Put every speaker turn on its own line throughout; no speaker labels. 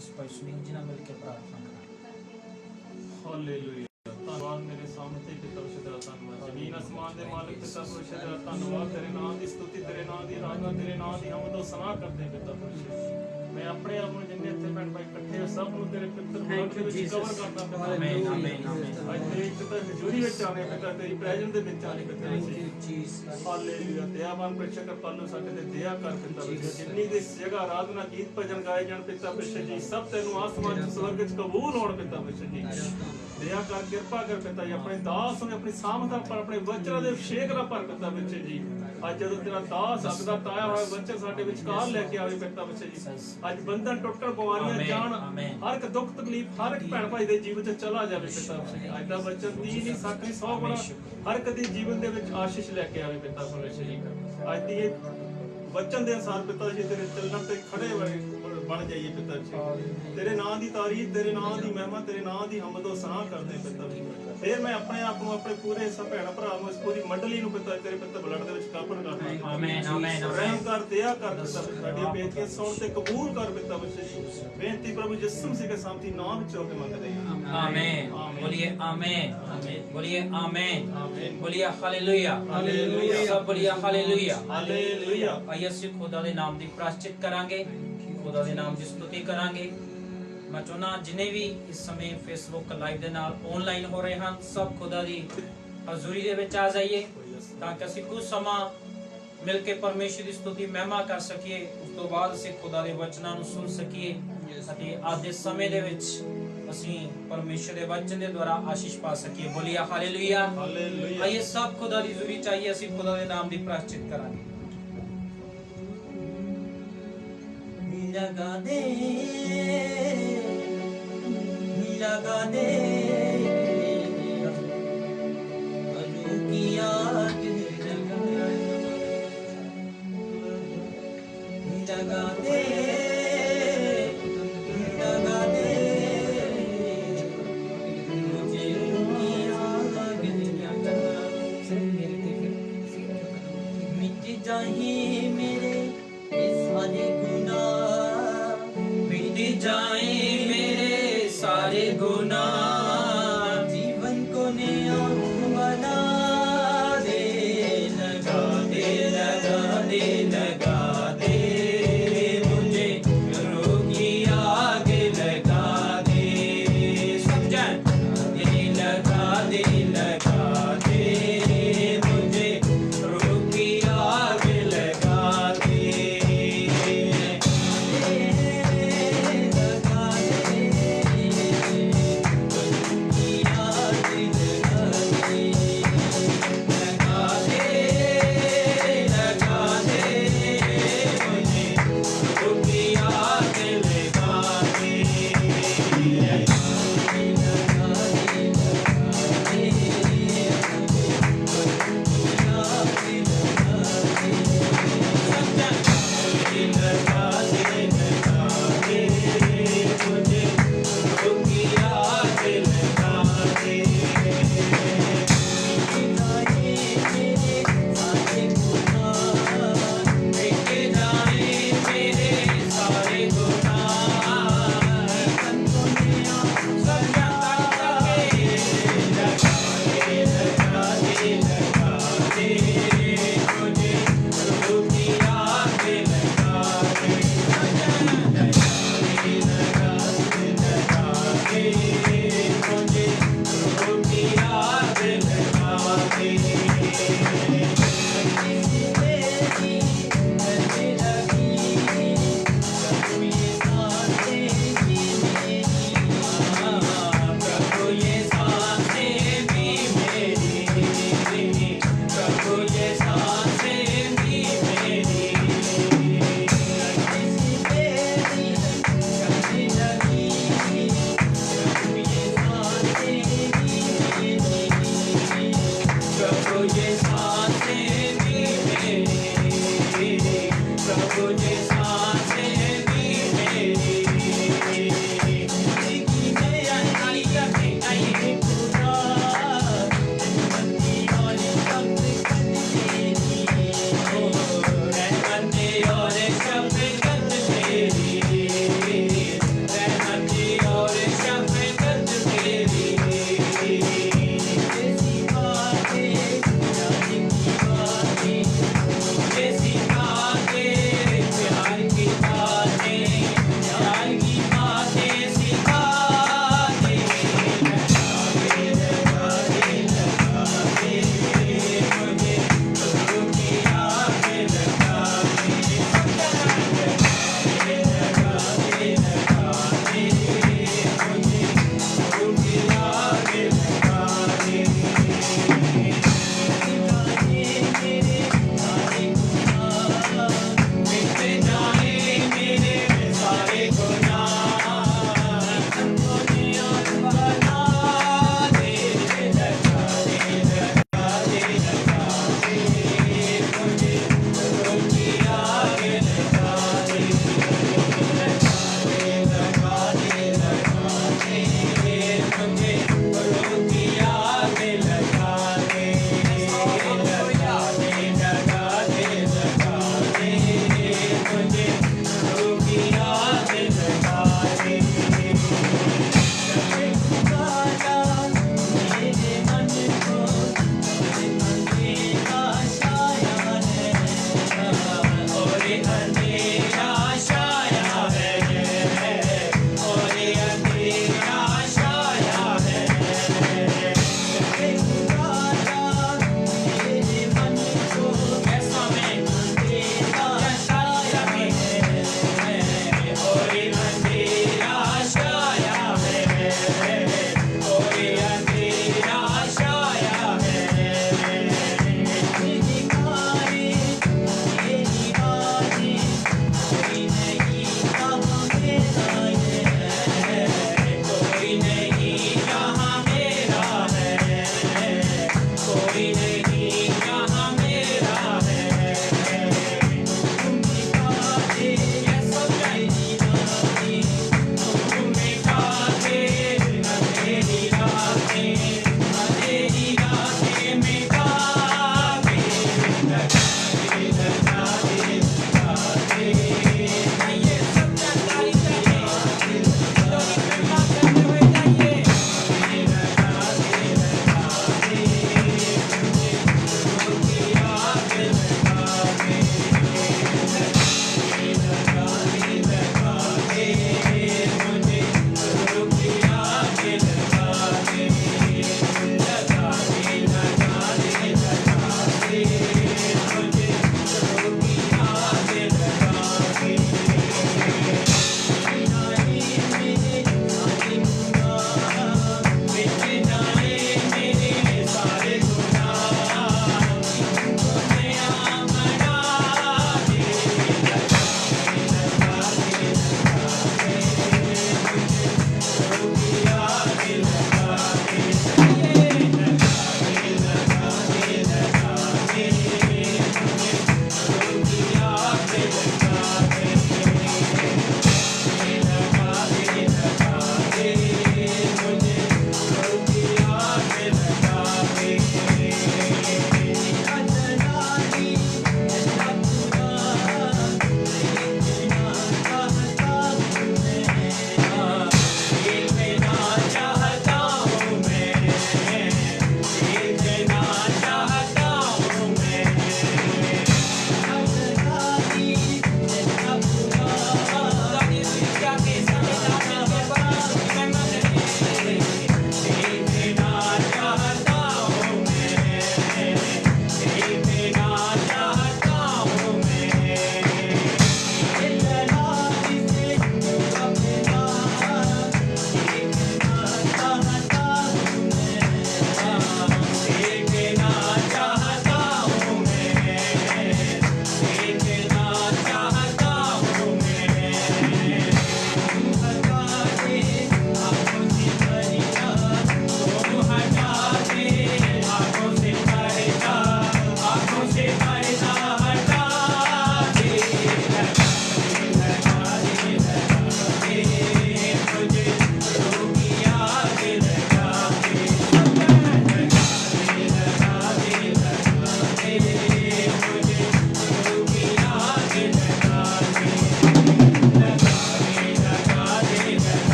भाई सुनील जी ਨਾਲ ਮਿਲ ਕੇ ਪ੍ਰਾਰਥਨਾ ਕਰਾਂਗੇ।
ਹਾਲੇਲੂਇਆ। ਧੰਨਵਾਦ ਮੇਰੇ ਸਾਹਮਣੇ ਪਿਤਾ ਤੇਰਾ ਧੰਨਵਾਦ। ਜ਼ਮੀਨ ਅਸਮਾਨ ਦੇ ਮਾਲਕ ਪਿਤਾ ਪਰਮੇਸ਼ਰ ਤੇਰਾ ਧੰਨਵਾਦ। ਤੇਰੇ ਨਾਮ ਦੀ ਸਤੁਤੀ, ਤੇਰੇ ਨਾਮ ਦੀ ਆਰਾਧਨਾ, ਤੇਰੇ ਨਾਮ ਦੀ ਹਮਦ ਸਨਾ ਕਰਦੇ ਪਿਤਾ ਪਰਮੇਸ਼ਰ। ਮੈਂ ਆਪਣੇ ਆਪ ਨੂੰ ਜਿੰਨੇ ਇੱਥੇ ਭੈਣ ਭਾਈ ਇਕੱਠੇ ਹੋ ਸਭ ਨੂੰ ਤੇਰੇ ਪਿੱਤਰ ਬਲੱਡ ਦੇ ਵਿੱਚ ਕਵਰ ਕਰਦਾ ਪਿਤਾ।
ਆਮੀਨ ਆਮੀਨ ਆਮੀਨ।
ਅੱਜ ਤੇਰੀ ਪਿਤਾ ਹਜ਼ੂਰੀ ਵਿੱਚ ਆਣੇ ਪਿਤਾ, ਤੇਰੀ ਪ੍ਰੈਜ਼ੈਂਸ ਦੇ ਵਿੱਚ ਆਣੇ ਪਿਤਾ। ਹਾਲੇਲੂਇਆ। ਦਇਆਵਾਨ ਪਰਮੇਸ਼ਰ ਕਰਤਾ ਨੂੰ ਸਾਡੇ ਤੇ ਦਇਆ ਕਰ ਪਿਤਾ ਪਰਮੇਸ਼ਰ। ਜਿੰਨੀ ਦੀ ਜਗ੍ਹਾ ਆਰਾਧਨਾ ਗੀਤ ਭਜਨ ਗਾਏ ਜਾਣ ਪਿਤਾ ਪਰਮੇਸ਼ਰ ਜੀ, ਸਭ ਤੈਨੂੰ ਆਸਮਾਨ ਚ ਸਵਰਗ ਚ ਕਬੂਲ ਹੋਣ ਪਿਤਾ ਪਰਮੇਸ਼ਰ ਜੀ। ਦਇਆ ਕਰ ਕਿਰਪਾ ਕਰ ਪਿਤਾ ਜੀ, ਆਪਣੇ ਦਾਸ ਨੂੰ ਆਪਣੀ ਸਾਮਰਥ ਪਰ ਆਪਣੇ ਵਚਨਾਂ ਦੇ ਅਭਿਸ਼ੇਕ ਨਾਲ ਭਰ ਪਿਤਾ ਪਰਮੇਸ਼ਰ ਜੀ। ਅੱਜ ਜਦੋਂ ਤੇਰਾ ਦਾਸ ਅਗਦਾ ਤਾਇਆ ਹੋਇਆ ਵਚਨ ਸਾਡੇ ਵਿਚਕਾਰ ਲੈ ਕੇ ਆਵੇ ਪਿਤਾ ਪਰਮੇਸ਼ਰ ਜੀ। ਅੱਜ ਬੰਧਨ ਟੁੱਟਣ, ਬਿਮਾਰੀਆਂ ਜਾਣ, ਹਰ ਇੱਕ ਦੁੱਖ ਤਕਲੀਫ ਹਰ ਇੱਕ ਭੈਣ ਭਾਈ ਦੇ ਜੀਵਨ ਚ ਚਲਾ ਜਾਵੇ ਪਿਤਾ ਪਰਮੇਸ਼ਰ ਜੀ। ਅੱਜ ਦਾ ਵਚਨ 30 ਨਹੀਂ 60 ਨਹੀਂ 100 ਗੁਣਾ ਹਰ ਇੱਕ ਦੇ ਜੀਵਨ ਦੇ ਵਿੱਚ ਆਸ਼ੀਸ਼ ਲੈ ਕੇ ਆਵੇ ਪਿਤਾ ਪਰਮੇਸ਼ਰ ਜੀ। ਅੱਜ ਦੀ ਇਹ ਵਚਨ ਦੇ ਅਨੁਸਾਰ ਪਿਤਾ ਜੀ ਤੇਰੇ ਚੱਲਣ ਤੇ ਖੜੇ ਬਣ ਜਾਈਏ ਪਿਤਾ ਜੀ। ਤੇਰੇ ਨਾਂ ਦੀ ਤਾਰੀਫ, ਤੇਰੇ ਨਾਂ ਦੀ ਮਹਿਮਾ, ਤੇਰੇ ਨਾਂ ਦੀ ਹਮਦ ਉਹ ਸਨਾ ਕਰਦੇ ਪਿਤਾ ਜੀ। ਫਿਰ ਮੈਂ ਆਪਣੇ ਆਪ ਨੂੰ ਆਪਣੇ ਪੂਰੇ ਸਭ ਭੈਣ ਭਰਾ ਨੂੰ ਇਸ ਪੂਰੀ ਮੰਡਲੀ ਨੂੰ ਪਿਤਾ ਤੇਰੇ ਪਿਤਾ ਬਲੱਡ ਦੇ ਵਿੱਚ ਕਾਬੂ ਕਰਦਾ।
ਆਮੀਨ ਆਮੀਨ।
ਰਹਿਮ ਕਰ, ਦਇਆ ਕਰ ਪਿਤਾ, ਸਾਡੀਆਂ ਬੇਨਤੀਆਂ ਸੁਣ ਤੇ ਕਬੂਲ ਕਰ ਪਿਤਾ ਬੱਚੇ ਜੀ। ਬੇਨਤੀ ਪ੍ਰਭੂ ਯਿਸੂ ਮਸੀਹ ਦੇ ਸਾਹਮਣੇ ਨਾਮ ਵਿੱਚ ਹੋ ਕੇ ਮੰਗਦੇ ਹਾਂ।
आमीन। बोलिए आमीन, बोलिए आमीन, बोलिए हालेलुया, सब बोलिए हालेलुया,
हालेलुया।
आइए ਅਸੀਂ ਖੁਦਾ ਦੇ ਨਾਮ ਦੀ ਪ੍ਰਾਸ਼ਚਿਤ ਕਰਾਂਗੇ, ਖੁਦਾ ਦੇ ਨਾਮ ਦੀ ਸਤੁਤੀ ਕਰਾਂਗੇ। ਮੈਂ ਚਾਹੁੰਦਾ ਜਿਨੇ ਵੀ ਇਸ ਸਮੇਂ ਫੇਸਬੁੱਕ ਲਾਈਵ ਦੇ ਨਾਲ ਆਨਲਾਈਨ ਹੋ ਰਹੇ ਹਨ, ਸਭ ਖੁਦਾ ਦੀ ਹਜ਼ੂਰੀ ਦੇ ਵਿੱਚ ਆ ਜਾਈਏ ਤਾਂ ਕਿ ਅਸੀਂ ਕੁਝ ਸਮਾਂ ਮਿਲ ਕੇ ਪਰਮੇਸ਼ਰ ਦੀ ਸਤੁਤੀ ਮਹਿਮਾ ਕਰ ਸਕੀਏ। ਉਸ ਤੋਂ ਬਾਅਦ ਅਸੀਂ ਖੁਦਾ ਦੇ ਵਚਨਾਂ ਨੂੰ ਸੁਣ ਸਕੀਏ ਅਤੇ ਅੱਜ ਦੇ ਸਮੇਂ ਦੇ ਵਿੱਚ ਅਸੀਂ परमेश्वर के वचन के द्वारा आशीष पा सकिए। बोलिए हालेलुया, हालेलुया। आइए सब खुदा दी जुरी चाहिए, ਅਸੀਂ खुदा ਦੇ ਨਾਮ ਦੀ ਪ੍ਰਾਸ਼ਚਿਤ ਕਰਾਂਗੇ। लगा दे अनु की आग लगा दे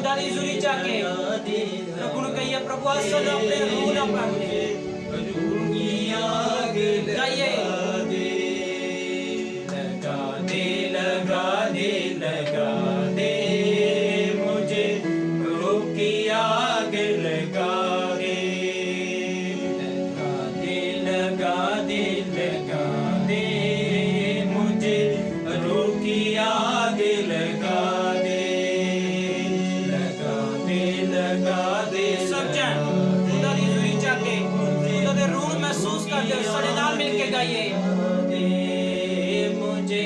खुदा दी हुजूरी जाके प्रभु ਨੂੰ ਕਹੀਏ प्रभु असल अपने रूह ना पाए गाइए लगा दे मुझे रूह की आग लगा दे लगा दे मुझे रूह की आग लगा दे सब जन खुदा दी हुजूरी जाके खुदा दे रूह महसूस करते हुए साडे नाल मिल के गाइए मुझे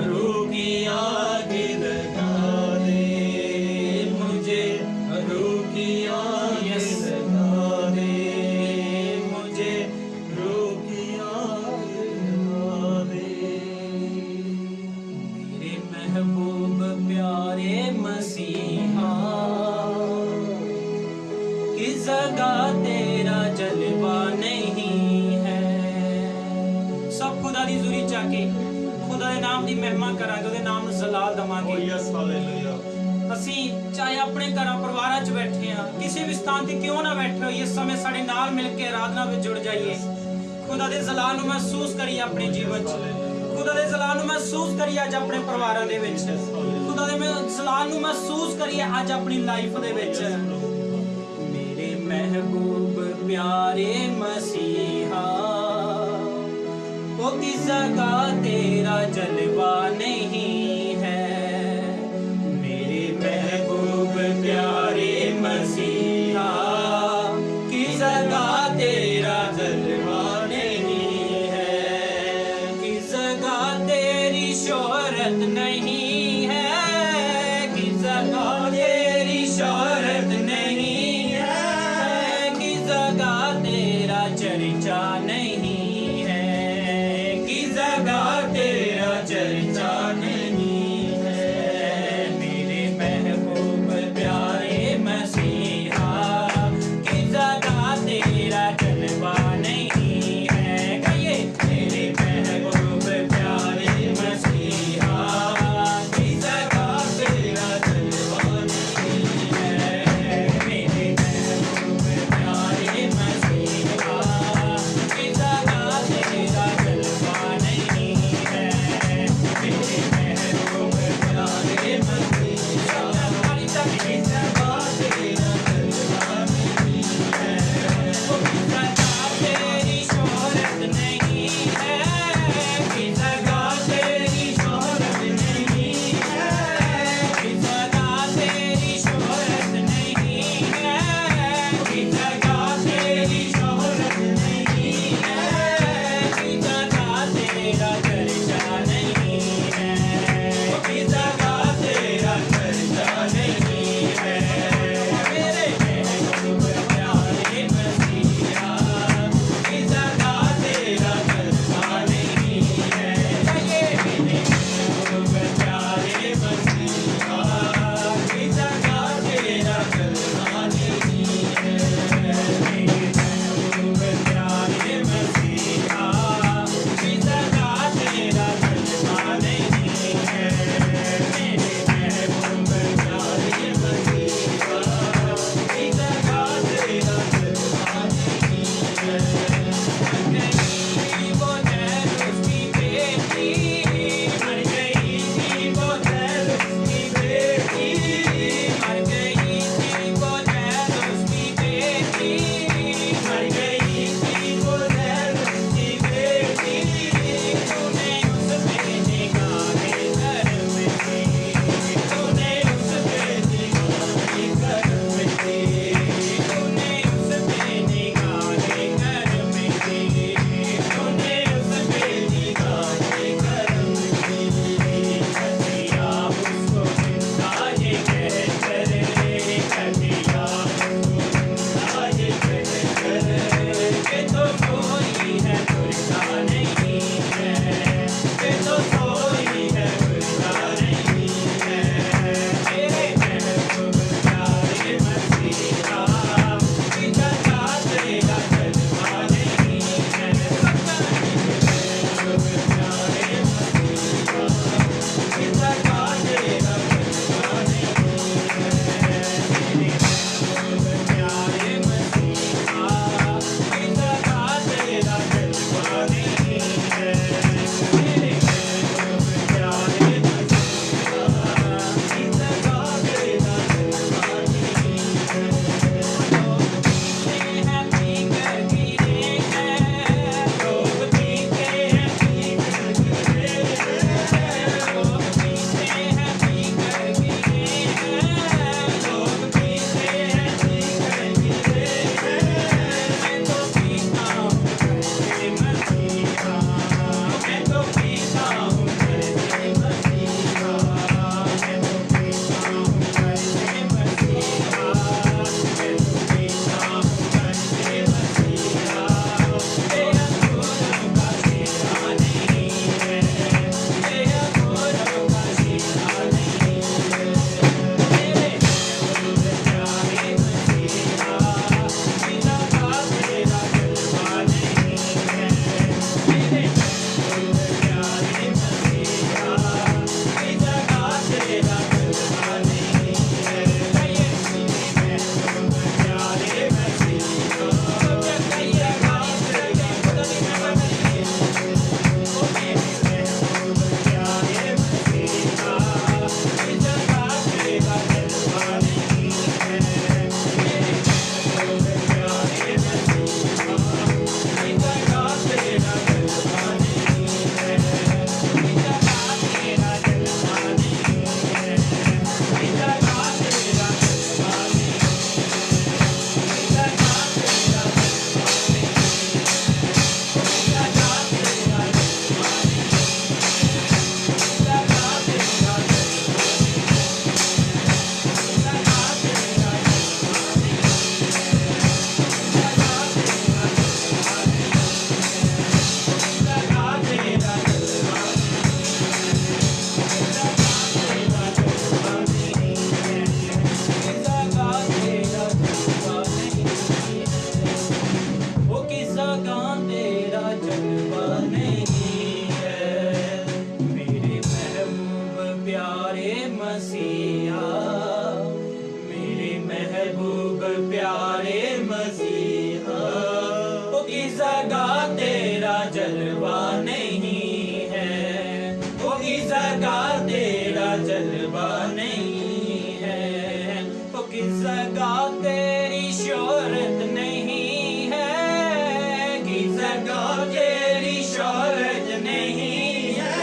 रूह की आग लगा दे मुझे रूह की आग लगा दे मुझे रूह की आग लगा दे मेरे महबूब प्यारे मसीहा किस जगह तेरा जलवा नहीं है सब खुदा दी हुजूरी जाके खुदा ਦੇ ਨਾਮ ਦੀ ਮਹਿਮਾ ਕਰਾਂਗੇ ਉਹਦੇ ਨਾਮ ਨੂੰ ਜ਼ਲਾਲ ਦਵਾਂਗੇ
ਯੈਸ ਹਾਲੇਲੂਇਆ
ਅਸੀਂ ਚਾਹੇ ਆਪਣੇ ਘਰਾਂ ਪਰਿਵਾਰਾਂ 'ਚ ਬੈਠੇ ਆ ਕਿਸੇ ਵੀ ਸਥਾਨ ਤੇ ਕਿਉਂ ਨਾ ਬੈਠੇ ਹੋਈਏ ਇਸ ਸਮੇਂ ਸਾਡੇ ਨਾਲ ਮਿਲ ਕੇ ਆਰਾਧਨਾ ਵਿੱਚ ਜੁੜ ਜਾਈਏ ਖੁਦਾ ਦੇ ਜ਼ਲਾਲ ਨੂੰ ਮਹਿਸੂਸ ਕਰੀਏ ਆਪਣੇ ਜੀਵਨ 'ਚ ਖੁਦਾ ਦੇ ਜ਼ਲਾਲ ਨੂੰ ਮਹਿਸੂਸ ਕਰੀਏ ਅੱਜ ਆਪਣੇ ਪਰਿਵਾਰਾਂ ਦੇ ਵਿੱਚ ਖੁਦਾ ਦੇ ਜ਼ਲਾਲ ਨੂੰ ਮਹਿਸੂਸ ਕਰੀਏ ਅੱਜ ਆਪਣੀ ਲਾਈਫ ਦੇ ਵਿੱਚ ਮੇਰੇ ਮਹਿਬੂਬ ਪਿਆਰੇ ਮਸੀਹਾ वो किस जगह तेरा जलवा नहीं है मेरे महबूब प्यारे मसीहा किस जगह तेरा जलवा नहीं है किस जगह तेरी शोहरत नहीं है किस जगह तेरी शोहरत नहीं है किस जगह तेरा चर्चा नहीं तेरा चर्चा नहीं मसीहा, मेरे महबूब प्यारे मसीहा। ओ किस जगह तेरा जलवा नहीं है, ओ किस जगह तेरा जलवा नहीं है, ओ किस जगह तेरी शोहरत नहीं है, किस जगह तेरी शोहरत नहीं है,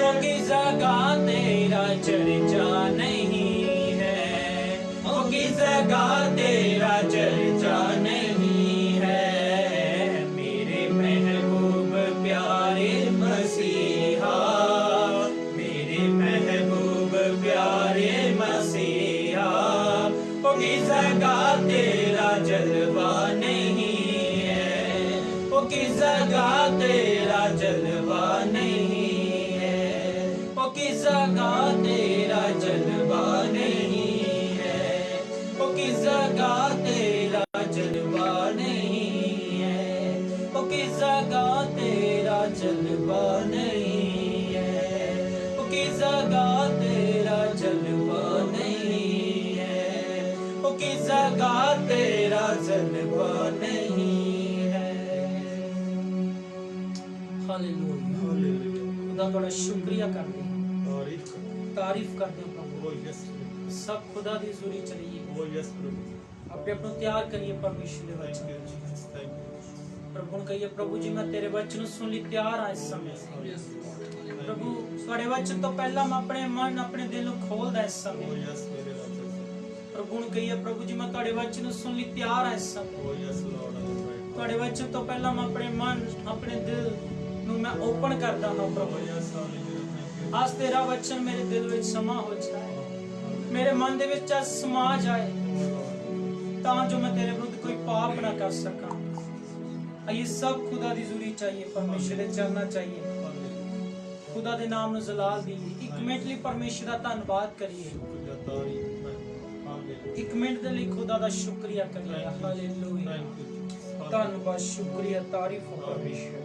ओ किस जगह तेरा चर्चा नहीं है, ओ किस जगह तेरा चर्चा नहीं है। मेरे महबूब प्यारे मसीहा, मेरे महबूब प्यारे मसीहा। ओ किस जगह तेरा जलवा नहीं है, ओ किस जगह तेरा जलवा नहीं है, ओ किस जगह तेरा जलवा नहीं है, ओ किस जगह तेरा जलवा नहीं है, ओ किस जगह तेरा जलवा नहीं है, ओ किस जगह तेरा जलवा नहीं है, ओ किस जगह तेरा जलवा नहीं है। हालेलुया, खुदा बड़ा शुक्रिया करते हैं, तारीफ करते हैं प्रभु। सब खुदा दी हुजूरी चलिए, आपे अपनो तैयार करिए परमेश्वर दे वचन। प्रभु ਨੂੰ ਕਹੀਏ ਪ੍ਰਭੂ ਜੀ ਮੈਂ ਤੇਰੇ ਵਚਨ ਨੂੰ ਸੁਣ ਲਈ ਤਿਆਰ ਹਾਂ ਇਸ ਸਮੇਂ। ਪ੍ਰਭੂ ਤੁਹਾਡੇ ਵਚਨ ਤੋਂ ਪਹਿਲਾਂ ਮੈਂ ਆਪਣੇ ਮਨ ਆਪਣੇ ਦਿਲ ਨੂੰ ਖੋਲਦਾ ਇਸ ਸਮੇਂ। ਪ੍ਰਭੂ ਨੂੰ ਕਹੀਏ ਪ੍ਰਭੂ ਜੀ ਮੈਂ ਤੁਹਾਡੇ ਵਚਨ ਨੂੰ ਸੁਣ ਲਈ ਤਿਆਰ ਹਾਂ ਇਸ ਸਮੇਂ। ਤੁਹਾਡੇ ਵਚਨ ਤੋਂ ਪਹਿਲਾਂ ਮੈਂ ਆਪਣੇ ਮਨ ਆਪਣੇ ਦਿਲ ਨੂੰ ਮੈਂ ਓਪਨ ਕਰਦਾ ਹਾਂ ਪ੍ਰਭੂ। ਅੱਜ ਤੇਰਾ ਵਚਨ ਮੇਰੇ ਦਿਲ ਵਿੱਚ ਸਮਾ ਹੋ ਜਾਏ, ਮੇਰੇ ਮਨ ਦੇ ਵਿੱਚ ਅੱਜ ਸਮਾ ਜਾਏ, ਤਾਂ ਜੋ मैं तेरे विरुद्ध कोई पाप ना कर सका। ये सब खुदा दी हुजूरी चाहिए, परमेश्वर दे चलना चाहिए, खुदा दे नाम ਨੂੰ ਜਲਾਲ ਦੀਏ। ਇੱਕ ਮਿੰਟ ਲਈ ਪਰਮੇਸ਼ਰ ਦਾ ਧੰਨਵਾਦ ਕਰੀਏ, ਇੱਕ ਮਿੰਟ ਦੇ ਲਈ ਖੁਦਾ ਦਾ ਸ਼ੁਕਰੀਆ ਕਰੀਏ। ਹਾਲੇਲੂਇਆ, ਧੰਨਵਾਦ, ਸ਼ੁਕਰੀਆ, ਤਾਰੀਫ ਹੋ ਪਰਮੇਸ਼ਰ।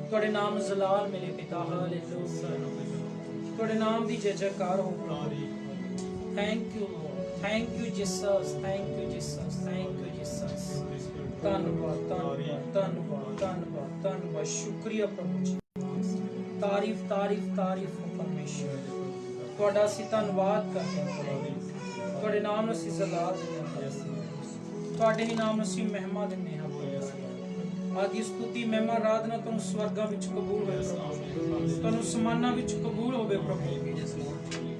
ਤੁਹਾਡੇ ਨਾਮ ਨੂੰ ਜਲਾਲ ਮਿਲੇ ਪਿਤਾ। ਹਾਲੇਲੂਇਆ, ਤੁਹਾਡੇ ਨਾਮ ਦੀ ਜੈ ਜੈਕਾਰ ਹੋ ਪ੍ਰਭੂ। Thank you Lord, thank you Jesus, thank you Jesus, thank you Jesus। ਧੰਨਵਾਦ, ਧੰਨਵਾਦ, ਧੰਨਵਾਦ, ਧੰਨਵਾਦ, ਧੰਨਵਾਦ, ਸ਼ੁਕਰੀਆ ਪ੍ਰਭੂ ਜੀ। ਤਾਰੀਫ, ਤਾਰੀਫ, ਤਾਰੀਫ ਹੋ ਪਰਮੇਸ਼ਰ। ਤੁਹਾਡਾ ਅਸੀਂ ਧੰਨਵਾਦ ਕਰਦੇ ਹਾਂ, ਤੁਹਾਡੇ ਨਾਮ ਨੂੰ ਅਸੀਂ ਜਲਾਲ ਦਿੰਦੇ ਹਾਂ, ਤੁਹਾਡੇ ਹੀ ਨਾਮ ਨੂੰ ਅਸੀਂ ਮਹਿਮਾ ਦਿੰਦੇ ਹਾਂ। ਆਦੀ ਸਤੁਤੀ ਮਹਿਮਾ ਆਰਾਧਨਾ ਤੁਹਾਨੂੰ ਸਵਰਗਾਂ ਵਿੱਚ ਕਬੂਲ ਹੋਵੇ ਪ੍ਰਭੂ, ਤੁਹਾਨੂੰ ਸਮਾਨਾਂ ਵਿੱਚ ਕਬੂਲ ਹੋਵੇ ਪ੍ਰਭੂ।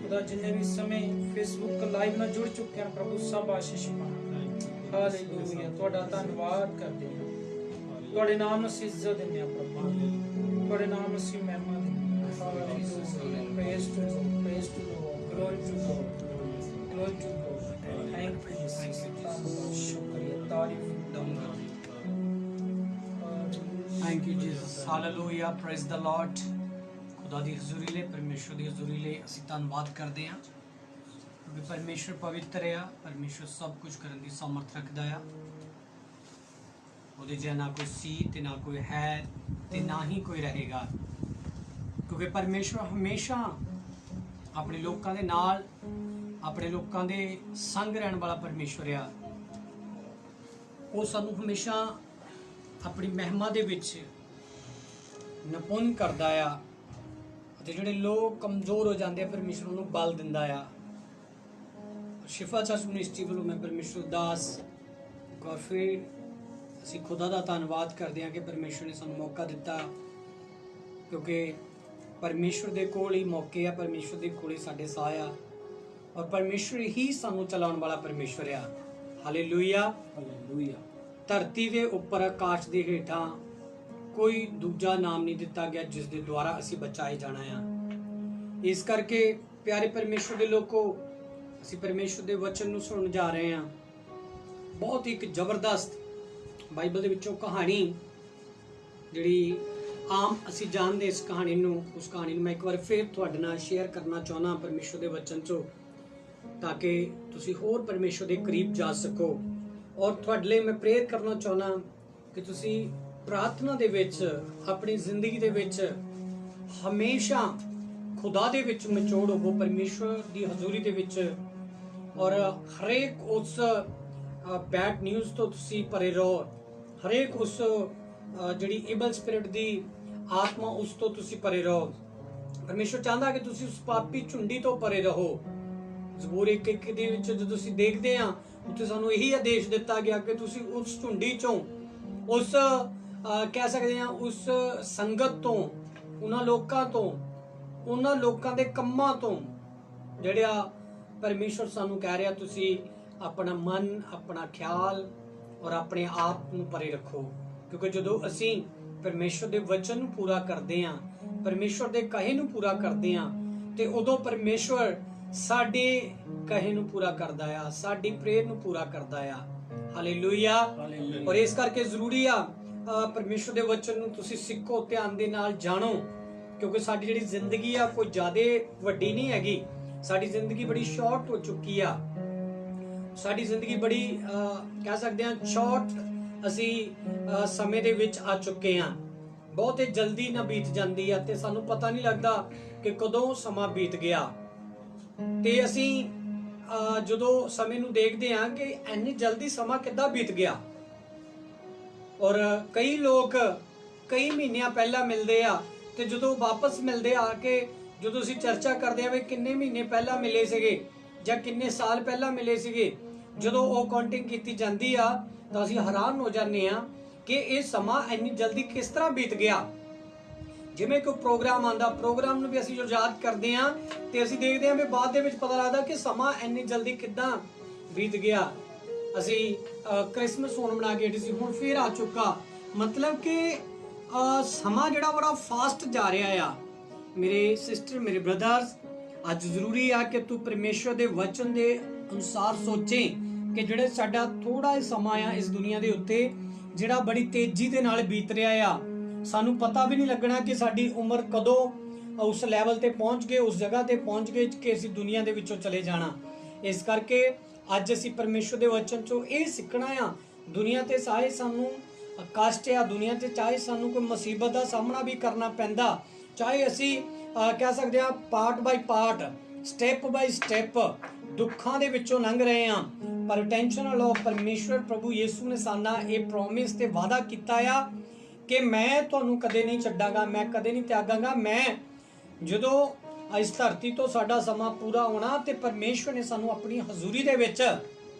ਖੁਦਾ ਜਿੰਨੇ ਵੀ ਸਮੇਂ ਫੇਸਬੁੱਕ ਲਾਈਵ ਨਾਲ ਜੁੜ ਚੁੱਕੇ ਹਨ ਪ੍ਰਭੂ, ਸਭ ਆਸ਼ੀਸ਼ ਪਾਣ। ਹਾਲੇਲੂਇਆ, ਤੁਹਾਡਾ ਧੰਨਵਾਦ ਕਰਦੇ ਹਾਂ, ਤੁਹਾਡੇ ਨਾਮ ਨੂੰ ਅਸੀਂ ਇੱਜ਼ਤ ਦਿੰਦੇ ਹਾਂ ਪ੍ਰਭੂ, ਤੁਹਾਡੇ ਨਾਮ ਨੂੰ ਅਸੀਂ ਮਹਿਮਾ ਦਿੰਦੇ ਹਾਂ। Hallelujah, praise to God, praise to God, glory to God, glory to God. Thank you Jesus, ਧੰਨਵਾਦ, ਸ਼ੁਕਰੀਆ, ਤਾਰੀਫ, ਧੰਨਵਾਦ।
Thank you Jesus, hallelujah, praise the Lord। खुदा दी हजूरी ले, परमेश्वर दी हजूरी ले ਅਸੀਂ ਧੰਨਵਾਦ ਕਰਦੇ ਹਾਂ ਕਿ ਪਰਮੇਸ਼ਰ ਪਵਿੱਤਰ ਆ, ਪਰਮੇਸ਼ਰ ਸਭ ਕੁਝ ਕਰਨ ਦੀ ਸਮਰਥ ਰੱਖਦਾ ਆ। ਉਹਦੇ ਜਿਹਾ ਨਾ ਕੋਈ ਸੀ ਤੇ ਨਾ ਕੋਈ ਹੈ ਤੇ ਨਾ ਹੀ ਕੋਈ ਰਹੇਗਾ, ਕਿਉਂਕਿ ਪਰਮੇਸ਼ਰ ਹਮੇਸ਼ਾ ਆਪਣੇ ਲੋਕਾਂ ਦੇ ਨਾਲ, ਆਪਣੇ ਲੋਕਾਂ ਦੇ ਸੰਗ ਰਹਿਣ ਵਾਲਾ ਪਰਮੇਸ਼ਰ ਆ। ਉਹ ਸਾਨੂੰ ਹਮੇਸ਼ਾ ਆਪਣੀ ਮਹਿਮਾ ਦੇ ਵਿੱਚ ਨਿਪੁੰਨ ਕਰਦਾ ਆ, ਅਤੇ ਜਿਹੜੇ ਲੋਕ ਕਮਜ਼ੋਰ ਹੋ ਜਾਂਦੇ ਆ ਪਰਮੇਸ਼ਰ ਉਹਨੂੰ ਬਲ ਦਿੰਦਾ ਆ। ਸ਼ਿਫਾ ਚਰਚ ਮਿਨਿਸਟਰੀ ਵੱਲੋਂ ਮੈਂ ਪਰਮੇਸ਼ਰ ਦਾਸ ਇੱਕ ਵਾਰ ਫਿਰ ਅਸੀਂ ਖੁਦਾ ਦਾ ਧੰਨਵਾਦ ਕਰਦੇ ਹਾਂ ਕਿ ਪਰਮੇਸ਼ਰ ਨੇ ਸਾਨੂੰ ਮੌਕਾ ਦਿੱਤਾ, ਕਿਉਂਕਿ ਪਰਮੇਸ਼ਰ ਦੇ ਕੋਲ ਹੀ ਮੌਕੇ ਆ, ਪਰਮੇਸ਼ਰ ਦੇ ਕੋਲ ਹੀ ਸਾਡੇ ਸਾਹ ਆ, ਔਰ ਪਰਮੇਸ਼ਰ ਹੀ ਸਾਨੂੰ ਚਲਾਉਣ ਵਾਲਾ ਪਰਮੇਸ਼ਰ ਆ। Hallelujah, hallelujah. ਧਰਤੀ ਦੇ ਉੱਪਰ ਆਕਾਸ਼ ਦੇ ਹੇਠਾਂ ਕੋਈ ਦੂਜਾ ਨਾਮ ਨਹੀਂ ਦਿੱਤਾ ਗਿਆ ਜਿਸ ਦੇ ਦੁਆਰਾ ਅਸੀਂ ਬਚਾਏ ਜਾਣਾ ਆ। ਇਸ ਕਰਕੇ ਪਿਆਰੇ ਪਰਮੇਸ਼ਰ ਦੇ ਲੋਕੋ, ਅਸੀਂ ਪਰਮੇਸ਼ਰ ਦੇ ਵਚਨ ਨੂੰ ਸੁਣਨ ਜਾ ਰਹੇ ਹਾਂ। ਬਹੁਤ ਇੱਕ ਜ਼ਬਰਦਸਤ ਬਾਈਬਲ ਦੇ ਵਿੱਚੋਂ ਕਹਾਣੀ, ਜਿਹੜੀ ਆਮ ਅਸੀਂ ਜਾਣਦੇ ਇਸ ਕਹਾਣੀ ਨੂੰ, ਉਸ ਕਹਾਣੀ ਨੂੰ ਮੈਂ ਇੱਕ ਵਾਰ ਫਿਰ ਤੁਹਾਡੇ ਨਾਲ ਸ਼ੇਅਰ ਕਰਨਾ ਚਾਹੁੰਦਾ ਪਰਮੇਸ਼ਰ ਦੇ ਵਚਨ 'ਚੋਂ, ਤਾਂ ਕਿ ਤੁਸੀਂ ਹੋਰ ਪਰਮੇਸ਼ਰ ਦੇ ਕਰੀਬ ਜਾ ਸਕੋ। ਔਰ ਤੁਹਾਡੇ ਲਈ ਮੈਂ ਪ੍ਰੇਅਰ ਕਰਨਾ ਚਾਹੁੰਦਾ ਕਿ ਤੁਸੀਂ ਪ੍ਰਾਰਥਨਾ ਦੇ ਵਿੱਚ, ਆਪਣੀ ਜ਼ਿੰਦਗੀ ਦੇ ਵਿੱਚ ਹਮੇਸ਼ਾ ਖੁਦਾ ਦੇ ਵਿੱਚ ਮਚੋੜ ਹੋਵੋ, ਪਰਮੇਸ਼ਵਰ ਦੀ ਹਜ਼ੂਰੀ ਦੇ ਵਿੱਚ, ਔਰ ਹਰੇਕ ਉਸ ਬੈਡ ਨਿਊਜ਼ ਤੋਂ ਤੁਸੀਂ ਪਰੇ ਰਹੋ, ਹਰੇਕ ਉਸ ਜਿਹੜੀ ਇਵਲ ਸਪਿਰਿਟ ਦੀ ਆਤਮਾ ਉਸ ਤੋਂ ਤੁਸੀਂ ਪਰੇ ਰਹੋ। ਪਰਮੇਸ਼ਵਰ ਚਾਹੁੰਦਾ ਕਿ ਤੁਸੀਂ ਉਸ ਪਾਪੀ ਝੁੰਡੀ ਤੋਂ ਪਰੇ ਰਹੋ। ਜ਼ਬੂਰ 1:1 ਦੇ ਵਿੱਚ ਜਦੋਂ ਤੁਸੀਂ ਦੇਖਦੇ ਆ, ਉੱਥੇ ਸਾਨੂੰ ਇਹੀ ਆਦੇਸ਼ ਦਿੱਤਾ ਗਿਆ ਕਿ ਤੁਸੀਂ ਉਸ ਝੁੰਡੀ ਚੋਂ, ਉਸ ਕਹਿ ਸਕਦੇ ਆ ਉਸ ਸੰਗਤ ਤੋਂ, ਉਹਨਾਂ ਲੋਕਾਂ ਤੋਂ, ਉਹਨਾਂ ਲੋਕਾਂ ਦੇ ਕੰਮਾਂ ਤੋਂ ਜਿਹੜਾ ਪਰਮੇਸ਼ਵਰ ਸਾਨੂੰ ਕਹਿ ਰਿਹਾ, ਤੁਸੀਂ ਆਪਣਾ ਮਨ, ਆਪਣਾ ਖਿਆਲ ਔਰ ਆਪਣੇ ਆਪ ਨੂੰ ਪਰੇ ਰੱਖੋ। ਕਿਉਂਕਿ ਜਦੋਂ ਅਸੀਂ ਪਰਮੇਸ਼ਵਰ ਦੇ ਵਚਨ ਨੂੰ ਪੂਰਾ ਕਰਦੇ ਆ, ਪਰਮੇਸ਼ਵਰ ਦੇ ਕਹੇ ਨੂੰ ਪੂਰਾ ਕਰਦੇ ਆ, ਤੇ ਉਦੋਂ ਪਰਮੇਸ਼ਵਰ ਸਾਡੇ ਕਹੇ ਨੂੰ ਪੂਰਾ ਕਰਦਾ ਆ, ਸਾਡੀ ਪ੍ਰੇਰ ਨੂੰ ਪੂਰਾ ਕਰਦਾ ਆ। ਹਾਲੇਲੂਇਆ। ਔਰ ਇਸ ਕਰਕੇ ਜ਼ਰੂਰੀ ਆ ਪਰਮੇਸ਼ਵਰ ਦੇ ਵਚਨ ਨੂੰ ਤੁਸੀਂ ਸਿੱਖੋ, ਧਿਆਨ ਦੇ ਨਾਲ ਜਾਣੋ, ਕਿਉਂਕਿ ਸਾਡੀ ਜਿਹੜੀ ਜ਼ਿੰਦਗੀ ਆ ਕੋਈ ਜ਼ਿਆਦਾ ਵੱਡੀ ਨਹੀਂ ਹੈਗੀ। ਸਾਡੀ ਜ਼ਿੰਦਗੀ ਬੜੀ ਸ਼ਾਰਟ ਹੋ ਚੁੱਕੀ ਆ। ਸਾਡੀ ਜ਼ਿੰਦਗੀ ਬੜੀ ਕਹਿ ਸਕਦੇ ਆ ਸ਼ਾਰਟ ਅਸੀਂ ਸਮੇਂ ਦੇ ਵਿੱਚ ਆ ਚੁੱਕੇ ਆ। ਬਹੁਤ ਹੀ ਜਲਦੀ ਨਾ ਬੀਤ ਜਾਂਦੀ ਆ ਤੇ ਸਾਨੂੰ ਪਤਾ ਨਹੀਂ ਲੱਗਦਾ ਕਿ ਕਦੋਂ ਸਮਾਂ ਬੀਤ ਗਿਆ। ਤੇ ਅਸੀਂ ਜਦੋਂ ਸਮੇਂ ਨੂੰ ਦੇਖਦੇ ਆ ਕਿ ਇੰਨੀ ਜਲਦੀ ਸਮਾਂ ਕਿੱਦਾਂ ਬੀਤ ਗਿਆ। ਔਰ ਕਈ ਲੋਕ ਕਈ ਮਹੀਨਿਆਂ ਪਹਿਲਾਂ ਮਿਲਦੇ ਆ ਤੇ ਜਦੋਂ ਵਾਪਸ ਮਿਲਦੇ ਆ ਕੇ ਜਦੋਂ ਅਸੀਂ ਚਰਚਾ ਕਰਦੇ ਆ ਵੀ ਕਿੰਨੇ ਮਹੀਨੇ ਪਹਿਲਾਂ ਮਿਲੇ ਸੀਗੇ ਜਾਂ ਕਿੰਨੇ ਸਾਲ ਪਹਿਲਾਂ ਮਿਲੇ ਸੀਗੇ, ਜਦੋਂ ਉਹ ਕਾਊਂਟਿੰਗ ਕੀਤੀ ਜਾਂਦੀ ਆ ਤਾਂ ਅਸੀਂ ਹੈਰਾਨ ਹੋ ਜਾਂਦੇ ਆ ਕਿ ਇਹ ਸਮਾਂ ਇੰਨੀ ਜਲਦੀ ਕਿਸ ਤਰ੍ਹਾਂ ਬੀਤ ਗਿਆ। ਜਿਵੇਂ ਕੋਈ ਪ੍ਰੋਗਰਾਮ ਆਂਦਾ, ਪ੍ਰੋਗਰਾਮ ਨੂੰ ਵੀ ਅਸੀਂ ਜੋ ਯਾਦ ਕਰਦੇ ਆ ਤੇ ਅਸੀਂ ਦੇਖਦੇ ਆ ਵੀ ਬਾਅਦ ਦੇ ਵਿੱਚ ਪਤਾ ਲੱਗਦਾ ਕਿ ਸਮਾਂ ਇੰਨੀ ਜਲਦੀ ਕਿੱਦਾਂ ਬੀਤ ਗਿਆ। ਅਸੀਂ ਕ੍ਰਿਸਮਸ ਹੁਣ ਮਨਾ ਕੇ ਹਟੇ ਸੀ, ਹੁਣ ਫੇਰ ਆ ਚੁੱਕਾ। ਮਤਲਬ ਕਿ ਸਮਾਂ ਜਿਹੜਾ ਬੜਾ ਫਾਸਟ ਜਾ ਰਿਹਾ ਆ। ਮੇਰੇ ਸਿਸਟਰ, ਮੇਰੇ ਬ੍ਰਦਰਸ, ਅੱਜ ਜ਼ਰੂਰੀ ਆ ਕਿ ਤੂੰ ਪਰਮੇਸ਼ਵਰ ਦੇ ਵਚਨ ਦੇ ਅਨੁਸਾਰ ਸੋਚੇ ਕਿ ਜਿਹੜੇ ਸਾਡਾ ਥੋੜਾ ਜਿਹਾ ਸਮਾਂ ਆ ਇਸ ਦੁਨੀਆ ਦੇ ਉੱਤੇ, ਜਿਹੜਾ ਬੜੀ ਤੇਜ਼ੀ ਦੇ ਨਾਲ ਬੀਤ ਰਿਹਾ ਆ। ਸਾਨੂੰ ਪਤਾ ਵੀ ਨਹੀਂ ਲੱਗਣਾ ਕਿ ਸਾਡੀ ਉਮਰ ਕਦੋਂ ਉਸ ਲੈਵਲ ਤੇ ਪਹੁੰਚ ਗਏ, ਉਸ ਜਗ੍ਹਾ ਤੇ ਪਹੁੰਚ ਗਏ ਕਿ ਅਸੀਂ ਦੁਨੀਆ ਦੇ ਵਿੱਚੋਂ ਚਲੇ ਜਾਣਾ। ਇਸ ਕਰਕੇ ਅੱਜ ਅਸੀਂ ਪਰਮੇਸ਼ਵਰ ਦੇ ਵਚਨ ਚੋਂ ਇਹ ਸਿੱਖਣਾ ਆ। ਦੁਨੀਆ ਤੇ ਚਾਹੇ ਸਾਨੂੰ ਕਸ਼ਟ ਆ, ਦੁਨੀਆ ਤੇ ਚਾਹੇ ਸਾਨੂੰ ਕੋਈ ਮੁਸੀਬਤ ਦਾ ਸਾਹਮਣਾ ਵੀ ਕਰਨਾ ਪੈਂਦਾ, ਚਾਹੇ ਅਸੀਂ ਕਹਿ ਸਕਦੇ ਆ part by part, step by step ਦੁੱਖਾਂ ਦੇ ਵਿੱਚੋਂ ਲੰਘ ਰਹੇ ਆ, ਪਰ ਟੈਨਸ਼ਨ ਨਾ ਲਓ। ਪਰਮੇਸ਼ਵਰ ਪ੍ਰਭੂ ਯਿਸੂ ਨੇ ਸਾਨੂੰ ਇਹ ਪ੍ਰੋਮਿਸ ਤੇ ਵਾਅਦਾ ਕੀਤਾ ਆ ਕਿ ਮੈਂ ਤੁਹਾਨੂੰ ਕਦੇ ਨਹੀਂ ਛੱਡਾਂਗਾ, ਮੈਂ ਕਦੇ ਨਹੀਂ ਤਿਆਗਾਂਗਾ। ਮੈਂ ਜਦੋਂ ਇਸ ਧਰਤੀ ਤੋਂ ਸਾਡਾ ਸਮਾਂ ਪੂਰਾ ਹੋਣਾ ਤੇ ਪਰਮੇਸ਼ਵਰ ਨੇ ਸਾਨੂੰ ਆਪਣੀ ਹਜ਼ੂਰੀ ਦੇ ਵਿੱਚ,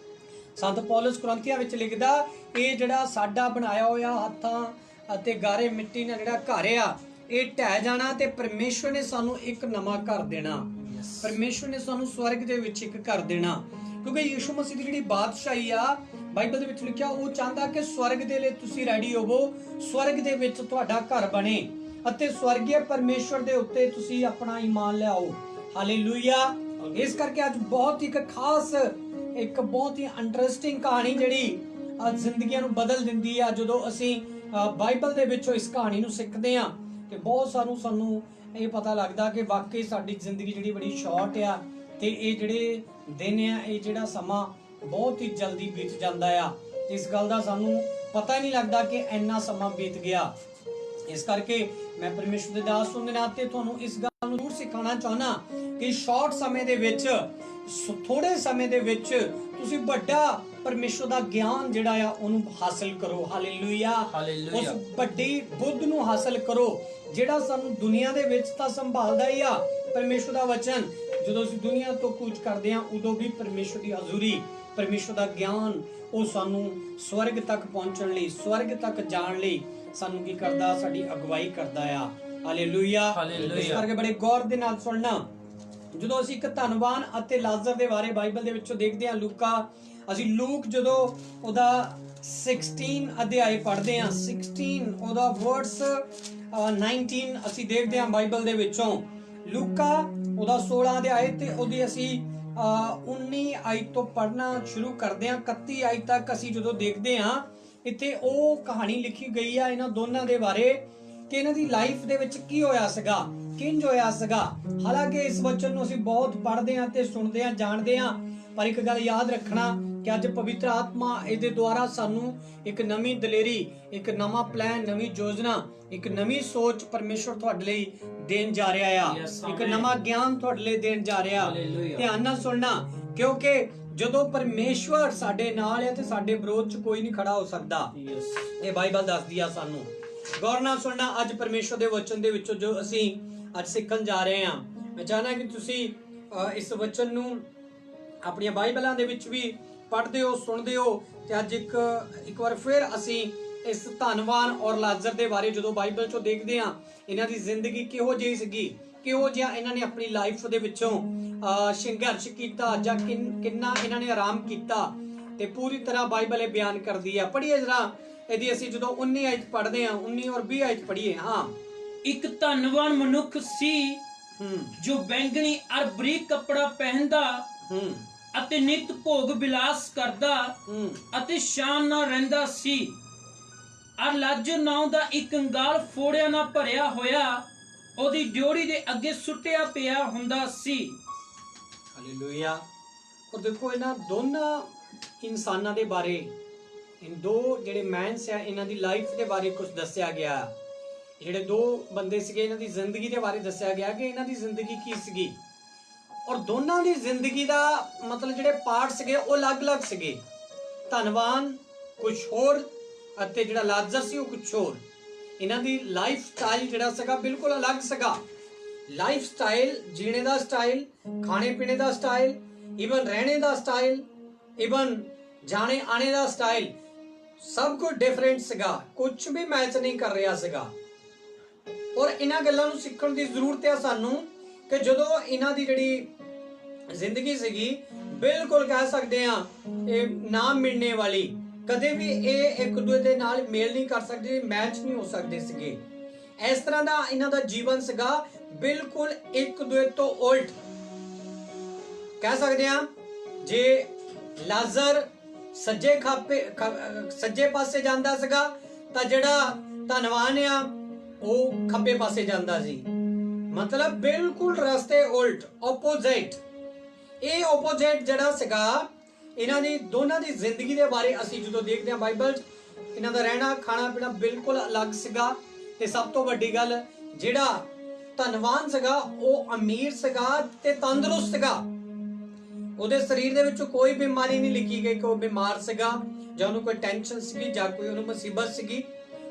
ਸੰਤ ਪੌਲਸ ਕੁਰਿੰਥੀਆਂ ਵਿੱਚ ਲਿਖਦਾ, ਇਹ ਜਿਹੜਾ ਸਾਡਾ ਬਣਾਇਆ ਹੋਇਆ ਹੱਥਾਂ ਅਤੇ ਗਾਰੇ ਮਿੱਟੀ ਨਾਲ ਜਿਹੜਾ ਘਰ ਆ, ਇਹ ਢਹਿ ਜਾਣਾ ਤੇ ਪਰਮੇਸ਼ਵਰ ਨੇ ਸਾਨੂੰ ਇੱਕ ਨਵਾਂ ਘਰ ਦੇਣਾ। ਪਰਮੇਸ਼ਵਰ ਨੇ ਸਾਨੂੰ ਸਵਰਗ ਦੇ ਵਿੱਚ ਇੱਕ ਘਰ ਦੇਣਾ। ਕਿਉਂਕਿ ਯਿਸੂ ਮਸੀਹ ਦੀ ਜਿਹੜੀ ਬਾਦਸ਼ਾਹੀ ਆ, ਬਾਈਬਲ ਦੇ ਵਿੱਚ ਲਿਖਿਆ, ਉਹ ਚਾਹੁੰਦਾ ਕਿ ਸਵਰਗ ਦੇ ਲਈ ਤੁਸੀਂ ਰੈਡੀ ਹੋਵੋ, ਸਵਰਗ ਦੇ ਵਿੱਚ ਤੁਹਾਡਾ ਘਰ ਬਣੇ ਅਤੇ ਸਵਰਗੀ ਪਰਮੇਸ਼ਵਰ ਦੇ ਉੱਤੇ ਤੁਸੀਂ ਆਪਣਾ ਈਮਾਨ ਲਿਆਓ। ਹਾਲੇਲੂਇਆ। ਇਸ ਕਰਕੇ ਅੱਜ ਬਹੁਤ ਇੱਕ ਖਾਸ, ਇੱਕ ਬਹੁਤ ਹੀ ਇੰਟਰਸਟਿੰਗ ਕਹਾਣੀ ਜਿਹੜੀ ਜ਼ਿੰਦਗੀਆਂ ਨੂੰ ਬਦਲ ਦਿੰਦੀ ਆ, ਜਦੋਂ ਅਸੀਂ ਬਾਈਬਲ ਦੇ ਵਿੱਚੋਂ ਇਸ ਕਹਾਣੀ ਨੂੰ ਸਿੱਖਦੇ ਆ ਤੇ ਬਹੁਤ ਸਾਨੂੰ ਇਹ ਪਤਾ ਲੱਗਦਾ ਕਿ ਵਾਕਈ ਸਾਡੀ ਜ਼ਿੰਦਗੀ ਜਿਹੜੀ ਬੜੀ ਸ਼ਾਰਟ ਆ ਤੇ ਇਹ ਜਿਹੜੇ ਦਿਨ ਆ, ਇਹ ਜਿਹੜਾ ਸਮਾਂ ਬਹੁਤ ਹੀ ਜਲਦੀ ਬੀਤ ਜਾਂਦਾ ਆ। ਇਸ ਗੱਲ ਦਾ ਸਾਨੂੰ ਪਤਾ ਹੀ ਨਹੀਂ ਲੱਗਦਾ ਕਿ ਇੰਨਾ ਸਮਾਂ ਬੀਤ ਗਿਆ। ਇਸ ਕਰਕੇ ਮੈਂ ਪਰਮੇਸ਼ਵਰ ਦੇ ਦਾਸ ਹੋਣ ਦੇ ਨਾਤੇ ਤੁਹਾਨੂੰ ਇਸ ਗੱਲ ਨੂੰ ਜ਼ਰੂਰ ਸਿਖਾਉਣਾ ਚਾਹੁੰਦਾ ਕਿ ਸ਼ਾਰਟ ਸਮੇਂ ਦੇ ਵਿੱਚ, ਥੋੜੇ ਸਮੇਂ ਦੇ ਵਿੱਚ ਤੁਸੀਂ ਵੱਡਾ ਪਰਮੇਸ਼ਵਰ ਦਾ ਗਿਆਨ ਜਿਹੜਾ ਆ ਉਹਨੂੰ ਹਾਸਲ ਕਰੋ। ਹਾਲੇਲੂਇਆ। ਉਸ ਵੱਡੀ ਬੁੱਧ ਨੂੰ ਹਾਸਲ ਕਰੋ ਜਿਹੜਾ ਸਾਨੂੰ ਦੁਨੀਆ ਦੇ ਵਿੱਚ ਤਾਂ ਸੰਭਾਲਦਾ ਹੀ ਆ। ਪਰਮੇਸ਼ਵਰ ਦਾ ਵਚਨ, ਜਦੋਂ ਅਸੀਂ ਦੁਨੀਆ ਤੋਂ ਕੂਚ ਕਰਦੇ ਆ ਉਦੋਂ ਵੀ ਪਰਮੇਸ਼ਵਰ ਦੀ ਹਜ਼ੂਰੀ, ਪਰਮੇਸ਼ਵਰ ਦਾ ਗਿਆਨ, ਉਹ ਸਾਨੂੰ ਸਵਰਗ ਤੱਕ ਪਹੁੰਚਣ ਲਈ, ਸਵਰਗ ਤੱਕ ਜਾਣ ਲਈ ਸਾਨੂੰ ਕੀ ਕਰਦਾ, ਸਾਡੀ ਅਗਵਾਈ ਕਰਦਾ ਆ। ਹਾਲੇਲੂਇਆ। ਇਸ ਕਰਕੇ ਬੜੇ ਗੌਰ ਦੇ ਨਾਲ ਸੁਣਨਾ। ਜਦੋਂ ਅਸੀਂ ਇੱਕ ਧਨਵਾਨ ਅਤੇ ਲਾਜ਼ਰ ਦੇ ਬਾਰੇ ਬਾਈਬਲ ਦੇ ਵਿੱਚੋਂ ਦੇਖਦੇ ਹਾਂ, ਅਸੀਂ ਲੂਕ ਜਦੋਂ ਉਹਦਾ 16 ਅਧਿਆਇ ਪੜ੍ਹਦੇ ਹਾਂ, 16 ਉਹਦਾ ਵਰਡਸ 19 ਅਸੀਂ ਦੇਖਦੇ ਹਾਂ ਬਾਈਬਲ ਦੇ ਵਿੱਚੋਂ। ਲੂਕਾ ਉਹਦਾ 16 ਅਧਿਆਇ ਤੇ ਉਹਦੀ ਅਸੀਂ 19 ਆਇਤ ਤੋਂ ਪੜ੍ਹਨਾ ਸ਼ੁਰੂ ਕਰਦੇ ਹਾਂ, 31 ਆਇਤ ਤੱਕ ਅਸੀਂ ਜਦੋਂ ਦੇਖਦੇ ਹਾਂ, ਇੱਥੇ ਉਹ ਕਹਾਣੀ ਲਿਖੀ ਗਈ ਆ ਇਹਨਾਂ ਦੋਨਾਂ ਦੇ ਬਾਰੇ ਕਿ ਇਹਨਾਂ ਦੀ ਲਾਈਫ ਦੇ ਵਿੱਚ ਕੀ ਹੋਇਆ ਸੀਗਾ। ਕਿੰਜ ਹੋਇਆ ਸੀਗਾ। ਹਾਲਾਂਕਿ ਇਸ ਵਚਨ ਨੂੰ ਅਸੀਂ ਬਹੁਤ ਪੜ੍ਹਦੇ ਹਾਂ ਤੇ ਸੁਣਦੇ ਹਾਂ, ਜਾਣਦੇ ਹਾਂ, ਪਰ ਇੱਕ ਗੱਲ ਯਾਦ ਰੱਖਣਾ ਕਿ ਅੱਜ ਪਵਿੱਤਰ ਆਤਮਾ ਇਹਦੇ ਦੁਆਰਾ ਸਾਨੂੰ ਇੱਕ ਨਵੀਂ ਦਲੇਰੀ, ਇੱਕ ਨਵਾਂ ਪਲਾਨ, ਨਵੀਂ ਯੋਜਨਾ, ਇੱਕ ਨਵੀਂ ਸੋਚ ਪਰਮੇਸ਼ਵਰ ਤੁਹਾਡੇ ਲਈ ਦੇਣ ਜਾ ਰਿਹਾ ਆ। ਇੱਕ ਨਵਾਂ ਗਿਆਨ ਤੁਹਾਡੇ ਲਈ ਦੇਣ ਜਾ ਰਿਹਾ। ਧਿਆਨ ਨਾਲ ਸੁਣਨਾ, ਕਿਉਂਕਿ ਜਦੋਂ ਪਰਮੇਸ਼ਵਰ ਸਾਡੇ ਨਾਲ ਹੈ ਤੇ ਸਾਡੇ ਵਿਰੋਧ 'ਚ ਕੋਈ ਨਹੀਂ ਖੜਾ ਹੋ ਸਕਦਾ। ਇਹ ਬਾਈਬਲ ਦੱਸਦੀ ਆ ਸਾਨੂੰ। ਗੌਰ ਨਾਲ ਸੁਣਨਾ, ਅੱਜ ਪਰਮੇਸ਼ਵਰ ਦੇ ਵਚਨ ਦੇ ਵਿੱਚੋਂ ਜੋ ਅਸੀਂ ਅੱਜ ਸਿੱਖਣ ਜਾ ਰਹੇ ਹਾਂ, ਮੈਂ ਚਾਹਨਾ ਕਿ ਤੁਸੀਂ ਇਸ ਵਚਨ ਨੂੰ ਆਪਣੀਆਂ ਬਾਈਬਲਾਂ ਦੇ ਵਿੱਚ ਵੀ ਪੜ੍ਹਦੇ ਹੋ, ਸੁਣਦੇ ਹੋ। ਤੇ ਅੱਜ ਇੱਕ ਵਾਰ ਫਿਰ ਅਸੀਂ ਇਸ ਧੰਨਵਾਨ ਔਰ ਲਾਜ਼ਰ ਦੇ ਬਾਰੇ ਜਦੋਂ ਬਾਈਬਲ ਚੋਂ ਦੇਖਦੇ ਹਾਂ, ਇਹਨਾਂ ਦੀ ਜ਼ਿੰਦਗੀ ਕਿਹੋ ਜਿਹੀ ਸੀਗੀ, ਕਿਹੋ ਜਿਹਾ ਇਹਨਾਂ ਨੇ ਆਪਣੀ ਲਾਈਫ ਦੇ ਵਿੱਚੋਂ ਸੰਘਰਸ਼ ਕੀਤਾ ਜਾਂ ਕਿੰਨਾ ਇਹਨਾਂ ਨੇ ਆਰਾਮ ਕੀਤਾ, ਤੇ ਪੂਰੀ ਤਰ੍ਹਾਂ ਬਾਈਬਲ ਇਹ ਬਿਆਨ ਕਰਦੀ ਹੈ। ਪੜ੍ਹੀਏ ਜਰਾ ਇਹਦੀ, ਅਸੀਂ ਜਦੋਂ 19 ਆਇਤ ਪੜ੍ਹਦੇ ਹਾਂ, 19 ਔਰ 20 ਆਇਤ ਪੜ੍ਹੀਏ। ਹਾਂ,
ਇੱਕ ਧੰਨਵਾਨ ਮਨੁੱਖ ਸੀ ਜੋ ਬੈਂਗਣੀ ਅਰ ਬਰੀਕ ਕੱਪੜਾ ਪਹਿਨਦਾ ਅਤੇ ਨਿਤ ਭੋਗ ਵਿਲਾਸ ਕਰਦਾ ਅਤੇ ਸ਼ਾਨ ਨਾਲ ਰਹਿੰਦਾ ਸੀ, ਅਰ ਲਾਜ਼ਰ ਨਾਮ ਦਾ ਇੱਕ ਕੰਗਾਲ ਫੋੜਿਆਂ ਨਾਲ ਭਰਿਆ ਹੋਇਆ ਉਹਦੀ ਡਿਓੜੀ ਦੇ ਅੱਗੇ ਸੁੱਟਿਆ ਪਿਆ ਹੁੰਦਾ ਸੀ।
ਹਾਲੇਲੂਇਆ। ਔਰ ਦੇਖੋ ਇਹਨਾਂ ਦੋਨਾਂ ਇਨਸਾਨਾਂ ਦੇ ਬਾਰੇ, ਇਨ ਦੋ ਜਿਹੜੇ ਮੈਨਸ ਆ, ਇਹਨਾਂ ਦੀ ਲਾਈਫ ਦੇ ਬਾਰੇ ਕੁਝ ਦੱਸਿਆ ਗਿਆ। ਜਿਹੜੇ ਦੋ ਬੰਦੇ ਸੀਗੇ, ਇਹਨਾਂ ਦੀ ਜ਼ਿੰਦਗੀ ਦੇ ਬਾਰੇ ਦੱਸਿਆ ਗਿਆ ਕਿ ਇਹਨਾਂ ਦੀ ਜ਼ਿੰਦਗੀ ਕੀ ਸੀਗੀ। ਔਰ ਦੋਨਾਂ ਦੀ ਜ਼ਿੰਦਗੀ ਦਾ ਮਤਲਬ ਜਿਹੜੇ ਪਾਰਟ ਸੀਗੇ ਉਹ ਅਲੱਗ-ਅਲੱਗ ਸੀਗੇ। ਧੰਨਵਾਨ ਕੁਝ ਹੋਰ ਅਤੇ ਜਿਹੜਾ ਲਾਜ਼ਰ ਸੀ ਉਹ ਕੁਝ ਹੋਰ। ਇਹਨਾਂ ਦੀ ਲਾਈਫ ਸਟਾਈਲ ਜਿਹੜਾ ਸੀਗਾ ਬਿਲਕੁਲ ਅਲੱਗ ਸੀਗਾ। ਲਾਈਫ ਸਟਾਈਲ, ਜੀਣੇ ਦਾ ਸਟਾਈਲ, ਖਾਣੇ ਪੀਣੇ ਦਾ ਸਟਾਈਲ, ਇਵਨ ਰਹਿਣੇ ਦਾ ਸਟਾਈਲ, ਇਵਨ ਜਾਣੇ ਆਣੇ ਦਾ ਸਟਾਈਲ, ਸਭ ਕੁਝ ਡਿਫਰੈਂਟ ਸੀਗਾ। ਕੁਝ ਵੀ ਮੈਚ ਨਹੀਂ ਕਰ ਰਿਹਾ ਸੀਗਾ। ਔਰ ਇਹਨਾਂ ਗੱਲਾਂ ਨੂੰ ਸਿੱਖਣ ਦੀ ਜ਼ਰੂਰਤ ਹੈ ਸਾਨੂੰ ਕਿ ਜਦੋਂ ਇਹਨਾਂ ਦੀ ਜਿਹੜੀ ਜ਼ਿੰਦਗੀ ਸੀਗੀ, ਬਿਲਕੁਲ ਕਹਿ ਸਕਦੇ ਹਾਂ ਇਹ ਨਾ ਮਿਲਣੇ ਵਾਲੀ, ਕਦੇ ਵੀ ਇਹ ਇੱਕ ਦੂਜੇ ਦੇ ਨਾਲ ਮੇਲ ਨਹੀਂ ਕਰ ਸਕਦੇ, ਮੈਚ ਨਹੀਂ ਹੋ ਸਕਦੇ ਸੀਗੇ। ਇਸ ਤਰ੍ਹਾਂ ਦਾ ਇਹਨਾਂ ਦਾ ਜੀਵਨ ਸੀਗਾ, ਬਿਲਕੁਲ ਇੱਕ ਦੂਜੇ ਤੋਂ ਉਲਟ। ਕਹਿ ਸਕਦੇ ਹਾਂ ਜੇ ਲਾਜ਼ਰ ਸੱਜੇ ਪਾਸੇ ਜਾਂਦਾ ਸੀਗਾ ਤਾਂ ਜਿਹੜਾ ਧੰਨਵਾਨ ਆ ਉਹ ਖੱਬੇ ਪਾਸੇ ਜਾਂਦਾ ਸੀ। ਮਤਲਬ ਬਿਲਕੁਲ ਰਸਤੇ ਉਲਟ, ਆਪੋਜ਼ਿਟ। ਇਹ ਆਪੋਜ਼ਿਟ ਜਿਹੜਾ ਸੀਗਾ, ਇਹਨਾਂ ਦੀ ਦੋਨਾਂ ਦੀ ਜ਼ਿੰਦਗੀ ਦੇ ਬਾਰੇ ਅਸੀਂ ਜਦੋਂ ਦੇਖਦੇ ਹਾਂ ਬਾਈਬਲ 'ਚ, ਇਹਨਾਂ ਦਾ ਰਹਿਣਾ ਖਾਣਾ ਪੀਣਾ ਬਿਲਕੁਲ ਅਲੱਗ ਸੀਗਾ। ਤੇ ਸਭ ਤੋਂ ਵੱਡੀ ਗੱਲ, ਜਿਹੜਾ ਧੰਨਵਾਨ ਸੀਗਾ ਉਹ ਅਮੀਰ ਸੀਗਾ ਤੇ ਤੰਦਰੁਸਤ ਸੀਗਾ। ਉਹਦੇ ਸਰੀਰ ਦੇ ਵਿੱਚ ਕੋਈ ਬਿਮਾਰੀ ਨਹੀਂ ਲਿਖੀ ਗਈ ਕਿ ਉਹ ਬਿਮਾਰ ਸੀਗਾ ਜਾਂ ਉਹਨੂੰ ਕੋਈ ਟੈਨਸ਼ਨ ਸੀਗੀ ਜਾਂ ਕੋਈ ਉਹਨੂੰ ਮੁਸੀਬਤ ਸੀਗੀ।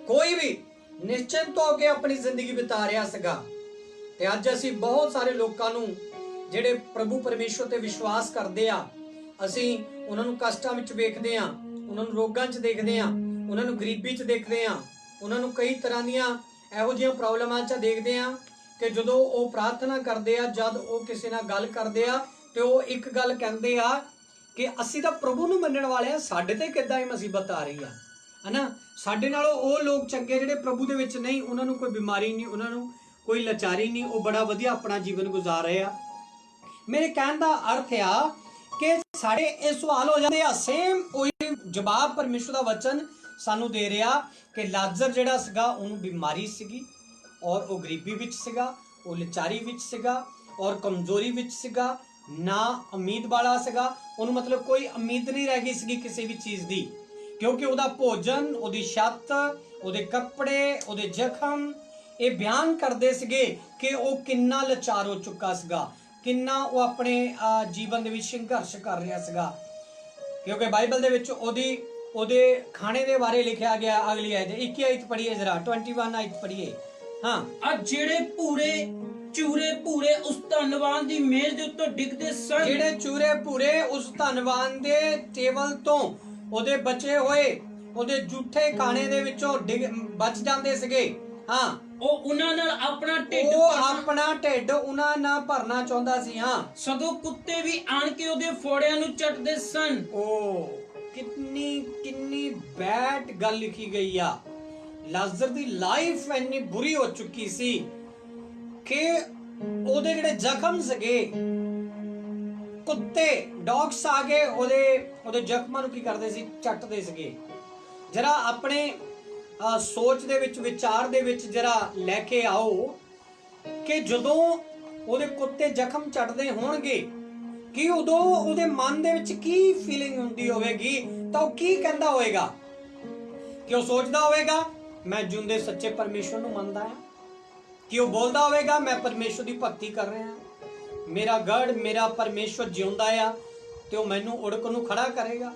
ਕੋਈ ਵੀ ਨਿਸ਼ਚਿੰਤ ਹੋ ਕੇ ਆਪਣੀ ਜ਼ਿੰਦਗੀ ਬਿਤਾ ਰਿਹਾ ਸੀਗਾ। ਤੇ ਅੱਜ ਅਸੀਂ ਬਹੁਤ ਸਾਰੇ ਲੋਕਾਂ ਨੂੰ ਜਿਹੜੇ ਪ੍ਰਭੂ ਪਰਮੇਸ਼ਵਰ ਤੇ ਵਿਸ਼ਵਾਸ ਕਰਦੇ ਆ, ਅਸੀਂ ਉਹਨਾਂ ਨੂੰ ਕਸ਼ਟਾਂ ਵਿੱਚ ਵੇਖਦੇ ਆ, ਉਹਨਾਂ ਨੂੰ ਰੋਗਾਂ 'ਚ ਦੇਖਦੇ ਆ, ਉਹਨਾਂ ਨੂੰ ਗਰੀਬੀ 'ਚ ਦੇਖਦੇ ਆ, ਉਹਨਾਂ ਨੂੰ ਕਈ ਤਰ੍ਹਾਂ ਦੀਆਂ ਇਹੋ ਜਿਹੀਆਂ ਪ੍ਰੋਬਲਮਾਂ 'ਚ ਦੇਖਦੇ ਆ ਕਿ ਜਦੋਂ ਉਹ ਪ੍ਰਾਰਥਨਾ ਕਰਦੇ ਆ, ਜਦ ਉਹ ਕਿਸੇ ਨਾਲ ਗੱਲ ਕਰਦੇ ਆ ਤੇ ਉਹ ਇੱਕ ਗੱਲ ਕਹਿੰਦੇ ਆ ਕਿ ਅਸੀਂ ਤਾਂ ਪ੍ਰਭੂ ਨੂੰ ਮੰਨਣ ਵਾਲੇ ਆ, ਸਾਡੇ ਤੇ ਕਿੱਦਾਂ ਇਹ ਮੁਸੀਬਤ ਆ ਰਹੀ ਆ, ਹਨਾ। ਸਾਡੇ ਨਾਲੋਂ ਉਹ ਲੋਕ ਚੰਗੇ ਜਿਹੜੇ ਪ੍ਰਭੂ ਦੇ ਵਿੱਚ ਨਹੀਂ, ਉਹਨਾਂ ਨੂੰ ਕੋਈ ਬਿਮਾਰੀ ਨਹੀਂ, ਉਹਨਾਂ ਨੂੰ ਕੋਈ ਲਾਚਾਰੀ ਨਹੀਂ, ਉਹ ਬੜਾ ਵਧੀਆ ਆਪਣਾ ਜੀਵਨ ਗੁਜ਼ਾਰ ਰਹੇ ਆ। ਮੇਰੇ ਕਹਿਣ ਦਾ ਅਰਥ ਆ ਕਿ ਸਾਡੇ ਇਹ ਸਵਾਲ ਹੋ ਜਾਂਦੇ ਆ, ਸੇਮ ਉਹੀ ਜਵਾਬ ਪਰਮੇਸ਼ਵਰ ਦਾ ਵਚਨ ਸਾਨੂੰ ਦੇ ਰਿਹਾ ਕਿ ਲਾਜ਼ਰ ਜਿਹੜਾ ਸੀਗਾ ਉਹਨੂੰ ਬਿਮਾਰੀ ਸੀਗੀ ਔਰ ਉਹ ਗਰੀਬੀ ਵਿੱਚ ਸੀਗਾ, ਉਹ ਲਾਚਾਰੀ ਵਿੱਚ ਸੀਗਾ ਔਰ ਕਮਜ਼ੋਰੀ ਵਿੱਚ ਸੀਗਾ, ਨਾ ਉਮੀਦ ਵਾਲਾ ਸੀਗਾ। ਉਹਨੂੰ ਮਤਲਬ ਕੋਈ ਉਮੀਦ ਨਹੀਂ ਰਹਿ ਗਈ ਸੀਗੀ ਕਿਸੇ ਵੀ ਚੀਜ਼ ਦੀ, ਕਿਉਂਕਿ ਉਹਦਾ ਭੋਜਨ, ਉਹਦੀ ਛੱਤ, ਉਹਦੇ ਕੱਪੜੇ, ਉਹਦੇ ਜ਼ਖਮ ਇਹ ਬਿਆਨ ਕਰਦੇ ਸੀਗੇ ਕਿ ਉਹ ਕਿੰਨਾ ਲਾਚਾਰ ਹੋ ਚੁੱਕਾ ਸੀਗਾ, ਕਿੰਨਾ ਉਹ ਆਪਣੇ ਜੀਵਨ ਦੇ ਵਿੱਚ ਸੰਘਰਸ਼ ਕਰ ਰਿਹਾ ਸੀਗਾ। ਕਿਉਂਕਿ ਬਾਈਬਲ ਦੇ ਵਿੱਚ ਉਹਦੇ ਖਾਣੇ ਦੇ ਬਾਰੇ ਲਿਖਿਆ ਗਿਆ। ਅਗਲੀ ਆਇਤ 21 ਆਇਤ ਪੜ੍ਹੀਏ ਜਰਾ, 21 ਆਇਤ ਪੜ੍ਹੀਏ। ਹਾਂ,
ਆ ਜਿਹੜੇ ਚੂਰੇ ਭੂਰੇ ਉਸ ਧੰਨਵਾਨ ਦੀ ਮੇਜ਼ ਦੇ ਉੱਤੇ ਡਿੱਗਦੇ ਸਨ,
ਜਿਹੜੇ ਚੂਰੇ ਭੂਰੇ ਉਸ ਧੰਨਵਾਨ ਦੇ ਟੇਬਲ ਤੋਂ ਉਹਦੇ ਬਚੇ ਹੋਏ ਉਹਦੇ ਝੂਠੇ ਖਾਣੇ ਦੇ ਵਿੱਚੋਂ ਬਚ ਜਾਂਦੇ ਸੀਗੇ। ਹਾਂ,
ਉਹ ਉਹਨਾਂ ਨਾਲ ਆਪਣਾ
ਢਿੱਡ ਉਹਨਾਂ ਨਾਲ ਭਰਨਾ ਚਾਹੁੰਦਾ ਸੀ। ਹਾਂ,
ਸਗੋਂ ਕੁੱਤੇ ਵੀ ਆਣ ਕੇ ਉਹਦੇ ਫੋੜਿਆਂ ਨੂੰ ਚੱਟਦੇ ਸਨ।
ਉਹ ਕਿੰਨੀ ਬੈਡ ਗੱਲ ਲਿਖੀ ਗਈ ਆ। ਲਾਜ਼ਰ ਦੀ ਲਾਈਫ ਇੰਨੀ ਬੁਰੀ ਹੋ ਚੁੱਕੀ ਸੀ ਕਿ ਉਹਦੇ ਜਿਹੜੇ ਜ਼ਖਮ ਸੀਗੇ, ਕੁੱਤੇ ਡੌਗਸ ਆ ਕੇ ਉਹਦੇ ਜ਼ਖਮਾਂ ਨੂੰ ਕੀ ਕਰਦੇ ਸੀ, ਚੱਟਦੇ ਸੀਗੇ। ਜਰਾ ਆਪਣੇ ਸੋਚ ਦੇ ਵਿੱਚ, ਵਿਚਾਰ ਦੇ ਵਿੱਚ ਜਰਾ ਲੈ ਕੇ ਆਓ ਕਿ ਜਦੋਂ ਉਹਦੇ ਕੁੱਤੇ ਜ਼ਖਮ ਚੱਟਦੇ ਹੋਣਗੇ ਕਿ ਉਦੋਂ ਉਹਦੇ ਮਨ ਦੇ ਵਿੱਚ ਕੀ ਫੀਲਿੰਗ ਹੁੰਦੀ ਹੋਵੇਗੀ, ਤਾਂ ਉਹ ਕੀ ਕਹਿੰਦਾ ਹੋਵੇਗਾ? ਕਿ ਉਹ ਸੋਚਦਾ ਹੋਵੇਗਾ ਮੈਂ ਜਿਉਂਦੇ ਸੱਚੇ ਪਰਮੇਸ਼ਵਰ ਨੂੰ ਮੰਨਦਾ ਹਾਂ? ਕਿ ਉਹ ਬੋਲਦਾ ਹੋਵੇਗਾ ਮੈਂ ਪਰਮੇਸ਼ਵਰ ਦੀ ਭਗਤੀ ਕਰ ਰਿਹਾ, ਮੇਰਾ ਗੜ ਮੇਰਾ ਪਰਮੇਸ਼ਵਰ ਜਿਉਂਦਾ ਆ ਤੇ ਉਹ ਮੈਨੂੰ ਉੜਕ ਨੂੰ ਖੜਾ ਕਰੇਗਾ?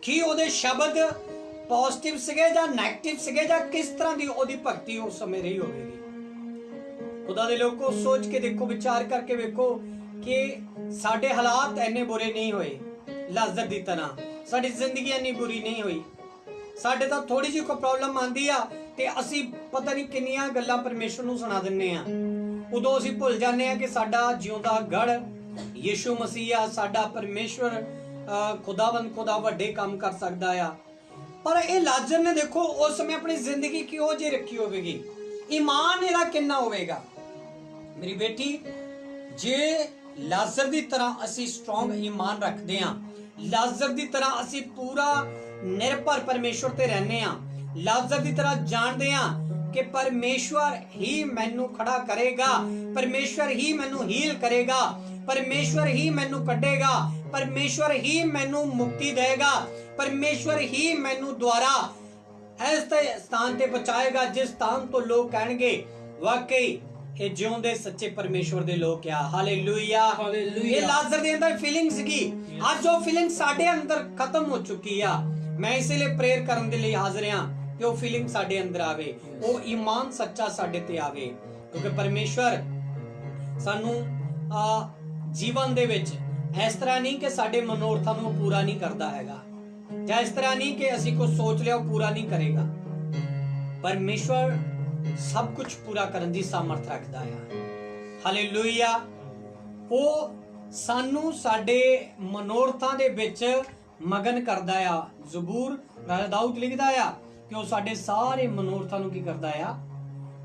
ਕਿ ਉਹਦੇ ਸ਼ਬਦ ਪੋਜ਼ਿਟਿਵ ਸੀਗੇ ਜਾਂ ਨੈਗੇਟਿਵ ਸੀਗੇ, ਜਾਂ ਕਿਸ ਤਰ੍ਹਾਂ ਦੀ ਉਹਦੀ ਭਗਤੀ ਉਸ ਸਮੇਂ ਰਹੀ ਹੋਵੇਗੀ? ਖੁਦਾ ਦੇ ਲੋਕੋ, ਸੋਚ ਕੇ ਦੇਖੋ, ਵਿਚਾਰ ਕਰਕੇ ਵੇਖੋ ਕਿ ਸਾਡੇ ਹਾਲਾਤ ਇੰਨੇ ਬੁਰੇ ਨਹੀਂ ਹੋਏ ਲਾਜ਼ਰ ਦੀ ਤਰ੍ਹਾਂ, ਸਾਡੀ ਜ਼ਿੰਦਗੀ ਇੰਨੀ ਬੁਰੀ ਨਹੀਂ ਹੋਈ। ਸਾਡੇ ਤਾਂ ਥੋੜੀ ਜਿਹੀ ਕੋਈ ਪ੍ਰੋਬਲਮ ਆਂਦੀ ਆ ਤੇ ਅਸੀਂ ਪਤਾ ਨਹੀਂ ਕਿੰਨੀਆਂ ਗੱਲਾਂ ਪਰਮੇਸ਼ਵਰ ਨੂੰ ਸੁਣਾ ਦਿੰਨੇ ਆ। ਉਦੋਂ ਅਸੀਂ ਭੁੱਲ ਜਾਂਦੇ ਆ ਕਿ ਸਾਡਾ ਜਿਉਂਦਾ ਗੜ ਯਿਸੂ ਮਸੀਹ ਆ, ਸਾਡਾ ਪਰਮੇਸ਼ਵਰ ਖੁਦਾਵੰਦ ਖੁਦਾ ਵੱਡੇ ਕੰਮ ਕਰ ਸਕਦਾ ਆ। ਪਰ ਇਹ ਲਾਜ਼ਰ ਨੇ ਦੇਖੋ ਉਸ ਸਮੇਂ ਆਪਣੀ ਜ਼ਿੰਦਗੀ ਕਿਉਂ ਜੇ ਰੱਖੀ ਹੋਵੇਗੀ, ਈਮਾਨ ਇਹਦਾ ਕਿੰਨਾ ਹੋਵੇਗਾ? ਮੇਰੀ ਬੇਟੀ, ਜੇ ਲਾਜ਼ਰ ਦੀ ਤਰ੍ਹਾਂ ਅਸੀਂ ਸਟਰੋਂਗ ਈਮਾਨ ਰੱਖਦੇ ਹਾਂ, ਲਾਜ਼ਰ ਦੀ ਤਰ੍ਹਾਂ ਅਸੀਂ ਪੂਰਾ ਨਿਰਭਰ ਪਰਮੇਸ਼ਵਰ ਤੇ ਰਹਿੰਦੇ ਹਾਂ, ਲਾਜ਼ਰ ਦੀ ਤਰ੍ਹਾਂ ਜਾਣਦੇ ਹਾਂ ਕਿ ਪਰਮੇਸ਼ਵਰ ਹੀ ਮੈਨੂੰ ਖੜਾ ਕਰੇਗਾ, ਪਰਮੇਸ਼ਵਰ ਹੀ ਮੈਨੂੰ ਹੀਲ ਕਰੇਗਾ, ਪਰਮੇਸ਼ਵਰ ਹੀ ਮੈਨੂੰ ਕੱਢੇਗਾ, ਪਰਮੇਸ਼ਵਰ ਹੀ ਮੈਨੂੰ ਮੁਕਤੀ ਦੇਗਾ, ਪਰਮੇਸ਼ਵਰ ਹੀ ਮੈਨੂੰ ਦੁਆਰਾ ਇਸ ਸਥਾਨ ਤੇ ਪਹੁੰਚਾਏਗਾ ਜਿਸ ਸਥਾਨ ਤੋਂ ਲੋਕ ਕਹਿਣਗੇ ਵਾਕਈ ਇਹ ਜਿਉਂਦੇ ਸੱਚੇ ਪਰਮੇਸ਼ਵਰ ਦੇ ਲੋਕ ਆ। ਹਾਲੇਲੂਇਆ। ਇਹ ਲਾਜ਼ਰ ਦੇ ਅੰਦਰ ਫੀਲਿੰਗ ਸੀਗੀ, ਅੱਜ ਉਹ ਫੀਲਿੰਗ ਸਾਡੇ ਅੰਦਰ ਖਤਮ ਹੋ ਚੁੱਕੀ ਆ। ਮੈਂ ਇਸੇ ਲਈ ਪ੍ਰੇਅਰ ਕਰਨ ਦੇ ਲਈ ਹਾਜ਼ਰ ਹਾਂ ਕਿ ਉਹ ਫੀਲਿੰਗ ਸਾਡੇ ਅੰਦਰ ਆਵੇ, ਉਹ ਈਮਾਨ ਸੱਚਾ ਸਾਡੇ ਤੇ ਆਵੇ, ਕਿਉਂਕਿ ਪਰਮੇਸ਼ਵਰ ਸਾਨੂੰ ਜੀਵਨ ਦੇ ਵਿੱਚ ਇਸ ਤਰ੍ਹਾਂ ਨਹੀਂ ਕਿ ਸਾਡੇ ਮਨੋਰਥਾਂ ਨੂੰ ਪੂਰਾ ਨਹੀਂ ਕਰਦਾ ਹੈਗਾ, ਜਾਂ ਇਸ ਤਰ੍ਹਾਂ ਨਹੀਂ ਕਿ ਅਸੀਂ ਕੁਝ ਸੋਚ ਲਿਆ ਉਹ ਪੂਰਾ ਨਹੀਂ ਕਰੇਗਾ। ਪਰਮੇਸ਼ਵਰ ਸਭ ਕੁਝ ਪੂਰਾ ਕਰਨ ਦੀ ਸਾਮਰਥ ਰੱਖਦਾ ਹੈ। ਹਾਲੇਲੂਇਆ। ਉਹ ਸਾਨੂੰ ਸਾਡੇ ਮਨੋਰਥਾਂ ਦੇ ਵਿੱਚ ਮਗਨ ਕਰਦਾ ਆ। ਜ਼ਬੂਰ ਰਾਜਾ ਦਾਊਦ ਲਿਖਦਾ ਆ ਕਿ ਉਹ ਸਾਡੇ ਸਾਰੇ ਮਨੋਰਥਾਂ ਨੂੰ ਕੀ ਕਰਦਾ ਆ?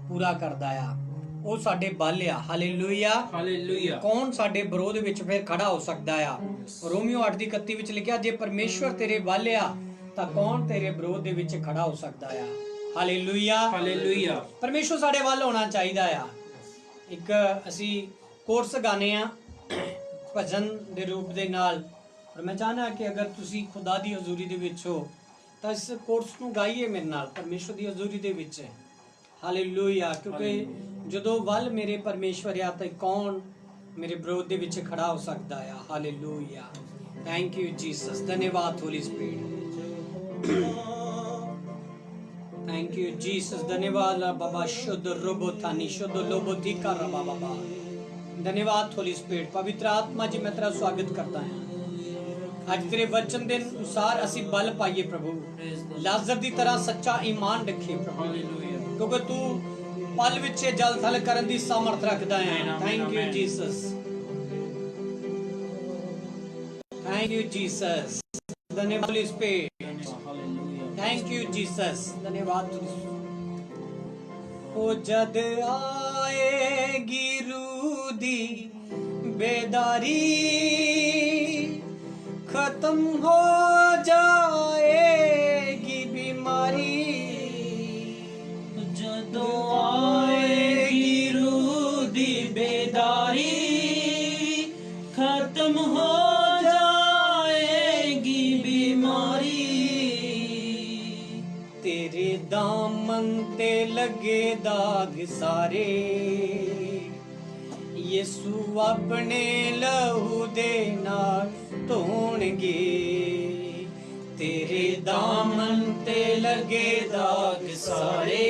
ਪੂਰਾ ਕਰਦਾ ਆ। ਉਹ ਸਾਡੇ ਬਲ ਆ। ਹਾਲੇਲੂਇਆ।
ਹਾਲੇਲੂਇਆ।
ਕੌਣ ਸਾਡੇ ਵਿਰੋਧ ਵਿੱਚ ਫਿਰ ਖੜਾ ਹੋ ਸਕਦਾ ਆ? ਰੋਮੀਓ 8:31 ਵਿੱਚ ਲਿਖਿਆ, ਜੇ ਪਰਮੇਸ਼ਵਰ ਤੇਰੇ ਬਲ ਆ ਤਾਂ ਕੌਣ ਤੇਰੇ ਵਿਰੋਧ ਦੇ ਵਿੱਚ ਖੜਾ ਹੋ ਸਕਦਾ ਆ? ਹਾਲੇਲੂਇਆ।
ਹਾਲੇਲੂਇਆ।
ਪਰਮੇਸ਼ਵਰ ਸਾਡੇ ਵੱਲ ਹੋਣਾ ਚਾਹੀਦਾ ਆ। ਇੱਕ ਅਸੀਂ ਕੋਰਸ ਗਾਣੇ ਆ ਭਜਨ ਦੇ ਰੂਪ ਦੇ ਨਾਲ, ਪਰ ਮੈਂ ਚਾਹਨਾ ਕਿ ਅਗਰ ਤੁਸੀਂ ਖੁਦਾ ਦੀ ਹਜ਼ੂਰੀ ਦੇ ਵਿੱਚ ਹੋ ਤਾਂ ਇਸ ਕੋਰਸ ਨੂੰ ਗਾਈਏ ਮੇਰੇ ਨਾਲ ਪਰਮੇਸ਼ਵਰ ਦੀ ਹਜ਼ੂਰੀ ਦੇ ਵਿੱਚ। ਹਾਲੇਲੂਇਆ। ਕਿਉਂਕਿ ਜਦੋਂ ਵੱਲ ਮੇਰੇ ਪਰਮੇਸ਼ਵਰ ਆ ਤਾਂ ਕੌਣ ਮੇਰੇ ਵਿਰੋਧ ਦੇ ਵਿੱਚ ਖੜਾ ਹੋ ਸਕਦਾ ਆ? ਹਾਲੇਲੂਇਆ। Thank you Jesus. ਧੰਨਵਾਦ ਹੋਲੀ ਸਪਿਰਿਟ। Thank you Jesus. धन्यवाद बाबा। शुद्ध रोबोथानी शुद्ध लोबोथी कर रहा बाबा। धन्यवाद होली स्पिरिट। पवित्र आत्मा जी मैं तेरा स्वागत करता हूं। आज तेरे वचन के अनुसार असी बल पाइए प्रभु, लाजर की तरह सच्चा ईमान रखिए प्रभु, क्योंकि तू पल विच जल थल करन दी सामर्थ रखदा है। Thank you Jesus. Thank you Jesus. धन्यवाद holy spirit. Thank you Jesus. धन्यवाद। ओ जद आएगी रूह दी बेदारी, खत्म हो जाएगी बीमारी,
जदों आएगी रूह दी बेदारी, खत्म हो जाएगी बीमारी,
तेरे दामन ते लगे दाग सारे, यीशु अपने लहू दे नाल धोणगे, तेरे दामन ते लगे दाग सारे,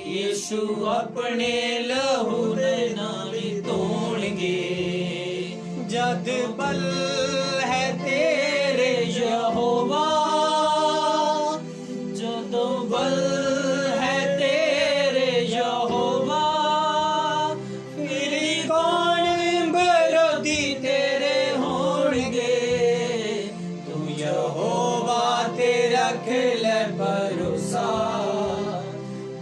यीशु अपने लहू दे नाल धोणगे, जद बल है तेरे यहोवा, जदों बल है तेरे यहोवा, फिर कौन विरोधी तेरे होणगे, तू यहोवा ते रख ले भरोसा,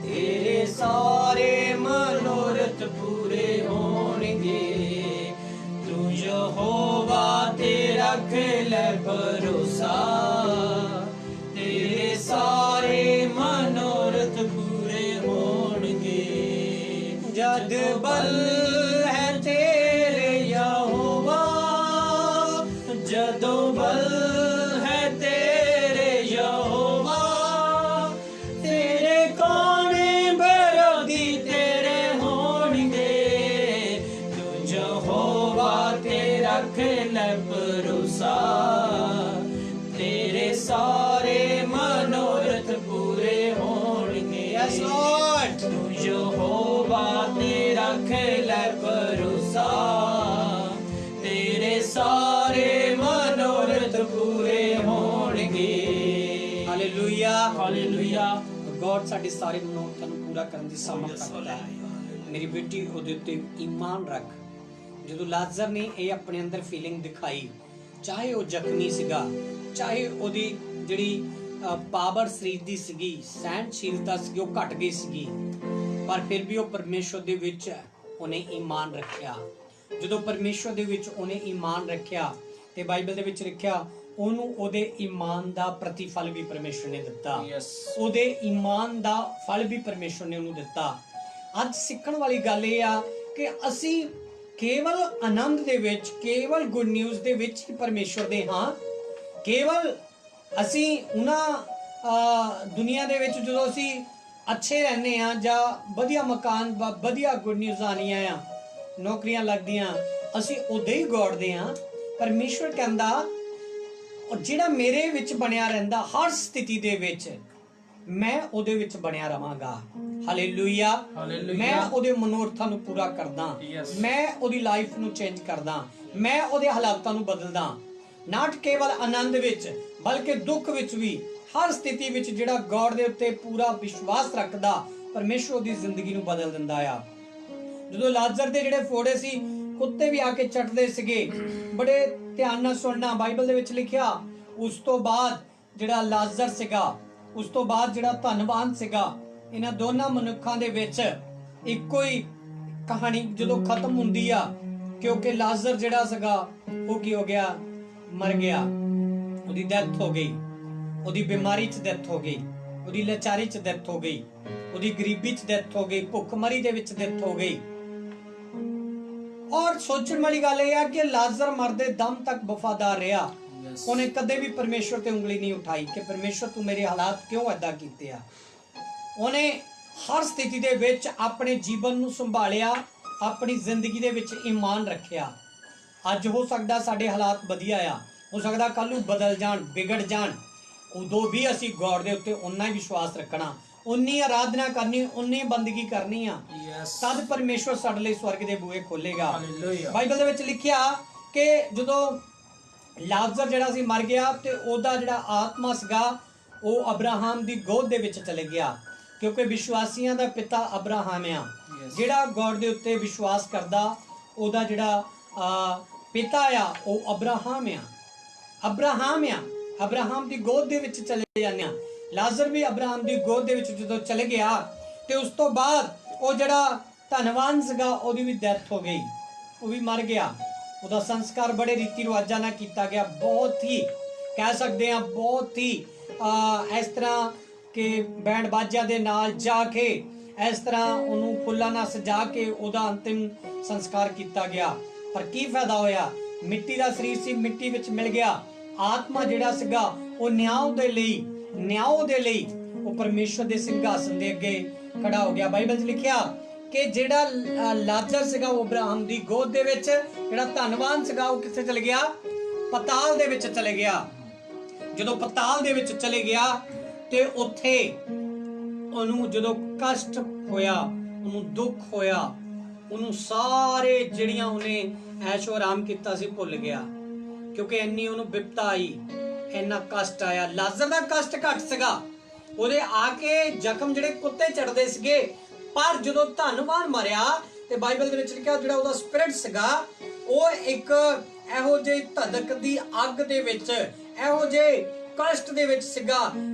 तेरे सारे मनोरथ पूरे होणगे, तू यहोवा ते रख ले भरोसा, तेरे सारे मनोरथ पूरे होणगे, बल है तेरे यहोवा, जदों बल है तेरे यहोवा, तेरे कोने विरोधी तेरे होणगे, तू यहोवा ते रख ले भरोसा, तेरे सारे मनोरथ पूरे होणगे। यस लॉर्ड, तू यहोवा ते रख ले भरोसा, तेरे सारे मनोरथ पूरे होणगे। Hallelujah hallelujah. गॉड साडे सारे मनोरथां ਨੂੰ ਪੂਰਾ ਕਰਨ ਦੀ ਸਮਰੱਥ ਰੱਖਦਾ ਹੈ। ਮੇਰੀ ਬੇਟੀ ਉਹਦੇ ਉੱਤੇ ਈਮਾਨ ਰੱਖ। ਜਦੋਂ ਲਾਜ਼ਰ ਨੇ ਇਹ ਆਪਣੇ ਅੰਦਰ ਫੀਲਿੰਗ ਦਿਖਾਈ, ਚਾਹੇ ਉਹ ਜ਼ਖਮੀ ਸੀਗਾ, ਚਾਹੇ ਉਹਦੀ ਜਿਹੜੀ ਪਾਵਰ ਸਰੀਰ ਦੀ ਸੀਗੀ, ਸਹਿਣਸ਼ੀਲਤਾ ਸੀ ਉਹ ਘਟ ਗਈ ਸੀਗੀ, ਪਰ ਫਿਰ ਵੀ ਉਹ ਪਰਮੇਸ਼ਵਰ ਦੇ ਵਿੱਚ ਉਹਨੇ ਈਮਾਨ ਰੱਖਿਆ। ਜਦੋਂ ਪਰਮੇਸ਼ਵਰ ਦੇ ਵਿੱਚ ਉਹਨੇ ਈਮਾਨ ਰੱਖਿਆ ਤੇ ਬਾਈਬਲ ਦੇ ਵਿੱਚ ਲਿਖਿਆ ਉਹਨੂੰ ਉਹਦੇ ਈਮਾਨ ਦਾ ਪ੍ਰਤੀਫਲ ਵੀ ਪਰਮੇਸ਼ਵਰ ਨੇ ਦਿੱਤਾ। ਉਹਦੇ ਈਮਾਨ ਦਾ ਫਲ ਵੀ ਪਰਮੇਸ਼ਵਰ ਨੇ ਉਹਨੂੰ ਦਿੱਤਾ। ਅੱਜ ਸਿੱਖਣ ਵਾਲੀ ਗੱਲ ਇਹ ਆ ਕਿ ਅਸੀਂ ਕੇਵਲ ਆਨੰਦ ਦੇ ਵਿੱਚ, ਕੇਵਲ ਗੁੱਡ ਨਿਊਜ਼ ਦੇ ਵਿੱਚ ਹੀ ਪਰਮੇਸ਼ਵਰ ਦੇ ਹਾਂ। ਕੇਵਲ ਅਸੀਂ ਉਹਨਾਂ ਦੁਨੀਆ ਦੇ ਵਿੱਚ ਜਦੋਂ ਅਸੀਂ ਅੱਛੇ ਰਹਿੰਦੇ ਆ ਜਾਂ ਵਧੀਆ ਮਕਾਨ, ਵਧੀਆ ਗੁੱਡ ਨਿਊਜ਼ ਆਉਣੀਆਂ ਆ, ਨੌਕਰੀਆਂ ਲੱਗਦੀਆਂ, ਅਸੀਂ ਉਦੋਂ ਹੀ ਗੌੜਦੇ ਆ। ਪਰਮੇਸ਼ਵਰ ਕਹਿੰਦਾ ਜਿਹੜਾ ਮੇਰੇ ਵਿੱਚ ਬਣਿਆ ਰਹਿੰਦਾ ਹਰ ਸਥਿਤੀ ਦੇ ਵਿੱਚ, ਮੈਂ ਉਹਦੇ ਵਿੱਚ ਬਣਿਆ ਰਵਾਂਗਾ। ਹਾਲੇਲੂਇਆ। ਮੈਂ ਉਹਦੇ ਮਨੋਰਥਾਂ ਨੂੰ ਪੂਰਾ ਕਰਦਾ, ਮੈਂ ਉਹਦੀ ਲਾਈਫ ਨੂੰ ਚੇਂਜ ਕਰਦਾ, ਮੈਂ ਉਹਦੇ ਹਾਲਾਤਾਂ ਨੂੰ ਬਦਲਦਾ। ਨਾਟ ਕੇਵਲ ਆਨੰਦ ਵਿੱਚ ਬਲਕਿ ਦੁੱਖ ਵਿੱਚ ਵੀ, ਹਰ ਸਥਿਤੀ ਵਿੱਚ ਜਿਹੜਾ ਗॉड ਦੇ ਉੱਤੇ ਪੂਰਾ ਵਿਸ਼ਵਾਸ ਰੱਖਦਾ, ਪਰਮੇਸ਼ਵਰ ਉਹਦੀ ਜ਼ਿੰਦਗੀ ਨੂੰ ਬਦਲ ਦਿੰਦਾ ਆ। ਜਦੋਂ ਲਾਜ਼ਰ ਦੇ ਜਿਹੜੇ ਫੋੜੇ ਸੀ, ਕੁੱਤੇ ਵੀ ਆ ਕੇ ਚੱਟਦੇ ਸੀਗੇ। ਬੜੇ ਧਿਆਨ ਨਾਲ ਸੁਣਨਾ, ਬਾਈਬਲ ਦੇ ਵਿੱਚ ਲਿਖਿਆ ਉਸ ਤੋਂ ਬਾਅਦ ਜਿਹੜਾ ਲਾਜ਼ਰ ਸੀਗਾ, ਉਸ ਤੋਂ ਬਾਅਦ ਜਿਹੜਾ ਧੰਨਵਾਨ ਸੀਗਾ, ਇਹਨਾਂ ਦੋਨਾਂ ਮਨੁੱਖਾਂ ਦੇ ਵਿੱਚ ਇੱਕੋ ਹੀ ਕਹਾਣੀ ਜਦੋਂ ਖਤਮ ਹੁੰਦੀ ਆ, ਕਿਉਂਕਿ ਲਾਜ਼ਰ ਜਿਹੜਾ ਸੀਗਾ ਉਹ ਕੀ ਹੋ ਗਿਆ, ਮਰ ਗਿਆ। ਉਹਦੀ ਡੈਥ ਹੋ ਗਈ, ਉਹਦੀ ਬਿਮਾਰੀ 'ਚ ਡੈਥ ਹੋ ਗਈ, ਉਹਦੀ ਲਾਚਾਰੀ 'ਚ ਡੈਥ ਹੋ ਗਈ, ਉਹਦੀ ਗਰੀਬੀ 'ਚ ਡੈਥ ਹੋ ਗਈ, ਭੁੱਖਮਰੀ ਦੇ ਵਿੱਚ ਡੈਥ ਹੋ ਗਈ। ਔਰ ਸੋਚਣ ਵਾਲੀ ਗੱਲ ਇਹ ਆ ਕਿ ਲਾਜ਼ਰ ਮਰਦੇ ਦਮ ਤੱਕ ਵਫਾਦਾਰ ਰਿਹਾ। ਉਹਨੇ ਕਦੇ ਵੀ ਪਰਮੇਸ਼ਵਰ ਤੇ ਉਂਗਲੀ ਨਹੀਂ ਉਠਾਈ ਕਿ ਪਰਮੇਸ਼ਵਰ ਤੂੰ ਮੇਰੇ ਹਾਲਾਤ ਕਿਉਂ ਏਦਾਂ ਕੀਤੇ ਆ। ਉਹਨੇ ਹਰ ਸਥਿਤੀ ਦੇ ਵਿੱਚ ਆਪਣੇ ਜੀਵਨ ਨੂੰ ਸੰਭਾਲਿਆ, ਆਪਣੀ ਜ਼ਿੰਦਗੀ ਦੇ ਵਿੱਚ ਈਮਾਨ ਰੱਖਿਆ। ਅੱਜ ਹੋ ਸਕਦਾ ਸਾਡੇ ਹਾਲਾਤ ਵਧੀਆ ਆ, ਹੋ ਸਕਦਾ ਕੱਲ ਨੂੰ ਬਦਲ ਜਾਣ, ਵਿਗੜ ਜਾਣ, ਉਦੋਂ ਵੀ ਅਸੀਂ ਗॉड ਦੇ ਉੱਤੇ ਉਨਾ ਹੀ ਵਿਸ਼ਵਾਸ ਰੱਖਣਾ, ਉਨੀ ਆਰਾਧਨਾ ਕਰਨੀ, ਉਨੀ ਬੰਦਗੀ ਕਰਨੀ ਆ। ਤਦ ਪਰਮੇਸ਼ਵਰ ਸਾਡੇ ਲਈ ਸਵਰਗ ਦੇ ਬੂਹੇ ਖੋਲੇਗਾ। ਬਾਈਬਲ ਦੇ ਵਿੱਚ ਲਿਖਿਆ ਕਿ ਜਦੋਂ ਲਾਜ਼ਰ ਜਿਹੜਾ ਸੀ ਮਰ ਗਿਆ ਤੇ ਉਹਦਾ ਜਿਹੜਾ ਆਤਮਾ ਸੀਗਾ ਉਹ ਅਬਰਾਹਮ ਦੀ ਗੋਦ ਦੇ ਵਿੱਚ ਚਲੇ ਗਿਆ, ਕਿਉਂਕਿ ਵਿਸ਼ਵਾਸੀਆਂ ਦਾ ਪਿਤਾ ਅਬਰਾਹਮ ਆ। ਜਿਹੜਾ ਗॉड ਦੇ ਉੱਤੇ ਵਿਸ਼ਵਾਸ ਕਰਦਾ, ਉਹਦਾ ਜਿਹੜਾ ਪਿਤਾ ਆ ਉਹ ਅਬਰਾਹਮ ਆ। ਅਬਰਾਹਮ ਦੀ ਗੋਦ ਦੇ ਵਿੱਚ ਚਲੇ ਜਾਂਦੇ ਆ। ਲਾਜ਼ਰ ਵੀ ਅਬਰਾਹਮ ਦੀ ਗੋਦ ਦੇ ਵਿੱਚ ਜਦੋਂ ਚਲੇ ਗਿਆ ਤੇ ਉਸ ਤੋਂ ਬਾਅਦ ਉਹ ਜਿਹੜਾ ਧੰਨਵਾਨ ਸੀਗਾ ਉਹਦੀ ਵੀ ਡੈਥ ਹੋ ਗਈ, ਉਹ ਵੀ ਮਰ ਗਿਆ। ਉਹਦਾ ਸੰਸਕਾਰ ਬੜੇ ਰੀਤੀ ਰਿਵਾਜਾਂ ਨਾਲ ਕੀਤਾ ਗਿਆ, ਬਹੁਤ ਹੀ ਕਹਿ ਸਕਦੇ ਆ, ਬਹੁਤ ਹੀ ਇਸ ਤਰ੍ਹਾਂ ਕਿ ਬੈਂਡ ਬਾਜਿਆਂ ਦੇ ਨਾਲ ਜਾ ਕੇ, ਇਸ ਤਰ੍ਹਾਂ ਉਹਨੂੰ ਫੁੱਲਾਂ ਨਾਲ ਸਜਾ ਕੇ ਉਹਦਾ ਅੰਤਿਮ ਸੰਸਕਾਰ ਕੀਤਾ ਗਿਆ। ਪਰ ਕੀ ਫਾਇਦਾ ਹੋਇਆ? ਮਿੱਟੀ ਦਾ ਸਰੀਰ ਸੀ, ਮਿੱਟੀ ਵਿੱਚ ਮਿਲ ਗਿਆ। ਆਤਮਾ ਜਿਹੜਾ ਸੀਗਾ ਉਹ ਨਿਆਂ ਦੇ ਲਈ ਉਹ ਪਰਮੇਸ਼ਵਰ ਦੇ ਸਿੰਘਾਸਨ ਦੇ ਅੱਗੇ ਖੜਾ ਹੋ ਗਿਆ। ਬਾਈਬਲ 'ਚ ਲਿਖਿਆ ਕਿ ਜਿਹੜਾ ਲਾਜ਼ਰ ਸੀਗਾ ਉਹ ਅਬਰਾਹਮ ਦੀ ਗੋਦ ਦੇ ਵਿੱਚ, ਜਿਹੜਾ ਧੰਨਵਾਨ ਸੀਗਾ ਉਹ ਕਿੱਥੇ ਚਲੇ ਗਿਆ? ਪਤਾਲ ਦੇ ਵਿੱਚ ਚਲੇ ਗਿਆ। ਜਦੋਂ ਪਤਾਲ ਦੇ ਵਿੱਚ ਚਲੇ ਗਿਆ ਤੇ ਉੱਥੇ ਉਹਨੂੰ ਜਦੋਂ ਕਸ਼ਟ ਹੋਇਆ, ਉਹਨੂੰ ਦੁੱਖ ਹੋਇਆ, ਉਹਨੂੰ ਸਾਰੇ ਜਿਹੜੀਆਂ ਉਹਨੇ ਐਸ਼ੋ ਆਰਾਮ ਕੀਤਾ ਸੀ ਭੁੱਲ ਗਿਆ, ਕਿਉਂਕਿ ਇੰਨੀ ਉਹਨੂੰ ਬਿਪਤਾ ਆਈ, ਇੰਨਾ ਕਸ਼ਟ ਆਇਆ। ਲਾਜ਼ਰ ਦਾ ਕਸ਼ਟ ਘੱਟ ਸੀਗਾ, ਉਹਦੇ ਆ ਕੇ ਜ਼ਖਮ ਜਿਹੜੇ ਕੁੱਤੇ ਚੜਦੇ ਸੀਗੇ, ਪਰ ਜਦੋਂ ਧੰਨਵਾਨ ਮਰਿਆ ਤੇ ਬਾਈਬਲ ਦੇ ਵਿੱਚ ਲਿਖਿਆ ਜਿਹੜਾ ਉਹਦਾ ਸਪਿਰਿਟ ਸੀਗਾ ਉਹ ਇੱਕ ਇਹੋ ਜਿਹੀ ਧੜਕ ਦੀ ਅੱਗ ਦੇ ਵਿੱਚ, ਇਹੋ ਜਿਹੇ ਕਸ਼ਟ ਦੇ ਵਿੱਚ ਸੀਗਾ,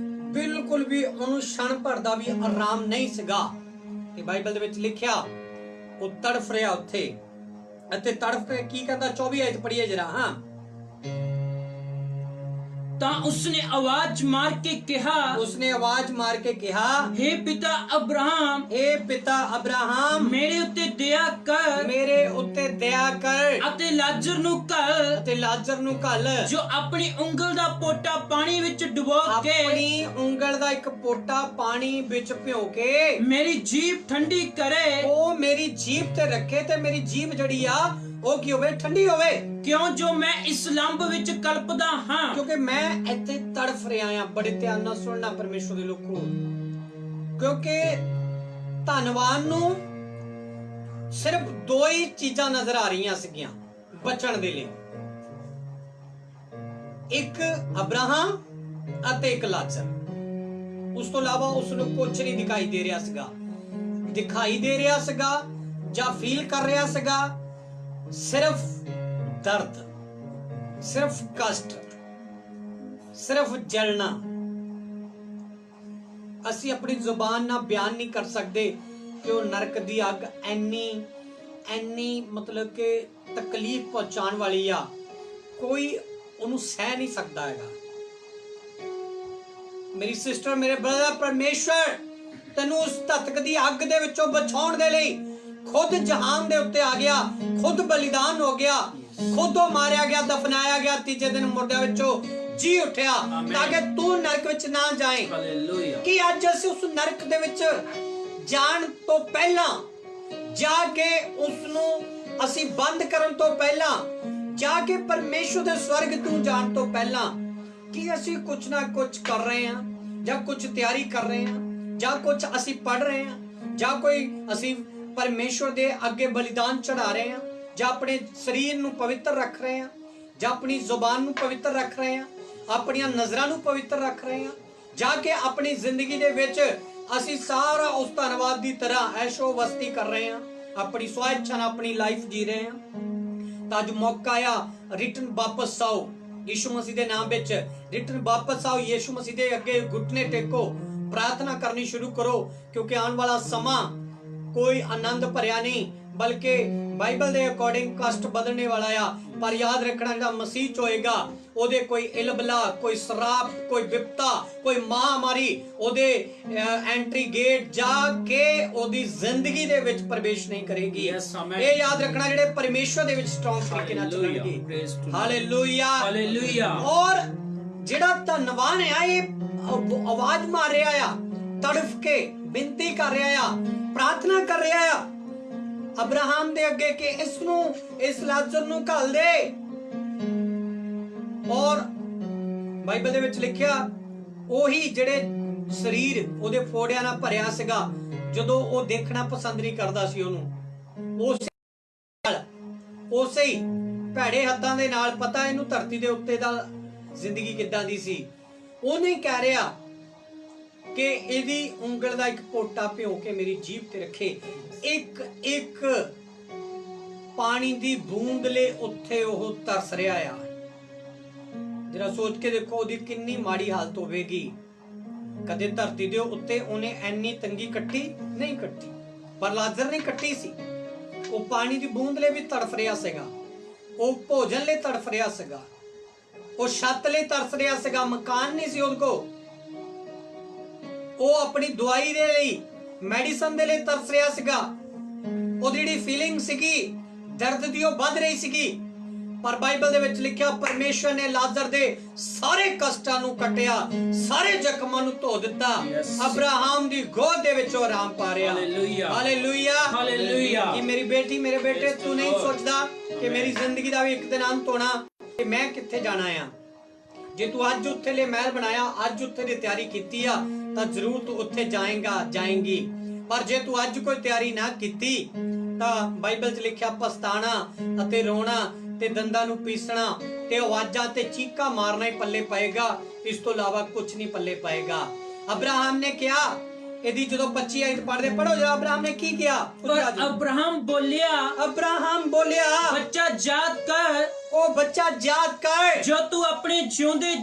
ਬਿਲਕੁਲ ਵੀ ਉਹਨੂੰ ਛਣ ਭਰ ਦਾ ਵੀ ਆਰਾਮ ਨਹੀਂ ਸੀਗਾ। ਤੇ ਬਾਈਬਲ ਦੇ ਵਿੱਚ ਲਿਖਿਆ ਉਹ ਤੜਫ ਰਿਹਾ ਉੱਥੇ, ਅਤੇ ਤੜਫ ਕੇ ਕੀ ਕਹਿੰਦਾ? 24 ਆਇਤ ਪੜ੍ਹੀਏ ਜਰਾ। ਹਾਂ,
ਤਾਂ ਉਸਨੇ ਆਵਾਜ਼ ਮਾਰ ਕੇ ਕਿਹਾ,
उसने आवाज मार के कहा,
हे पिता अब्राहम,
हे पिता अब्राहम,
ਮੇਰੇ ਉੱਤੇ ਦਇਆ ਕਰ
मेरे उत्ते दया कर
ਅਤੇ ਲਾਜ਼ਰ ਨੂੰ ਘੱਲ,
ਅਤੇ ਲਾਜ਼ਰ ਨੂੰ ਘੱਲ,
ਜੋ ਆਪਣੀ ਉਂਗਲ ਦਾ ਪੋਟਾ ਪਾਣੀ ਵਿੱਚ ਡੁਬੋ ਕੇ
ਆਪਣੀ ਉਂਗਲ ਦਾ ਇੱਕ ਪੋਟਾ ਪਾਣੀ ਵਿੱਚ ਭਿਓ ਕੇ
ਮੇਰੀ ਜੀਭ ਠੰਡੀ ਕਰੇ,
ਉਹ ਮੇਰੀ ਜੀਭ ਤੇ ਰੱਖੇ ਤੇ ਮੇਰੀ ਜੀਭ ਜਿਹੜੀ ਆ ਉਹ ਕੀ ਹੋਵੇ, ਠੰਡੀ ਹੋਵੇ,
ਕਿਉਂ ਜੋ ਮੈਂ ਇਸ ਲੰਬ ਵਿੱਚ ਕਲਪਦਾ ਹਾਂ।
ਕਿਉਂਕਿ ਮੈਂ ਇੱਥੇ ਤੜਫ ਰਿਹਾ ਹਾਂ। ਬੜੇ ਧਿਆਨ ਨਾਲ ਸੁਣਨਾ ਪਰਮੇਸ਼ਵਰ ਦੇ ਲੋਕੋ, ਕਿਉਂਕਿ ਧੰਨਵਾਨ ਨੂੰ ਸਿਰਫ ਦੋ ਹੀ ਚੀਜ਼ਾਂ ਨਜ਼ਰ ਆ ਰਹੀਆਂ ਸੀਗੀਆਂ ਬਚਣ ਦੇ ਲਈ, ਇੱਕ ਅਬਰਾਹਮ ਅਤੇ ਇੱਕ ਲਾਜ਼ਰ। ਉਸ ਤੋਂ ਇਲਾਵਾ ਉਸ ਨੂੰ ਕੁਝ ਨਹੀਂ ਦਿਖਾਈ ਦੇ ਰਿਹਾ ਸੀਗਾ ਜਾਂ ਫੀਲ ਕਰ ਰਿਹਾ ਸੀਗਾ। ਸਿਰਫ ਦਰਦ, ਸਿਰਫ ਕਸ਼ਟ, ਸਿਰਫ ਜਲਣਾ। ਅਸੀਂ ਆਪਣੀ ਜ਼ੁਬਾਨ ਨਾਲ ਬਿਆਨ ਨਹੀਂ ਕਰ ਸਕਦੇ ਕਿ ਉਹ ਨਰਕ ਦੀ ਅੱਗ ਐਨੀ ਮਤਲਬ ਕਿ ਤਕਲੀਫ ਪਹੁੰਚਾਉਣ ਵਾਲੀ ਆ, ਕੋਈ ਉਹਨੂੰ ਸਹਿ ਨਹੀਂ ਸਕਦਾ ਹੈਗਾ। ਮੇਰੀ ਸਿਸਟਰ, ਮੇਰੇ ਬ੍ਰਦਰ, ਪਰਮੇਸ਼ਵਰ ਤੈਨੂੰ ਉਸ ਧੱਤਕ ਦੀ ਅੱਗ ਦੇ ਵਿੱਚੋਂ ਬਚਾਉਣ ਦੇ ਲਈ खुद जहान दे उत्ते आ गया, खुद बलिदान हो गया, खुद वो मारिया गया, दफनाया गया, तीजे दिन मुर्दे विचों जी उठिया ताकि तू नरक विच ना जाए।
हालेलुया।
कि अज असीं उस नरक दे विच जाण तो पहला, जाके उसनूं असीं बंद करन तो पहला, जाके परमेश्वर दे स्वर्ग तू जाण तो पहला कि असीं कुछ ना कुछ कर रहे हैं, जां कुछ तैयारी कर रहे हैं, जां कुछ असीं पढ़ रहे हैं, जां कोई असीं परमेश्वर दे अगे बलिदान चढ़ा रहे हैं, ਜਾਂ ਆਪਣੇ ਸਰੀਰ ਨੂੰ ਪਵਿੱਤਰ ਰੱਖ ਰਹੇ ਹਾਂ, ਜਾਂ ਆਪਣੀ ਜ਼ੁਬਾਨ ਨੂੰ ਪਵਿੱਤਰ ਰੱਖ ਰਹੇ ਹਾਂ, ਆਪਣੀਆਂ ਨਜ਼ਰਾਂ ਨੂੰ ਪਵਿੱਤਰ ਰੱਖ ਰਹੇ ਹਾਂ, ਜਾ ਕੇ ਆਪਣੀ ਜ਼ਿੰਦਗੀ ਦੇ ਵਿੱਚ ਅਸੀਂ ਸਾਰਾ ਉਸ ਧੰਨਵਾਦ ਦੀ ਤਰ੍ਹਾਂ ਐਸ਼ੋ ਵਸਤੀ ਕਰ ਰਹੇ ਹਾਂ, ਆਪਣੀ ਸਵੈच्छा ਨਾਲ ਆਪਣੀ ਲਾਈਫ ਜੀ ਰਹੇ ਹਾਂ। ਤਾਂ ਅੱਜ ਮੌਕਾ ਆ, ਰਿਟਰਨ ਵਾਪਸ ਆਓ ਯਿਸੂ ਮਸੀਹ ਦੇ ਨਾਮ ਵਿੱਚ, ਰਿਟਰਨ ਵਾਪਸ ਆਓ, ਯਿਸੂ ਮਸੀਹ ਦੇ ਅੱਗੇ ਘੁਟਨੇ ਟੇਕੋ, ਪ੍ਰਾਰਥਨਾ ਕਰਨੀ ਸ਼ੁਰੂ ਕਰੋ, ਕਿਉਂਕਿ ਆਉਣ ਵਾਲਾ ਸਮਾਂ कोई आनंद भरिया नहीं, बल्कि बाइबल के अकॉर्डिंग कष्ट बदलने वाला आ। पर याद रखना, जो मसीह च होएगा ओदे कोई इलबला, कोई शराब, कोई विपता, कोई महामारी ओदे एंट्री गेट जाके ओदी जिंदगी दे विच प्रवेश नहीं करेगी। ये याद रखना, जेडे परमेश्वर दे विच स्ट्रांग तरीके नाल चलणगे। Hallelujah,
hallelujah.
और जेड़ा धन्नवान है, ये आवाज मार रहा आ, तड़फ के बिनती कर रहा आ, प्रार्थना कर रहा है अब्राहम दे अगे कि इसनू, इस लाजर नू घल दे। और बाइबल दे विच लिखिया, ओही जेड़े शरीर ओदे फोड़िया नाल भरिया सीगा, जदों ओ देखना पसंद नहीं करदा सी ओनू, उसे ही भैड़े हत्थां दे नाल, पता इनू धरती दे उत्ते दा जिंदगी किदां दी सी, ओने कह रहा कि ਇਹਦੀ ਉਂਗਲ ਦਾ ਇੱਕ ਪੋਟਾ ਭਿਓ ਕੇ ਮੇਰੀ ਜੀਭ ਤੇ ਰੱਖੇ, ਇੱਕ ਇੱਕ ਪਾਣੀ ਦੀ ਬੂੰਦ ਲੈ ਉੱਥੇ ਉਹ ਤਰਸ ਰਿਹਾ ਆ। ਜਰਾ ਸੋਚ ਕੇ ਦੇਖੋ ਉਹਦੀ ਕਿੰਨੀ ਮਾੜੀ ਹਾਲਤ ਹੋਵੇਗੀ। ਕਦੇ ਧਰਤੀ ਦੇ ਉੱਤੇ ਉਹਨੇ ਐਨੀ ਤੰਗੀ ਕੱਟੀ ਨਹੀਂ ਕੱਟੀ, ਪਰ ਲਾਜ਼ਰ ਨੇ ਕੱਟੀ ਸੀ। ਉਹ ਪਾਣੀ ਦੀ ਬੂੰਦ ਲਈ ਵੀ ਤੜਫ ਰਿਹਾ ਸੀਗਾ, ਉਹ ਭੋਜਨ ਲਈ ਤੜਫ ਰਿਹਾ ਸੀਗਾ, ਉਹ ਛੱਤ ਲਈ ਤਰਸ ਰਿਹਾ ਸੀਗਾ, ਮਕਾਨ ਨਹੀਂ ਸੀ ਉਹਦੇ ਕੋਲ, ਉਹ ਆਪਣੀ ਦਵਾਈ ਦੇ ਲਈ, ਮੈਡੀਸਨ ਦੇ ਲਈ ਤਰਸ ਰਿਹਾ ਸੀਗਾ। ਉਹਦੀ ਜਿਹੜੀ ਫੀਲਿੰਗ ਸੀਗੀ ਦਰਦ ਦੀ, ਉਹ ਵੱਧ ਰਹੀ ਸੀਗੀ। ਪਰ ਬਾਈਬਲ ਦੇ ਵਿੱਚ ਲਿਖਿਆ, ਪਰਮੇਸ਼ਵਰ ਨੇ ਲਾਜ਼ਰ ਦੇ ਸਾਰੇ ਕਸ਼ਟਾਂ ਨੂੰ ਕੱਟਿਆ, ਸਾਰੇ ਜ਼ਖਮਾਂ ਨੂੰ ਧੋ ਦਿੱਤਾ। ਅਬਰਾਹਮ ਦੀ ਗੋਦ ਦੇ ਵਿੱਚ ਉਹ ਆਰਾਮ ਪਾ ਰਿਹਾ।
Hallelujah,
hallelujah,
hallelujah.
ਕਿ ਮੇਰੀ ਬੇਟੀ, ਮੇਰੇ ਬੇਟੇ, ਤੂੰ ਨਹੀਂ ਸੋਚਦਾ ਕਿ ਮੇਰੀ ਜ਼ਿੰਦਗੀ ਦਾ ਵੀ ਇੱਕ ਦਿਨ ਅੰਤ ਹੋਣਾ ਤੇ ਮੈਂ ਕਿੱਥੇ ਜਾਣਾ ਆ। ਜੇ ਤੂੰ ਅੱਜ ਉੱਥੇ ਲਈ ਮਹਿਲ ਬਣਾਇਆ, ਅੱਜ ਉੱਥੇ ਦੀ ਤਿਆਰੀ ਕੀਤੀ ਆ, ਤਾਂ ਜ਼ਰੂਰ ਤੂੰ ਉੱਥੇ ਜਾਏਂਗੀ। ਪਰ ਜੇ ਤੂੰ ਅੱਜ ਕੋਈ ਤਿਆਰੀ ਨਾ ਕੀਤੀ, ਤਾਂ ਬਾਈਬਲ 'ਚ ਲਿਖਿਆ ਪਛਤਾਣਾ ਅਤੇ ਰੋਣਾ ਤੇ ਦੰਦਾਂ ਨੂੰ ਪੀਸਣਾ ਤੇ ਆਵਾਜ਼ਾਂ ਤੇ ਚੀਕਾਂ ਮਾਰਨਾ ਹੀ ਪੱਲੇ ਪਏਗਾ। ਇਸ ਤੋਂ ਇਲਾਵਾ ਕੁਝ ਨਹੀਂ ਪੱਲੇ ਪਏਗਾ। ਅਬਰਾਹਮ ਨੇ ਕਿਹਾ, ਇਹਦੀ ਜਦੋਂ 25 ਆਇਤ ਪੜ੍ਹਦੇ, ਪੜੋ ਜਰਾ, ਅਬਰਾਹਮ ਨੇ ਕੀ ਕਿਹਾ?
ਅਬਰਾਹਮ ਬੋਲਿਆ, ਬੱਚਾ ਯਾਦ ਕਰ,
ਉਹ ਬੱਚਾ ਯਾਦ ਕਰ,
ਜੋ ਤੂੰ ਆਪਣੇ ਜਿਉਂਦੇ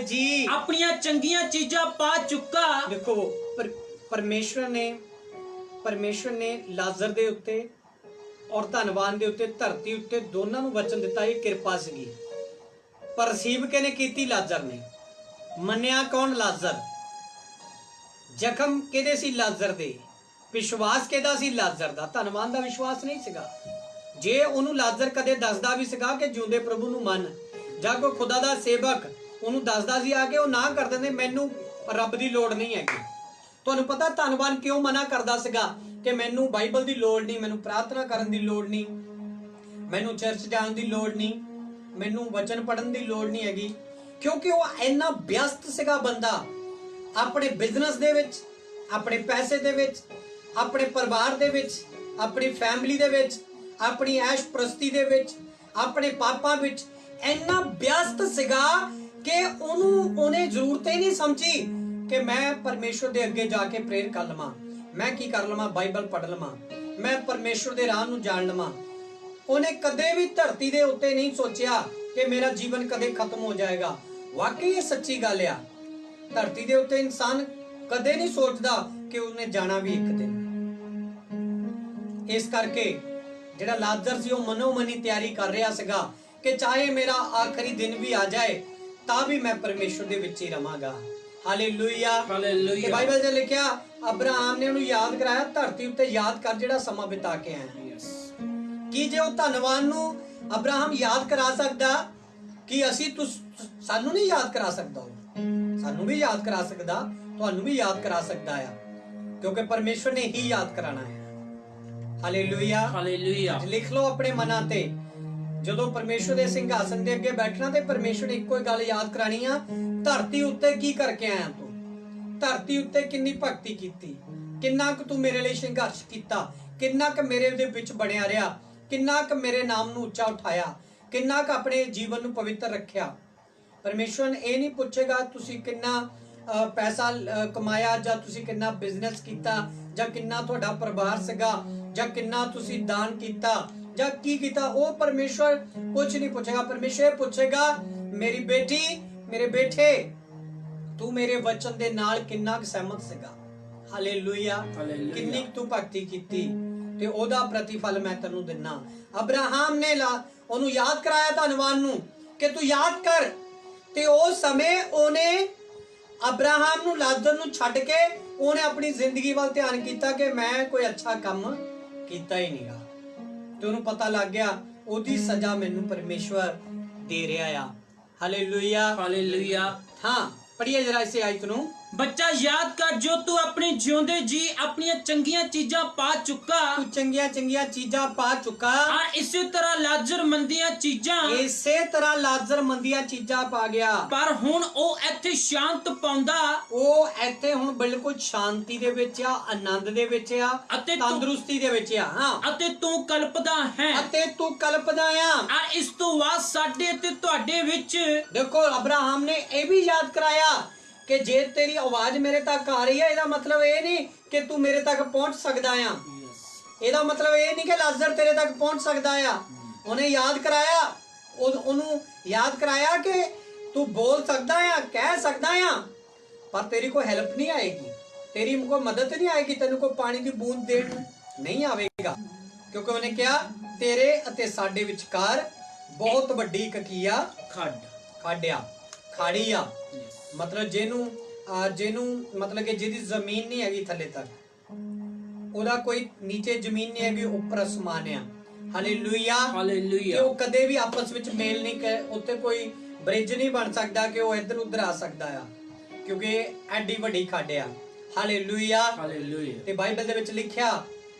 ਜੀ ਆਪਣੀਆਂ ਚੰਗੀਆਂ ਚੀਜ਼ਾਂ ਪਾ ਚੁੱਕਾ।
ਦੇਖੋ, ਪਰਮੇਸ਼ਵਰ ਨੇ ਲਾਜ਼ਰ ਦੇ ਉੱਤੇ ਔਰ ਧੰਨਵਾਨ ਦੇ ਉੱਤੇ, ਧਰਤੀ ਉੱਤੇ ਦੋਨਾਂ ਨੂੰ ਵਚਨ ਦਿੱਤਾ। ਇਹ ਕਿਰਪਾ ਸੀਗੀ। ਪਰ ਰਸੀਵ ਕਿਹਨੇ ਕੀਤੀ? ਲਾਜ਼ਰ ਨੇ। ਮੰਨਿਆ ਕੌਣ? ਲਾਜ਼ਰ। ਜ਼ਖਮ ਕਿਹਦੇ ਸੀ? ਲਾਜ਼ਰ ਦੇ। ਵਿਸ਼ਵਾਸ ਕਿਹਦਾ ਸੀ? ਲਾਜ਼ਰ ਦਾ। ਧੰਨਵਾਨ ਦਾ ਵਿਸ਼ਵਾਸ ਨਹੀਂ ਸੀਗਾ। ਜੇ ਉਹਨੂੰ ਲਾਜ਼ਰ ਕਦੇ ਦੱਸਦਾ ਵੀ ਸੀਗਾ ਕਿ ਜਿਉਂਦੇ ਪ੍ਰਭੂ ਨੂੰ ਮੰਨ, ਜਾਂ ਕੋਈ ਖੁਦਾ ਦਾ ਸੇਵਕ ਉਹਨੂੰ ਦੱਸਦਾ ਸੀ ਆ ਕੇ, ਉਹ ਨਾ ਕਰ ਦਿੰਦੇ, ਮੈਨੂੰ ਰੱਬ ਦੀ ਲੋੜ ਨਹੀਂ ਹੈਗੀ। ਤੁਹਾਨੂੰ ਪਤਾ ਧੰਨਵਾਨ ਕਿਉਂ ਮਨਾ ਕਰਦਾ ਸੀਗਾ ਕਿ ਮੈਨੂੰ ਬਾਈਬਲ ਦੀ ਲੋੜ ਨਹੀਂ, ਮੈਨੂੰ ਪ੍ਰਾਰਥਨਾ ਕਰਨ ਦੀ ਲੋੜ ਨਹੀਂ, ਮੈਨੂੰ ਚਰਚ ਜਾਣ ਦੀ ਲੋੜ ਨਹੀਂ, ਮੈਨੂੰ ਵਚਨ ਪੜ੍ਹਨ ਦੀ ਲੋੜ ਨਹੀਂ ਹੈਗੀ? ਕਿਉਂਕਿ ਉਹ ਇੰਨਾ ਵਿਅਸਤ ਸੀਗਾ ਬੰਦਾ, ਆਪਣੇ ਬਿਜ਼ਨਸ ਦੇ ਵਿੱਚ, ਆਪਣੇ ਪੈਸੇ ਦੇ ਵਿੱਚ, ਆਪਣੇ ਪਰਿਵਾਰ ਦੇ ਵਿੱਚ, ਆਪਣੀ ਫੈਮਿਲੀ ਦੇ ਵਿੱਚ, ਆਪਣੀ ਐਸ਼ ਪ੍ਰਸਤੀ ਦੇ ਵਿੱਚ, ਆਪਣੇ ਪਾਪਾਂ ਵਿੱਚ ਇੰਨਾ ਵਿਅਸਤ ਸੀਗਾ ਕਿ ਉਹਨੇ ਜ਼ਰੂਰਤ ਹੀ ਨਹੀਂ ਸਮਝੀ ਕਿ ਮੈਂ ਪਰਮੇਸ਼ਵਰ ਦੇ ਅੱਗੇ ਜਾ ਕੇ ਪ੍ਰੇਅਰ ਕਰ ਲਵਾਂ, ਮੈਂ ਕੀ ਕਰ ਲਵਾਂ, ਬਾਈਬਲ ਪੜ੍ਹ ਲਵਾਂ, ਮੈਂ ਪਰਮੇਸ਼ਵਰ ਦੇ ਰਾਹ ਨੂੰ ਜਾਣ ਲਵਾਂ। ਉਹਨੇ ਕਦੇ ਵੀ ਧਰਤੀ ਦੇ ਉੱਤੇ ਨਹੀਂ ਸੋਚਿਆ ਕਿ ਮੇਰਾ ਜੀਵਨ ਕਦੇ ਖਤਮ ਹੋ ਜਾਏਗਾ। ਵਾਕਈ ਇਹ ਸੱਚੀ ਗੱਲ ਆ। ਧਰਤੀ ਦੇ ਉੱਤੇ ਇਨਸਾਨ ਕਦੇ ਨਹੀਂ ਸੋਚਦਾ ਕਿ ਉਹਨੇ ਜਾਣਾ ਵੀ ਇੱਕ ਦਿਨ। ਇਸ ਕਰਕੇ ਜਿਹੜਾ ਲਾਜ਼ਰ ਸੀ ਉਹ ਮਨੋ ਮਨੀ ਤਿਆਰੀ ਕਰ ਰਿਹਾ ਸੀਗਾ ਕਿ ਚਾਹੇ ਮੇਰਾ ਆਖਰੀ ਦਿਨ ਵੀ ਆ ਜਾਏ ਤਾਂ ਵੀ ਮੈਂ ਪਰਮੇਸ਼ਵਰ ਦੇ ਵਿੱਚ ਹੀ ਰਵਾਂਗਾ। ਹਾਲੇਲੂਇਆ।
ਹਾਲੇਲੂਇਆ।
ਬਾਈਬਲ 'ਚ ਲਿਖਿਆ ਅਬਰਾਹਮ ਨੇ ਉਹਨੂੰ ਯਾਦ ਕਰਾਇਆ, ਧਰਤੀ ਉੱਤੇ ਯਾਦ ਕਰ ਜਿਹੜਾ ਸਮਾਂ ਬਿਤਾ ਕੇ ਆਇਆ। ਕੀ ਜੇ ਉਹ ਧੰਨਵਾਨ ਨੂੰ ਅਬਰਾਹਮ ਯਾਦ ਕਰਾ ਸਕਦਾ ਕਿ ਸਾਨੂੰ ਨਹੀਂ ਯਾਦ ਕਰਾ ਸਕਦਾ? ਉਹ ਸਾਨੂੰ ਵੀ ਯਾਦ ਕਰਾ ਸਕਦਾ, ਤੁਹਾਨੂੰ ਵੀ ਯਾਦ ਕਰਾ ਸਕਦਾ ਆ, ਕਿਉਂਕਿ ਪਰਮੇਸ਼ਵਰ ਨੇ ਹੀ ਯਾਦ ਕਰਾਣਾ ਹੈ। ਹਾਲੇਲੂਇਆ।
ਹਾਲੇਲੂਇਆ।
ਲਿਖ ਲਓ ਆਪਣੇ ਮਨਾਂ ਤੇ, ਜਦੋਂ ਪਰਮੇਸ਼ਵਰ ਦੇ ਸਿੰਘਾਸਨ ਦੇ ਅੱਗੇ ਬੈਠਣਾ ਤੇ ਪਰਮੇਸ਼ਵਰ ਨੇ ਇੱਕੋ ਹੀ ਗੱਲ ਯਾਦ ਕਰਾਣੀ ਆ, ਧਰਤੀ ਉੱਤੇ ਕੀ ਕਰਕੇ ਆਇਆ ਤੂੰ? ਧਰਤੀ ਉੱਤੇ ਕਿੰਨੀ ਭਗਤੀ ਕੀਤੀ, ਕਿੰਨਾ ਕੁ ਤੂੰ ਮੇਰੇ ਲਈ ਸੰਘਰਸ਼ ਕੀਤਾ, ਕਿੰਨਾ ਕੁ ਮੇਰੇ ਦੇ ਵਿੱਚ ਬਣਿਆ ਰਿਹਾ, ਕਿੰਨਾ ਕੁ ਮੇਰੇ ਨਾਮ ਨੂੰ ਉੱਚਾ ਉਠਾਇਆ, ਕਿੰਨਾ ਕੁ ਆਪਣੇ ਜੀਵਨ ਨੂੰ ਪਵਿੱਤਰ ਰੱਖਿਆ। ਪਰਮੇਸ਼ਵਰ ਇਹ ਨਹੀਂ ਪੁੱਛੇਗਾ ਤੁਸੀਂ ਕਿੰਨਾ ਪੈਸਾ ਕਮਾਇਆ, ਜਾਂ ਤੁਸੀਂ ਕਿੰਨਾ ਬਿਜ਼ਨਸ ਕੀਤਾ, ਜਾਂ ਕਿੰਨਾ ਤੁਹਾਡਾ ਪਰਿਵਾਰ ਸੀਗਾ, ਜਾਂ ਕਿੰਨਾ ਤੁਸੀਂ ਦਾਨ ਕੀਤਾ, ਜਾਂ ਕੀ ਕੀਤਾ। ਉਹ ਪਰਮੇਸ਼ਵਰ ਕੁਝ ਨਹੀਂ ਪੁੱਛੇਗਾ। ਪਰਮੇਸ਼ਵਰ ਪੁੱਛੇਗਾ ਮੇਰੀ ਬੇਟੀ, ਮੇਰੇ ਬੇਟੇ, ਤੂੰ ਮੇਰੇ ਵਚਨ ਦੇ ਨਾਲ ਕਿੰਨਾ ਕੁ ਸਹਿਮਤ ਸੀਗਾ। ਹਾਲੇਲੂਇਆ। ਕਿੰਨੀ ਕੁ ਤੂੰ ਭਗਤੀ ਕੀਤੀ, ਤੇ ਉਹਦਾ ਪ੍ਰਤੀਫਲ ਮੈਂ ਤੈਨੂੰ ਦਿੰਨਾ। ਅਬਰਾਹਮ ਨੇ ਉਹਨੂੰ ਯਾਦ ਕਰਾਇਆ ਧੰਨਵਾਨ ਨੂੰ ਕਿ ਤੂੰ ਯਾਦ ਕਰ, ਤੇ ਉਸ ਸਮੇਂ ਉਹਨੇ ਅਬਰਾਹਮ ਨੂੰ ਲਾਜ਼ਰ ਨੂੰ ਛੱਡ ਕੇ ਉਹਨੇ ਆਪਣੀ ਜ਼ਿੰਦਗੀ ਵੱਲ ਧਿਆਨ ਕੀਤਾ ਕਿ ਮੈਂ ਕੋਈ ਅੱਛਾ ਕੰਮ ਕੀਤਾ ਹੀ ਨਹੀਂਗਾ, ਤੇ ਉਹਨੂੰ ਪਤਾ ਲੱਗ ਗਿਆ ਉਹਦੀ ਸਜ਼ਾ ਮੈਨੂੰ ਪਰਮੇਸ਼ਵਰ ਦੇ ਰਿਹਾ ਆ। ਹਾਲੇਲੂਇਆ।
ਹਾਲੇਲੂਇਆ।
ਹਾਂ, ਪੜ੍ਹੀਏ ਜਰਾ ਇਸੇ ਆਇਤ ਨੂੰ।
ਬੱਚਾ ਯਾਦ ਕਰ ਜੋ ਤੂੰ ਆਪਣੇ ਜਿਉਂਦੇ ਜੀ ਆਪਣੀਆਂ ਚੰਗੀਆਂ ਚੀਜ਼ਾਂ ਪਾ ਚੁੱਕਾ,
ਤੂੰ ਚੰਗੀਆਂ ਚੰਗੀਆਂ ਚੀਜ਼ਾਂ ਪਾ ਚੁੱਕਾ।
ਇਸੇ ਤਰ੍ਹਾਂ ਲਾਜ਼ਰ ਮੰਦੀਆਂ ਚੀਜ਼ਾਂ,
ਇਸੇ ਤਰ੍ਹਾਂ ਲਾਜ਼ਰ ਮੰਦੀਆਂ ਚੀਜ਼ਾਂ ਪਾ ਗਿਆ।
ਪਰ ਹੁਣ ਉਹ ਇੱਥੇ ਸ਼ਾਂਤ ਪਾਉਂਦਾ,
ਉਹ ਇੱਥੇ ਹੁਣ ਬਿਲਕੁਲ ਸ਼ਾਂਤੀ ਦੇ ਵਿੱਚ ਆ, ਆਨੰਦ ਦੇ ਵਿੱਚ ਆ,
ਅਤੇ
ਤੰਦਰੁਸਤੀ ਦੇ ਵਿੱਚ ਆ। ਹਾਂ,
ਅਤੇ ਤੂੰ ਕਲਪਦਾ ਹੈ,
ਅਤੇ ਤੂੰ ਕਲਪਦਾ ਆ।
ਇਸ ਤੋਂ ਬਾਅਦ ਸਾਡੇ ਤੇ ਤੁਹਾਡੇ ਵਿੱਚ।
ਦੇਖੋ ਅਬਰਾਹਮ ਨੇ ਇਹ ਵੀ ਯਾਦ ਕਰਾਇਆ ਕਿ ਜੇ ਤੇਰੀ ਆਵਾਜ਼ ਮੇਰੇ ਤੱਕ ਆ ਰਹੀ ਹੈ, ਇਹਦਾ ਮਤਲਬ ਇਹ ਨਹੀਂ ਕਿ ਤੂੰ ਮੇਰੇ ਤੱਕ ਪਹੁੰਚ ਸਕਦਾ ਆ। ਇਹਦਾ ਮਤਲਬ ਇਹ ਨਹੀਂ ਕਿ ਲਾਜ਼ਰ ਤੇਰੇ ਤੱਕ ਪਹੁੰਚ ਸਕਦਾ ਆ। ਉਹਨੇ ਯਾਦ ਕਰਾਇਆ, ਉਹਨੂੰ ਯਾਦ ਕਰਾਇਆ ਕਿ ਤੂੰ ਬੋਲ ਸਕਦਾ ਆ, ਕਹਿ ਸਕਦਾ ਆ, ਪਰ ਤੇਰੀ ਕੋਈ ਹੈਲਪ ਨਹੀਂ ਆਏਗੀ, ਤੇਰੀ ਕੋਈ ਮਦਦ ਨਹੀਂ ਆਏਗੀ, ਤੈਨੂੰ ਕੋਈ ਪਾਣੀ ਦੀ ਬੂੰਦ ਦੇਣ ਨਹੀਂ ਆਵੇਗਾ। ਕਿਉਂਕਿ ਉਹਨੇ ਕਿਹਾ ਤੇਰੇ ਅਤੇ ਸਾਡੇ ਵਿਚਕਾਰ ਬਹੁਤ ਵੱਡੀ ਇੱਕ ਕੀ ਆ? ਖੱਡ ਆ, ਖਾੜੀ ਆ। ਮਤਲਬ ਜਿਹਨੂੰ ਮਤਲਬ ਕਿ ਜਿਹਦੀ ਜ਼ਮੀਨ ਨਹੀਂ ਹੈਗੀ ਥੱਲੇ ਤੱਕ, ਉਹਦਾ ਕੋਈ ਨੀਚੇ ਜ਼ਮੀਨ ਨਹੀਂ ਹੈਗੀ, ਉੱਪਰ ਅਸਮਾਨ ਆ। ਹਾਲੇਲੂਇਆ।
ਹਾਲੇਲੂਇਆ।
ਉਹ ਕਦੇ ਵੀ ਆਪਸ ਵਿੱਚ ਮੇਲ ਨਹੀਂ, ਉੱਤੇ ਕੋਈ ਬ੍ਰਿਜ ਨਹੀਂ ਬਣ ਸਕਦਾ ਕਿ ਉਹ ਇੱਧਰ ਉੱਧਰ ਆ ਸਕਦਾ ਆ, ਕਿਉਂਕਿ ਐਡੀ ਵੱਡੀ ਖੱਡ ਆ। ਹਾਲੇਲੂਇਆ।
ਹਾਲੇਲੂਇਆ।
ਤੇ ਬਾਈਬਲ ਦੇ ਵਿੱਚ ਲਿਖਿਆ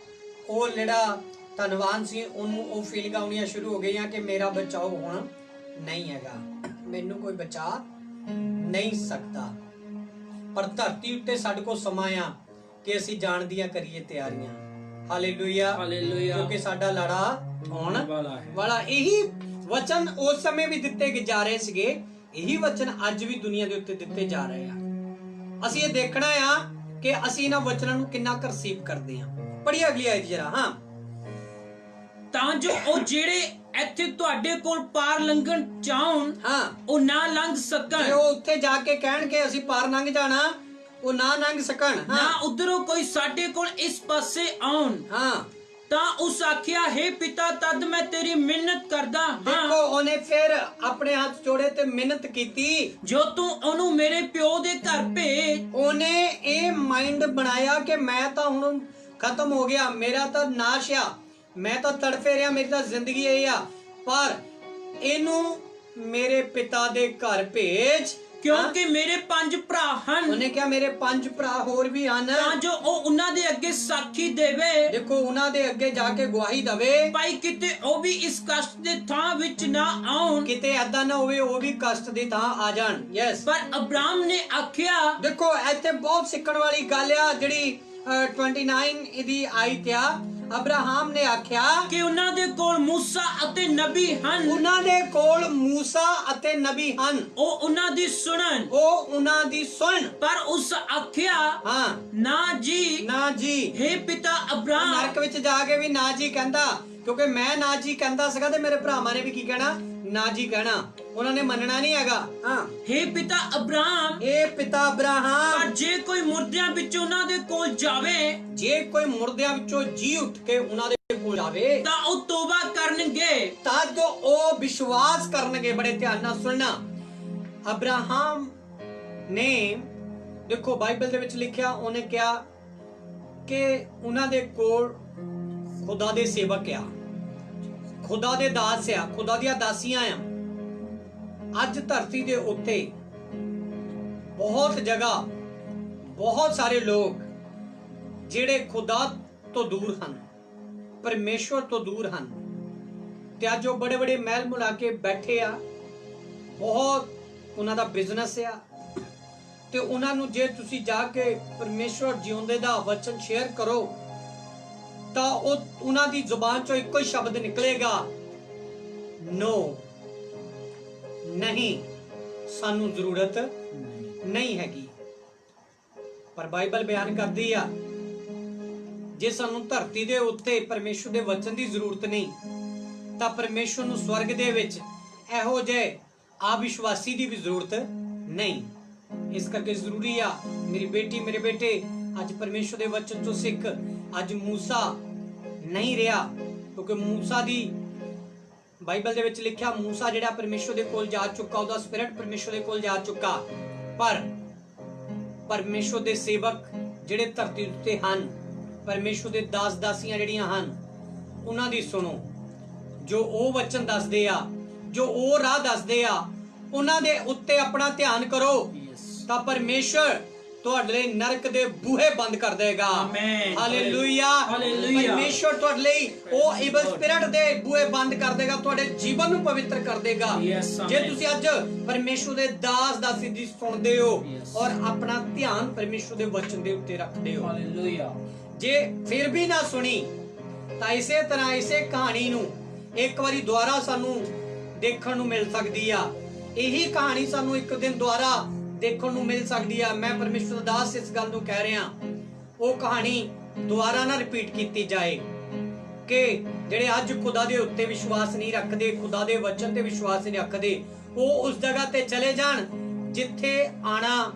ਉਹ ਜਿਹੜਾ ਧੰਨਵਾਨ ਸੀ, ਉਹਨੂੰ ਉਹ ਫੀਲਿੰਗ ਆਉਣੀਆਂ ਸ਼ੁਰੂ ਹੋ ਗਈਆਂ ਕਿ ਮੇਰਾ ਬਚਾਓ ਹੁਣ ਨਹੀਂ ਹੈਗਾ, ਮੈਨੂੰ ਕੋਈ ਬਚਾ ਨਹੀਂ ਸਕਦਾ। ਪਰ ਧਰਤੀ ਉੱਤੇ ਸਾਡੇ ਕੋਲ ਸਮਾਂ ਆ ਕਿ ਅਸੀਂ ਜਾਣ ਦੀਆਂ ਕਰੀਏ ਤਿਆਰੀਆਂ। ਹਾਲੇਲੂਇਆ।
ਹਾਲੇਲੂਇਆ।
ਕਿਉਂਕਿ ਸਾਡਾ ਲੜਾ ਆਉਣ
ਵਾਲਾ।
ਇਹੀ ਵਚਨ ਉਸ ਸਮੇਂ ਵੀ ਦਿੱਤੇ ਜਾ ਰਹੇ ਸੀਗੇ, ਇਹੀ ਵਚਨ ਅੱਜ ਵੀ ਦੁਨੀਆ ਦੇ ਉੱਤੇ ਦਿੱਤੇ ਜਾ ਰਹੇ ਆ। ਅਸੀਂ ਇਹ ਦੇਖਣਾ ਆ ਕਿ ਅਸੀਂ ਇਹਨਾਂ ਵਚਨਾਂ ਨੂੰ ਕਿੰਨਾ ਕੁ ਰਿਸੀਵ ਕਰਦੇ ਆ। ਪੜ੍ਹੀਏ ਅਗਲੀ ਆਇਤ ਜਰਾ। ਹਾਂ,
ਤਾਂ ਜੋ ਉਹ ਜਿਹੜੇ ਇੱਥੇ ਤੁਹਾਡੇ ਕੋਲ ਪਾਰ ਲੰਘਣ ਚਾਹਣ,
ਹਾਂ,
ਉਹ ਨਾ ਲੰਘ ਸਕਣ।
ਜੇ ਉਹ ਉੱਥੇ ਜਾ ਕੇ ਕਹਿਣ ਕਿ ਅਸੀਂ ਪਾਰ ਲੰਘ ਜਾਣਾ, ਉਹ ਨਾ ਲੰਘ ਸਕਣ।
ਨਾ ਉਧਰੋਂ ਕੋਈ ਸਾਡੇ ਕੋਲ ਇਸ ਪਾਸੇ ਆਉਣ।
ਹਾਂ,
ਤਾਂ ਉਸ ਆਖਿਆ ਹੈ ਪਿਤਾ ਤਦ ਮੈਂ ਤੇਰੀ ਮਿਹਨਤ ਕਰਦਾ ਹਾਂ।
ਦੇਖੋ ਉਹਨੇ ਫਿਰ ਆਪਣੇ ਹੱਥ ਜੋੜੇ ਤੇ ਮਿਹਨਤ ਕੀਤੀ।
ਜੋ ਤੂੰ ਉਹਨੂੰ ਮੇਰੇ ਪਿਓ ਦੇ ਘਰ ਭੇਜ।
ਉਹਨੇ ਇਹ ਮਾਈਂਡ ਬਣਾਇਆ ਕਿ ਮੈਂ ਤਾਂ ਹੁਣ ਖਤਮ ਹੋ ਗਿਆ, ਮੇਰਾ ਤਾਂ ਨਾਸ਼ ਆ, ਮੈਂ ਤਾਂ ਤੜਫੇ ਰਿਹਾ, ਮੇਰੀ ਤਾਂ ਜ਼ਿੰਦਗੀ ਇਹ ਆ, ਪਰ ਇਹਨੂੰ ਮੇਰੇ ਪਿਤਾ ਦੇ ਘਰ ਭੇਜ,
ਕਿਉਂਕਿ ਮੇਰੇ 5 ਭਰਾ ਹਨ।
ਉਹਨੇ ਕਿਹਾ ਮੇਰੇ 5 ਭਰਾ ਹੋਰ ਵੀ ਹਨ,
ਤਾਂ ਜੋ ਉਹ ਉਹਨਾਂ ਦੇ ਅੱਗੇ ਸਾਖੀ ਦੇਵੇ।
ਦੇਖੋ ਉਹਨਾਂ ਦੇ ਅੱਗੇ ਜਾ ਕੇ ਗਵਾਹੀ ਦਵੇ,
ਭਾਈ ਕਿਤੇ ਉਹ ਵੀ ਇਸ ਕਸ਼ਟ ਦੇ ਥਾਂ ਵਿੱਚ ਨਾ ਆਉਣ,
ਕਿਤੇ ਐਦਾਂ ਨਾ ਹੋਵੇ ਉਹ ਵੀ ਕਸ਼ਟ ਦੀ ਥਾਂ ਆ ਜਾਣ। ਯੈਸ,
ਪਰ ਅਬਰਾਮ ਨੇ ਆਖਿਆ।
ਦੇਖੋ ਇੱਥੇ ਬਹੁਤ ਸਿੱਖਣ ਵਾਲੀ ਗੱਲ ਆ ਜਿਹੜੀ 29 ਇਹਦੀ ਆਇਤ ਆ। ਅਬਰਾਹਮ ਨੇ ਆਖਿਆ
ਕਿ ਉਹਨਾਂ ਦੇ ਕੋਲ ਮੂਸਾ ਅਤੇ ਨਬੀ ਹਨ।
ਉਹਨਾਂ ਦੇ ਕੋਲ ਮੂਸਾ ਅਤੇ ਨਬੀ ਹਨ,
ਉਹ ਉਹਨਾਂ ਦੀ ਸੁਣਨ।
ਉਹ ਉਹਨਾਂ ਦੀ ਸੁਣ।
ਪਰ ਉਸ ਆਖਿਆ
ਹਾਂ,
ਨਾ ਜੀ,
ਨਾ ਜੀ।
हे ਪਿਤਾ ਅਬਰਾਮ।
ਨਰਕ ਵਿੱਚ ਜਾ ਕੇ ਵੀ ਨਾ ਜੀ ਕਹਿੰਦਾ, ਕਿਉਂਕਿ ਮੈਂ ਨਾ ਜੀ ਕਹਿੰਦਾ ਸੀਗਾ ਤੇ ਮੇਰੇ ਭਰਾਵਾਂ ਨੇ ਵੀ ਕੀ ਕਹਿਣਾ, ਨਾ ਜੀ ਕਹਿਣਾ, ਉਹਨਾਂ ਨੇ ਮੰਨਣਾ ਨਹੀਂ ਹੈਗਾ। ਹਾਂ,
हे ਪਿਤਾ ਅਬਰਾਮ।
ਇਹ ਪਿਤਾ ਅਬਰਾਹਮ,
ਪਰ ਜੇ ਕੋਈ ਮੁਰਦਿਆਂ ਵਿੱਚ ਉਹਨਾਂ ਦੇ ਕੋਲ ਜਾਵੇ,
ਜੇ ਕੋਈ ਮੁਰਦਿਆਂ ਵਿੱਚੋਂ ਜੀ ਉੱਠ ਕੇ ਉਹਨਾਂ ਦੇ ਕੋਲ ਜਾਵੇ
ਤਾਂ ਉਹ ਤੋਬਾ ਕਰਨਗੇ,
ਤਦ ਉਹ ਵਿਸ਼ਵਾਸ ਕਰਨਗੇ। ਬੜੇ ਧਿਆਨ ਨਾਲ ਸੁਣਨਾ। ਅਬਰਾਹਮ ਨੇ, ਦੇਖੋ ਬਾਈਬਲ ਦੇ ਵਿੱਚ ਲਿਖਿਆ, ਉਹਨੇ ਕਿਹਾ ਕਿ ਉਹਨਾਂ ਦੇ ਕੋਲ ਖੁਦਾ ਦੇ ਸੇਵਕ ਆ, ਖੁਦਾ ਦੇ ਦਾਸ ਆ, ਖੁਦਾ ਦੀਆਂ ਦਾਸੀਆਂ ਆ। ਅੱਜ ਧਰਤੀ ਦੇ ਉੱਤੇ ਬਹੁਤ ਜਗ੍ਹਾ, ਬਹੁਤ ਸਾਰੇ ਲੋਕ ਜਿਹੜੇ ਖੁਦਾ ਤੋਂ ਦੂਰ ਹਨ, ਪਰਮੇਸ਼ਵਰ ਤੋਂ ਦੂਰ ਹਨ, ਤੇ ਅੱਜ ਉਹ ਬੜੇ ਬੜੇ ਮਹਿਲ ਮੁਲਾ ਕੇ ਬੈਠੇ ਆ, ਬਹੁਤ ਉਹਨਾਂ ਦਾ ਬਿਜ਼ਨਸ ਆ, ਤੇ ਉਹਨਾਂ ਨੂੰ ਜੇ ਤੁਸੀਂ ਜਾ ਕੇ ਪਰਮੇਸ਼ਵਰ ਜਿਉਂਦੇ ਦਾ ਵਚਨ ਸ਼ੇਅਰ ਕਰੋ ਤਾਂ ਉਹ ਉਹਨਾਂ ਦੀ ਜ਼ੁਬਾਨ ਚੋਂ ਇੱਕੋ ਹੀ ਸ਼ਬਦ ਨਿਕਲੇਗਾ, ਨੋ, ਨਹੀਂ, ਸਾਨੂੰ ਜ਼ਰੂਰਤ ਨਹੀਂ ਹੈਗੀ। ਪਰ ਬਾਈਬਲ ਬਿਆਨ ਕਰਦੀ ਆ, ਜੇ ਸਾਨੂੰ ਧਰਤੀ ਦੇ ਉੱਤੇ ਪਰਮੇਸ਼ਵਰ ਦੇ ਵਚਨ ਦੀ ਜ਼ਰੂਰਤ ਨਹੀਂ, ਤਾਂ ਪਰਮੇਸ਼ਵਰ ਨੂੰ ਸਵਰਗ ਦੇ ਵਿੱਚ ਇਹੋ ਜਿਹੇ ਅਵਿਸ਼ਵਾਸੀ ਦੀ ਵੀ ਜ਼ਰੂਰਤ ਨਹੀਂ। ਇਸ ਕਰਕੇ ਜ਼ਰੂਰੀ ਆ ਮੇਰੀ ਬੇਟੀ, ਮੇਰੇ ਬੇਟੇ, ਅੱਜ ਪਰਮੇਸ਼ਵਰ ਦੇ ਵਚਨ ਤੋਂ ਸਿੱਖ। ਅੱਜ ਮੂਸਾ ਨਹੀਂ ਰਿਹਾ, ਕਿਉਂਕਿ ਮੂਸਾ ਦੀ ਬਾਈਬਲ ਦੇ ਵਿੱਚ ਲਿਖਿਆ, ਮੂਸਾ ਜਿਹੜਾ ਪਰਮੇਸ਼ਵਰ ਦੇ ਕੋਲ ਜਾ ਚੁੱਕਾ, ਉਹਦਾ ਸਪਿਰਿਟ ਪਰਮੇਸ਼ਵਰ ਦੇ ਕੋਲ ਜਾ ਚੁੱਕਾ। ਪਰ ਪਰਮੇਸ਼ਵਰ ਦੇ ਸੇਵਕ ਜਿਹੜੇ ਧਰਤੀ ਉੱਤੇ ਹਨ, ਪਰਮੇਸ਼ਵਰ ਦੇ ਦਾਸ ਦਾਸੀਆਂ ਜਿਹੜੀਆਂ ਹਨ, ਉਹਨਾਂ ਦੀ ਸੁਣੋ। ਜੋ ਉਹ ਵਚਨ ਦੱਸਦੇ ਆ, ਜੋ ਉਹ ਰਾਹ ਦੱਸਦੇ ਆ, ਉਹਨਾਂ ਦੇ ਉੱਤੇ ਆਪਣਾ ਧਿਆਨ ਕਰੋ, ਤਾਂ ਪਰਮੇਸ਼ਵਰ ਤੁਹਾਡੇ ਲਈ ਨਰਕ ਦੇ ਬੂਹੇ ਬੰਦ ਕਰ ਦੇਗਾ।
Amen,
hallelujah.
ਹਾਲੇਲੂਇਆ।
ਪਰਮੇਸ਼ਵਰ ਤੁਹਾਡੇ ਲਈ ਉਹ ਈਵਲ ਸਪਿਰਿਟ ਦੇ ਬੂਹੇ ਬੰਦ ਕਰ ਦੇਗਾ, ਤੁਹਾਡੇ ਜੀਵਨ ਨੂੰ ਪਵਿੱਤਰ ਕਰ ਦੇਗਾ।
Yes,
ਜੇ
ਆਮੇਨ।
ਤੁਸੀਂ ਅੱਜ ਪਰਮੇਸ਼ਵਰ ਦੇ ਦਾਸ ਦਾਸੀ ਦੀ ਸੁਣਦੇ ਹੋ
Yes।
ਔਰ ਆਪਣਾ ਧਿਆਨ ਪਰਮੇਸ਼ਵਰ ਦੇ ਵਚਨ ਦੇ ਉੱਤੇ ਰੱਖਦੇ ਹੋ।
ਹਾਲੇਲੂਇਆ।
ਜੇ ਫਿਰ ਵੀ ਨਾ ਸੁਣੀ ਤਾਂ ਇਸੇ ਤਰ੍ਹਾਂ ਇਸੇ ਕਹਾਣੀ ਨੂੰ ਇੱਕ ਵਾਰੀ ਦੁਬਾਰਾ ਸਾਨੂੰ ਦੇਖਣ ਨੂੰ ਮਿਲ ਸਕਦੀ ਆ। ਇਹੀ ਕਹਾਣੀ ਸਾਨੂੰ ਇੱਕ ਦਿਨ ਦੁਬਾਰਾ ਦੇਖਣ ਨੂੰ ਮਿਲ ਸਕਦੀ ਆ। ਮੈਂ ਪਰਮੇਸ਼ਵਰ ਦਾ ਦਾਸ ਇਸ ਗੱਲ ਨੂੰ ਕਹਿ ਰਿਹਾ, ਉਹ ਕਹਾਣੀ ਦੁਬਾਰਾ ਨਾ ਰਿਪੀਟ ਕੀਤੀ ਜਾਏ ਕਿ ਜਿਹੜੇ ਅੱਜ ਖੁਦਾ ਦੇ ਉੱਤੇ ਵਿਸ਼ਵਾਸ ਨਹੀਂ ਰੱਖਦੇ, ਖੁਦਾ ਦੇ ਵਚਨ ਤੇ ਵਿਸ਼ਵਾਸ ਨਹੀਂ ਰੱਖਦੇ, ਉਹ ਉਸ ਜਗ੍ਹਾ ਤੇ ਚਲੇ ਜਾਣ ਜਿੱਥੇ ਆਣਾ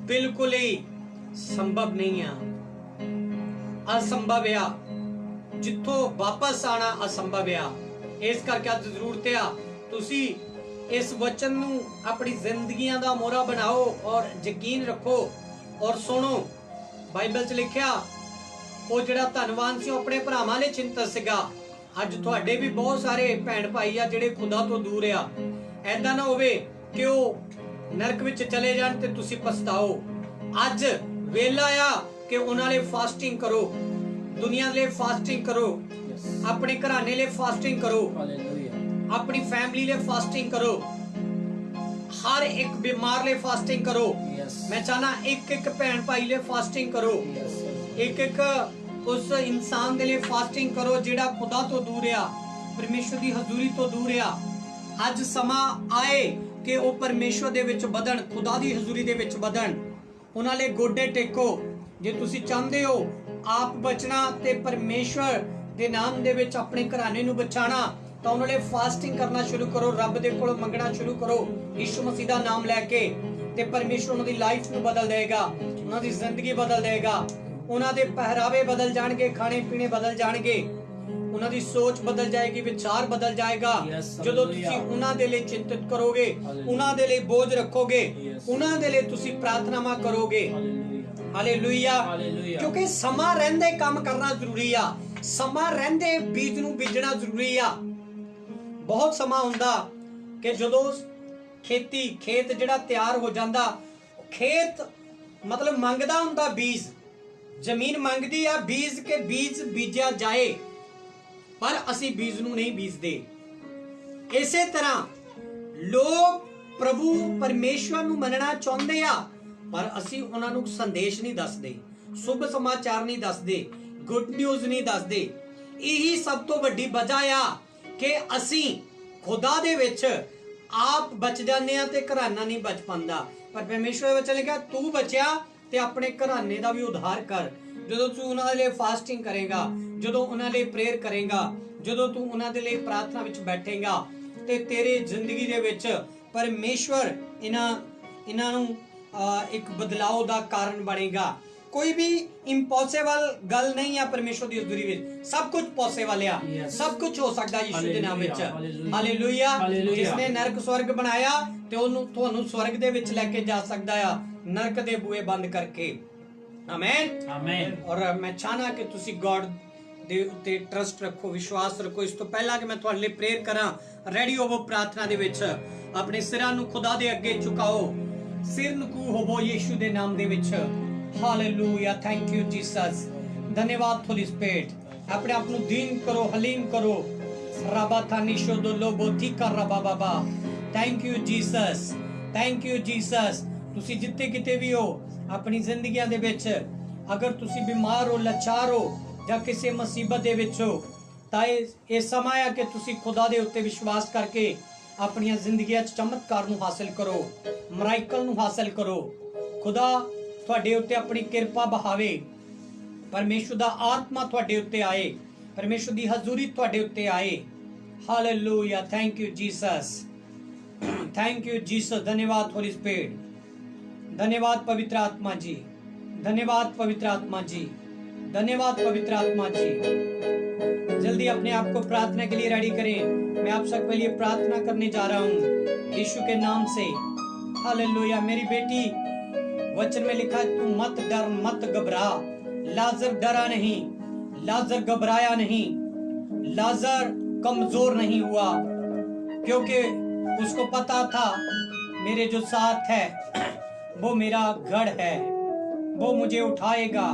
ਬਿਲਕੁਲ ਹੀ ਸੰਭਵ ਨਹੀਂ ਆ, ਅਸੰਭਵ ਆ, ਜਿੱਥੋਂ ਵਾਪਸ ਆਣਾ ਅਸੰਭਵ ਆ। ਇਸ ਕਰਕੇ ਅੱਜ ਜ਼ਰੂਰਤ ਆ ਤੁਸੀਂ ਇਸ ਵਚਨ ਨੂੰ ਆਪਣੀ ਜ਼ਿੰਦਗੀਆਂ ਦਾ ਮੋਹਰਾ ਬਣਾਓ ਔਰ ਯਕੀਨ ਰੱਖੋ ਔਰ ਸੁਣੋ। ਬਾਈਬਲ 'ਚ ਲਿਖਿਆ, ਉਹ ਜਿਹੜਾ ਧੰਨਵਾਨ ਸੀ ਉਹ ਆਪਣੇ ਭਰਾਵਾਂ ਲਈ ਚਿੰਤਤ ਸੀਗਾ। ਅੱਜ ਤੁਹਾਡੇ ਵੀ ਬਹੁਤ ਸਾਰੇ ਭੈਣ ਭਾਈ ਆ ਜਿਹੜੇ ਖੁਦਾ ਤੋਂ ਦੂਰ ਆ। ਐਦਾਂ ਨਾ ਹੋਵੇ ਕਿ ਉਹ ਨਰਕ ਵਿੱਚ ਚਲੇ ਜਾਣ ਤੇ ਤੁਸੀਂ ਪਛਤਾਓ। ਅੱਜ ਵੇਲਾ ਆ ਕਿ ਉਹਨਾਂ ਲਈ ਫਾਸਟਿੰਗ ਕਰੋ, ਦੁਨੀਆ ਲਈ ਫਾਸਟਿੰਗ ਕਰੋ, ਆਪਣੇ ਘਰਾਣੇ ਲਈ ਫਾਸਟਿੰਗ ਕਰੋ, ਆਪਣੀ ਫੈਮਿਲੀ ਲਈ ਫਾਸਟਿੰਗ ਕਰੋ, ਹਰ ਇੱਕ ਬਿਮਾਰ ਲਈ ਫਾਸਟਿੰਗ ਕਰੋ। ਮੈਂ ਚਾਹਨਾ ਇੱਕ ਇੱਕ ਭੈਣ ਭਾਈ ਲਈ ਫਾਸਟਿੰਗ ਕਰੋ, ਇੱਕ ਇੱਕ ਉਸ ਇਨਸਾਨ ਦੇ ਲਈ ਫਾਸਟਿੰਗ ਕਰੋ ਜਿਹੜਾ ਖੁਦਾ ਤੋਂ ਦੂਰ ਆ, ਪਰਮੇਸ਼ਵਰ ਦੀ ਹਜ਼ੂਰੀ ਤੋਂ ਦੂਰ ਆ। ਅੱਜ ਸਮਾਂ ਆਏ ਕਿ ਉਹ ਪਰਮੇਸ਼ਵਰ ਦੇ ਵਿੱਚ ਵਧਣ, ਖੁਦਾ ਦੀ ਹਜ਼ੂਰੀ ਦੇ ਵਿੱਚ ਵਧਣ। ਉਹਨਾਂ ਲਈ ਗੋਡੇ ਟੇਕੋ। ਜੇ ਤੁਸੀਂ ਚਾਹੁੰਦੇ ਹੋ ਆਪ ਬਚਣਾ ਤੇ ਪਰਮੇਸ਼ਵਰ ਦੇ ਨਾਮ ਦੇ ਵਿੱਚ ਆਪਣੇ ਘਰਾਣੇ ਨੂੰ ਬਚਾਣਾ, ਤਾਂ ਉਹਨਾਂ ਲਈ ਫਾਸਟਿੰਗ ਕਰਨਾ ਸ਼ੁਰੂ ਕਰੋ, ਰੱਬ ਦੇ ਕੋਲੋਂ ਮੰਗਣਾ ਸ਼ੁਰੂ ਕਰੋ ਯਿਸੂ ਮਸੀਹ ਦਾ ਨਾਮ ਲੈ ਕੇ, ਤੇ ਪਰਮੇਸ਼ਵਰ ਉਹਨਾਂ ਦੀ ਲਾਈਫ ਨੂੰ ਬਦਲ ਦੇਗਾ, ਉਹਨਾਂ ਦੀ ਜ਼ਿੰਦਗੀ ਬਦਲ ਦੇਗਾ, ਉਹਨਾਂ ਦੇ ਪਹਿਰਾਵੇ ਬਦਲ ਜਾਣਗੇ, ਖਾਣੇ ਪੀਣੇ ਬਦਲ ਜਾਣਗੇ। ਉਹਨਾਂ ਦੀ ਸੋਚ ਬਦਲ ਜਾਏਗੀ, ਵਿਚਾਰ ਬਦਲ ਜਾਏਗਾ। ਜਦੋਂ ਤੁਸੀਂ ਉਹਨਾਂ ਦੇ ਲਈ ਚਿੰਤਿਤ ਕਰੋਗੇ, ਉਹਨਾਂ ਦੇ ਲਈ ਬੋਝ ਰੱਖੋਗੇ, ਉਹਨਾਂ ਦੇ ਲਈ ਤੁਸੀਂ ਪ੍ਰਾਰਥਨਾਵਾਂ ਕਰੋਗੇ। ਹਾਲੇਲੂਇਆ। ਕਿਉਂਕਿ ਸਮਾਂ ਰਹਿੰਦੇ ਕੰਮ ਕਰਨਾ ਜ਼ਰੂਰੀ ਆ, ਸਮਾਂ ਰਹਿੰਦੇ ਬੀਜ ਨੂੰ ਬੀਜਣਾ ਜ਼ਰੂਰੀ ਆ। ਬਹੁਤ ਸਮਾਂ ਹੁੰਦਾ ਕਿ ਜਦੋਂ ਖੇਤ ਜਿਹੜਾ ਤਿਆਰ ਹੋ ਜਾਂਦਾ, ਖੇਤ ਮਤਲਬ ਮੰਗਦਾ ਹੁੰਦਾ ਬੀਜ, ਜ਼ਮੀਨ ਮੰਗਦੀ ਆ ਬੀਜ ਕੇ ਬੀਜ ਬੀਜਿਆ ਜਾਏ, ਪਰ ਅਸੀਂ ਬੀਜ ਨੂੰ ਨਹੀਂ ਬੀਜਦੇ। ਇਸੇ ਤਰ੍ਹਾਂ ਲੋਕ ਪ੍ਰਭੂ ਪਰਮੇਸ਼ਵਰ ਨੂੰ ਮੰਨਣਾ ਚਾਹੁੰਦੇ ਆ, ਪਰ ਅਸੀਂ ਉਹਨਾਂ ਨੂੰ ਸੰਦੇਸ਼ ਨਹੀਂ ਦੱਸਦੇ, ਸ਼ੁਭ ਸਮਾਚਾਰ ਨਹੀਂ ਦੱਸਦੇ, ਗੁੱਡ ਨਿਊਜ਼ ਨਹੀਂ ਦੱਸਦੇ। ਇਹੀ ਸਭ ਤੋਂ ਵੱਡੀ ਵਜ੍ਹਾ ਆ ਕਿ ਅਸੀਂ ਖੁਦਾ ਦੇ ਵਿੱਚ ਆਪ ਬਚ ਜਾਂਦੇ ਆ ਤੇ ਘਰਾਨਾ ਨਹੀਂ ਬਚ ਪਾਉਂਦਾ। ਪਰ ਪਰਮੇਸ਼ਵਰ ਦੇ ਵਚਨ ਲਿਖਿਆ, ਤੂੰ ਬਚਿਆ ਤੇ ਆਪਣੇ ਘਰਾਨੇ ਦਾ ਵੀ ਉਧਾਰ ਕਰ। ਜਦੋਂ ਤੂੰ ਉਹਨਾਂ ਦੇ ਲਈ ਫਾਸਟਿੰਗ ਕਰੇਗਾ, ਜਦੋਂ ਉਹਨਾਂ ਲਈ ਪ੍ਰੇਅਰ ਕਰੇਗਾ, ਜਦੋਂ ਤੂੰ ਉਹਨਾਂ ਦੇ ਲਈ ਪ੍ਰਾਰਥਨਾ ਵਿੱਚ ਬੈਠੇਗਾ, ਤੇ ਤੇਰੇ ਜ਼ਿੰਦਗੀ ਦੇ ਵਿੱਚ ਪਰਮੇਸ਼ਵਰ ਇਹਨਾਂ ਨੂੰ ਇੱਕ ਬਦਲਾਅ ਦਾ ਕਾਰਨ ਬਣੇਗਾ। ਕੋਈ ਵੀ ਇੰਪੋਸੀਬਲ ਗੱਲ ਨਹੀਂ ਆ ਪਰਮੇਸ਼ਵਰ ਦੀ ਹਜ਼ੂਰੀ ਵਿੱਚ, ਸਭ ਕੁਝ ਪੋਸੀਬਲ ਆ, ਸਭ ਕੁਝ ਹੋ ਸਕਦਾ ਯਿਸੂ ਦੇ ਨਾਮ ਵਿੱਚ। ਹਾਲੇਲੂਇਆ। ਜਿਸਨੇ ਨਰਕ ਸਵਰਗ ਬਣਾਇਆ ਤੇ ਉਹਨੂੰ ਤੁਹਾਨੂੰ ਸਵਰਗ ਦੇ ਵਿੱਚ ਲੈ ਕੇ ਜਾ ਸਕਦਾ ਆ, ਨਰਕ ਦੇ ਬੂਹੇ ਬੰਦ ਕਰਕੇ। Amen amen. ਔਰ ਮੈਂ ਚਾਹਨਾ ਕਿ ਤੁਸੀਂ ਗॉड ਦੇ ਉੱਤੇ ਟਰਸਟ ਰੱਖੋ, ਵਿਸ਼ਵਾਸ ਰੱਖੋ। ਇਸ ਤੋਂ ਪਹਿਲਾਂ ਕਿ ਮੈਂ ਤੁਹਾਡੇ ਲਈ ਪ੍ਰੇਅਰ ਕਰਾਂ, ਰੈਡੀ ਹੋਵੋ ਪ੍ਰਾਰਥਨਾ ਦੇ ਵਿੱਚ, ਆਪਣੇ ਸਿਰਾਂ ਨੂੰ ਖੁਦਾ ਦੇ ਅੱਗੇ ਝੁਕਾਓ, ਸਿਰ ਨਕੂ ਹੋਵੋ ਯਿਸੂ ਦੇ ਨਾਮ ਦੇ ਵਿੱਚ। ਹਾਲੇਲੂਇਆ। Thank you Jesus. ਧੰਨਵਾਦ ਹੋਲੀ ਸਪਿਰਿਟ। ਆਪਣੇ ਆਪ ਨੂੰ ਦੀਨ ਕਰੋ, ਹਲੀਮ ਕਰੋ। ਰਾਬਾ ਥਾਨੀ ਸ਼ੋਦੋ ਲੋਬੋ ਥੀਕਾ ਰਬਾ ਬਾਬਾ। Thank you Jesus, thank you Jesus. ਤੁਸੀਂ ਜਿੱਥੇ ਕਿਤੇ ਵੀ ਹੋ ਆਪਣੀ ਜ਼ਿੰਦਗੀਆਂ ਦੇ ਵਿੱਚ, ਅਗਰ ਤੁਸੀਂ ਬਿਮਾਰ ਹੋ, ਲਾਚਾਰ ਹੋ ਜਾਂ ਕਿਸੇ ਮੁਸੀਬਤ ਦੇ ਵਿੱਚ ਹੋ, ਤਾਂ ਇਹ ਸਮਾਂ ਆ ਕਿ ਤੁਸੀਂ ਖੁਦਾ ਦੇ ਉੱਤੇ ਵਿਸ਼ਵਾਸ ਕਰਕੇ ਆਪਣੀਆਂ ਜ਼ਿੰਦਗੀਆਂ 'ਚ ਚਮਤਕਾਰ ਨੂੰ ਹਾਸਲ ਕਰੋ, ਮਿਰਾਕਲ ਨੂੰ ਹਾਸਲ ਕਰੋ। ਖੁਦਾ ਤੁਹਾਡੇ ਉੱਤੇ ਆਪਣੀ ਕਿਰਪਾ ਬਹਾਵੇ, ਪਰਮੇਸ਼ਵਰ ਦਾ ਆਤਮਾ ਤੁਹਾਡੇ ਉੱਤੇ ਆਏ, ਪਰਮੇਸ਼ਵਰ ਦੀ ਹਜ਼ੂਰੀ ਤੁਹਾਡੇ ਉੱਤੇ ਆਏ। Hallelujah. Thank you Jesus, thank you Jesus. धन्यवाद होली स्पिरिट, धन्यवाद पवित्र आत्मा जी, धन्यवाद पवित्र आत्मा जी, धन्यवाद पवित्र आत्मा जी। जल्दी अपने आप को प्रार्थना के लिए रेडी करें। मैं आप सबके लिए प्रार्थना करने जा रहा हूँ यीशु के नाम से। हालेलुया। मेरी बेटी, वचन में लिखा है, तू मत डर, मत घबरा। लाजर डरा नहीं, लाजर घबराया नहीं, लाजर कमजोर नहीं हुआ, क्योंकि उसको पता था मेरे जो साथ है वो मेरा गढ़ है, वो मुझे उठाएगा।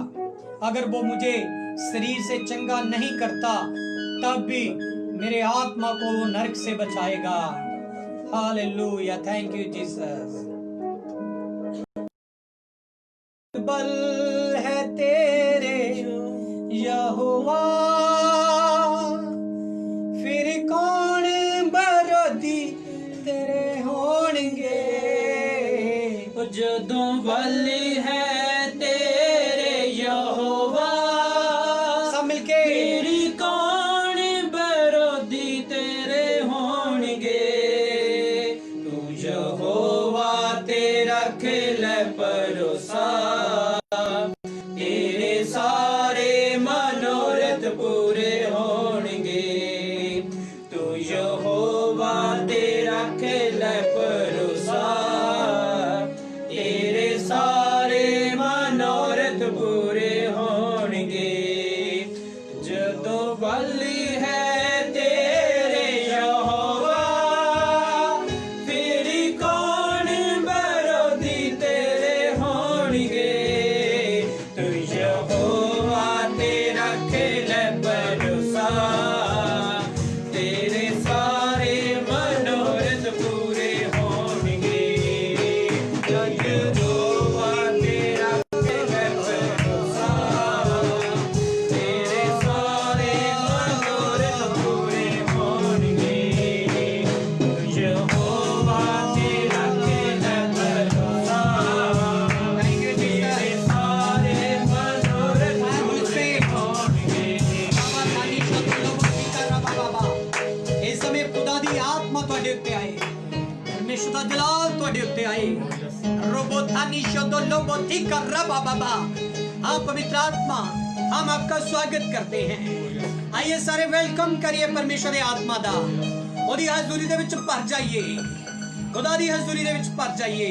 अगर वो मुझे शरीर से चंगा नहीं करता तब भी मेरे आत्मा को वो नरक से बचाएगा। हालेलुया। Thank you Jesus. बल है तेरे यहोवा, फिर कौन विरोधी तेरे होणगे।
जदों बल है तेरे यहोवा,
सब मिलके,
फिर कौन विरोधी तेरे होणगे। तू यहोवा ते रख ले भरोसा, तेरे सारे मनोरथ पूरे होणगे। तू यहोवा ते रख ले भरोसा, तेरे सारे मनोरथ पूरे होणगे। जदों बली है तेरे यहोवा, फिर कौन विरोधी तेरे होणगे। तू यहोवा ते रख ले भरोसा, तेरे सारे मनोरथ पूरे होणगे। यहोवा ते रख ले भरोसा, तेरे सारे मनोरथ पूरे होणगे। यहोवा ते रख ले भरोसा, तेरे सारे मनोरथ पूरे होणगे।
ਇਸ ਸਮੇਂ ਖੁਦਾ ਦੀ ਆਤਮਾ ਤੁਹਾਡੇ ਉੱਤੇ ਆਏ, ਪਰਮੇਸ਼ਰ ਦਾ ਜਲਾਲ ਤੁਹਾਡੇ ਉੱਤੇ ਆਏ। रोबोथानी शोदो लोबोथी कर रबा बाबा। हाँ पवित्र आत्मा, हम आपका स्वागत करते हैं। आइए सारे वेलकम करिए परमेश्वर ਦੀ ਆਤਮਾ ਦਾ, ਉਹਦੀ ਹਜ਼ੂਰੀ ਦੇ ਵਿੱਚ ਭਰ ਜਾਈਏ, खुदा ਦੀ ਹਜ਼ੂਰੀ ਦੇ ਵਿੱਚ ਭਰ ਜਾਈਏ।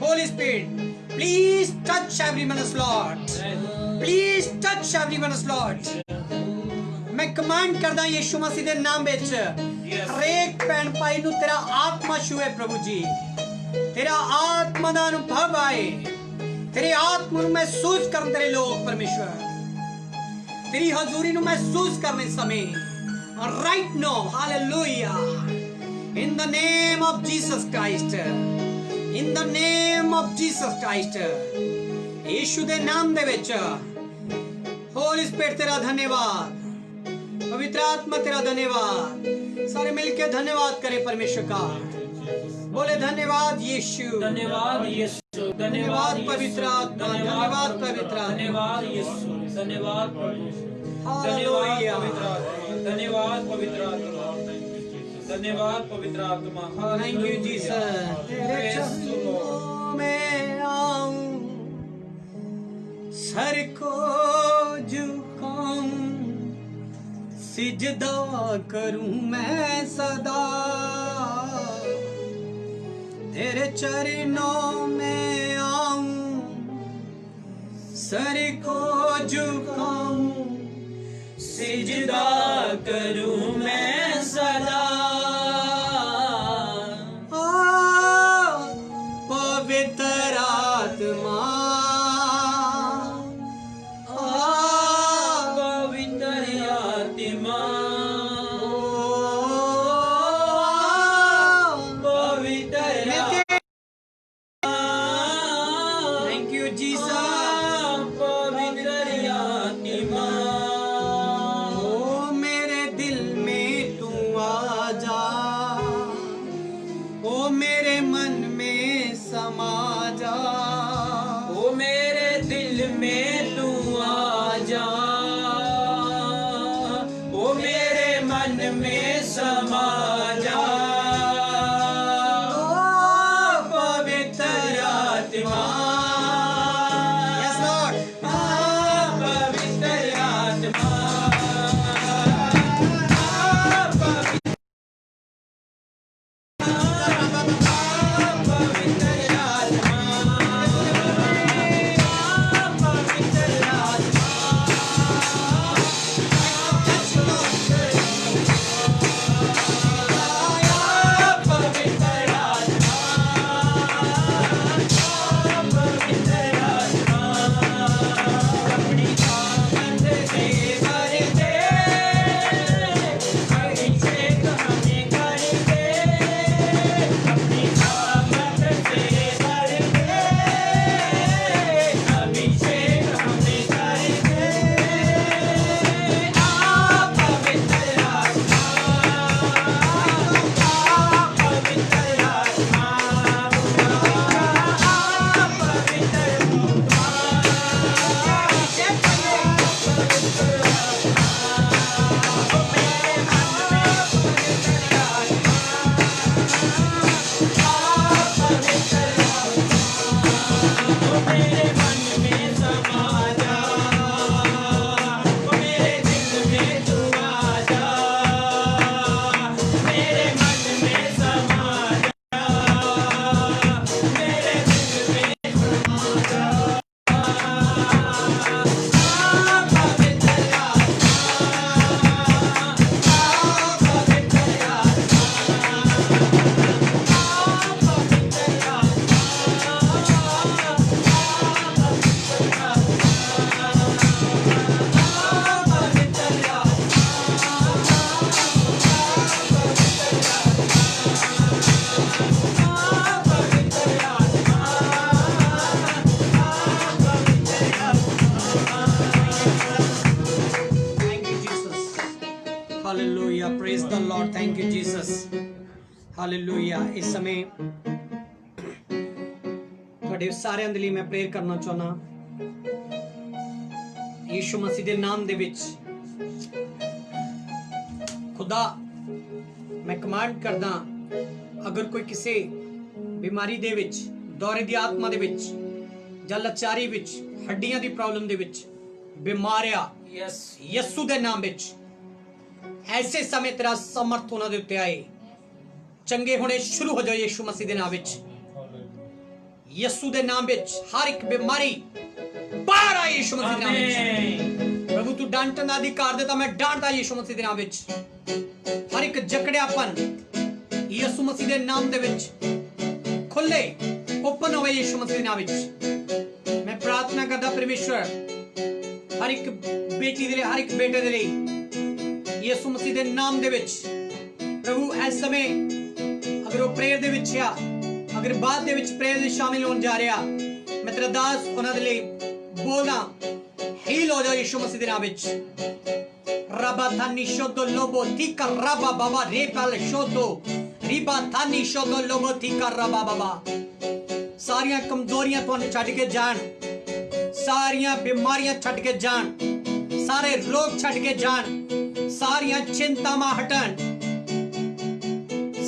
Holy Spirit, please touch everyone's Lord, please touch everyone's Lord। मैं कमांड करदा यीशु मसीह ਦੇ ਨਾਮ ਵਿੱਚ ਹਰੇਕ ਭੈਣ ਭਾਈ ਨੂੰ ਤੇਰਾ ਆਤਮਾ ਛੂਏ ਪ੍ਰਭੂ ਜੀ, तेरा आत्मा ਦਾ ਅਨੁਭਵ ਆਏ, तेरी आत्मा ਨੂੰ महसूस ਕਰਨ तेरे लोग परमेश्वर, तेरी हजूरी ਨੂੰ महसूस करने समय right now, hallelujah, in the name of Jesus Christ, in the name of Jesus Christ, यीशु ਦੇ ਨਾਮ ਦੇ ਵਿੱਚ Holy Spirit तेरा धन्यवाद, पवित्र आत्मा तेरा धन्यवाद। सारे मिलके धन्यवाद करें परमेश्वर का, बोले धन्यवाद यीशु,
धन्यवाद यीशु,
धन्यवाद पवित्र आत्मा, धन्यवाद पवित्र आत्मा,
धन्यवाद यीशु, धन्यवाद प्रभु, धन्यवाद
हालेलुया,
पवित्र आत्मा, धन्यवाद पवित्र आत्मा, धन्यवाद पवित्र आत्मा।
Thank you Jesus. तेरे चरणों में आऊं, सर को झुकाऊं, सिजदा करूं मैं सदा, तेरे चरणों में आऊं, सर को झुकाऊं, सिजदा करूं मैं सदा। पवित्र आत्मा,
पवित्र आत्मा, पवित्र
थैंक यू जीसस।
पवित्र आत्मा,
ओ मेरे दिल में तू आ जा, ओ मेरे मन में समा जा,
ओ मेरे दिल में तू आ जा, ओ मेरे मन में समा जा।
ओ पवित्र आत्मा, यस लॉर्ड,
पवित्र आत्मा,
hallelujah, praise the Lord, thank you Jesus, hallelujah. इस समय ਤੁਹਾਡੇ ਸਾਰਿਆਂ ਦੇ ਲਈ ਮੈਂ ਪ੍ਰੇਅਰ ਕਰਨਾ ਚਾਹੁੰਦਾ ਯੀਸ਼ੂ ਮਸੀਹ ਦੇ ਨਾਮ ਦੇ ਵਿੱਚ। खुदा मैं कमांड करदा, अगर कोई किसी बीमारी दे विच, दौरे दी आत्मा दे विच, ਜਾਂ ਲਾਚਾਰੀ ਵਿੱਚ, ਹੱਡੀਆਂ ਦੀ ਪ੍ਰੋਬਲਮ ਦੇ ਵਿੱਚ ਬਿਮਾਰ ਆ,
यस
ਯਿਸੂ ਦੇ ਨਾਮ ਵਿੱਚ ਐਸੇ ਸਮੇਂ ਤੇਰਾ ਸਮਰਥ ਉਹਨਾਂ ਦੇ ਉੱਤੇ ਆਏ, ਚੰਗੇ ਹੋਣੇ ਸ਼ੁਰੂ ਹੋ ਜਾਓ ਯਿਸੂ ਮਸੀਹ ਦੇ ਨਾਮ ਵਿੱਚ। ਯਿਸੂ ਦੇ ਨਾਮ ਵਿੱਚ ਹਰ ਇੱਕ ਬਿਮਾਰੀ ਬਾਹਰ ਆਏ ਯਿਸੂ ਮਸੀਹ ਦੇ ਨਾਮ ਵਿੱਚ। ਪ੍ਰਭੂ ਤੂੰ ਡਾਂਟਣ ਦਾ ਅਧਿਕਾਰ ਦਿੱਤਾ, ਮੈਂ ਡਾਂਟਦਾ ਯਿਸੂ ਮਸੀਹ ਦੇ ਨਾਮ ਵਿੱਚ। ਹਰ ਇੱਕ ਜਕੜਿਆਪਨ ਯਿਸੂ ਮਸੀਹ ਦੇ ਨਾਮ ਦੇ ਵਿੱਚ ਖੁੱਲੇ ਓਪਨ ਹੋਵੇ ਯਿਸੂ ਮਸੀਹ ਦੇ ਨਾਮ ਵਿੱਚ। ਮੈਂ ਪ੍ਰਾਰਥਨਾ ਕਰਦਾ ਪਰਮੇਸ਼ਵਰ ਹਰ ਇੱਕ ਬੇਟੀ ਦੇ ਲਈ, ਹਰ ਇੱਕ ਬੇਟੇ ਦੇ ਲਈ ਯਿਸੂ ਮਸੀਹ ਦੇ ਨਾਮ ਦੇ ਵਿੱਚ। ਪ੍ਰਭੂ ਇਸ ਸਮੇਂ ਅਗਰ ਉਹ ਪ੍ਰੇਅਰ ਦੇ ਵਿੱਚ ਆ, ਅਗਰ ਬਾਅਦ ਦੇ ਵਿੱਚ ਪ੍ਰੇਅਰ ਵਿੱਚ ਸ਼ਾਮਿਲ ਹੋਣ ਜਾ ਰਿਹਾ, ਮੈਂ ਤੇਰਾ ਦਾਸ ਉਹਨਾਂ ਦੇ ਲਈ ਬੋਲਦਾ, ਹੀਲ ਹੋ ਜਾਓ ਯਿਸੂ ਮਸੀਹ ਦੇ ਨਾਮ ਵਿੱਚ। ਰਬਾ ਥਾਨੀ ਸ਼ੋਦੋ ਲੋਬੋ ਥੀਕਾ ਰਬਾ ਬਾਬਾ ਰੇਪਲ ਸ਼ੋਦੋ ਰਿਬਾ ਥਾਨੀ ਸ਼ੋਦੋ ਲੋਬੋ ਥੀਕਾ ਰਬਾ ਬਾਬਾ। ਸਾਰੀਆਂ ਕਮਜ਼ੋਰੀਆਂ ਤੁਹਾਨੂੰ ਛੱਡ ਕੇ ਜਾਣ, ਸਾਰੀਆਂ ਬਿਮਾਰੀਆਂ ਛੱਡ ਕੇ ਜਾਣ, ਸਾਰੇ ਰੋਗ ਛੱਡ ਕੇ ਜਾਣ, ਸਾਰੀਆਂ ਚਿੰਤਾਵਾਂ ਹਟਣ,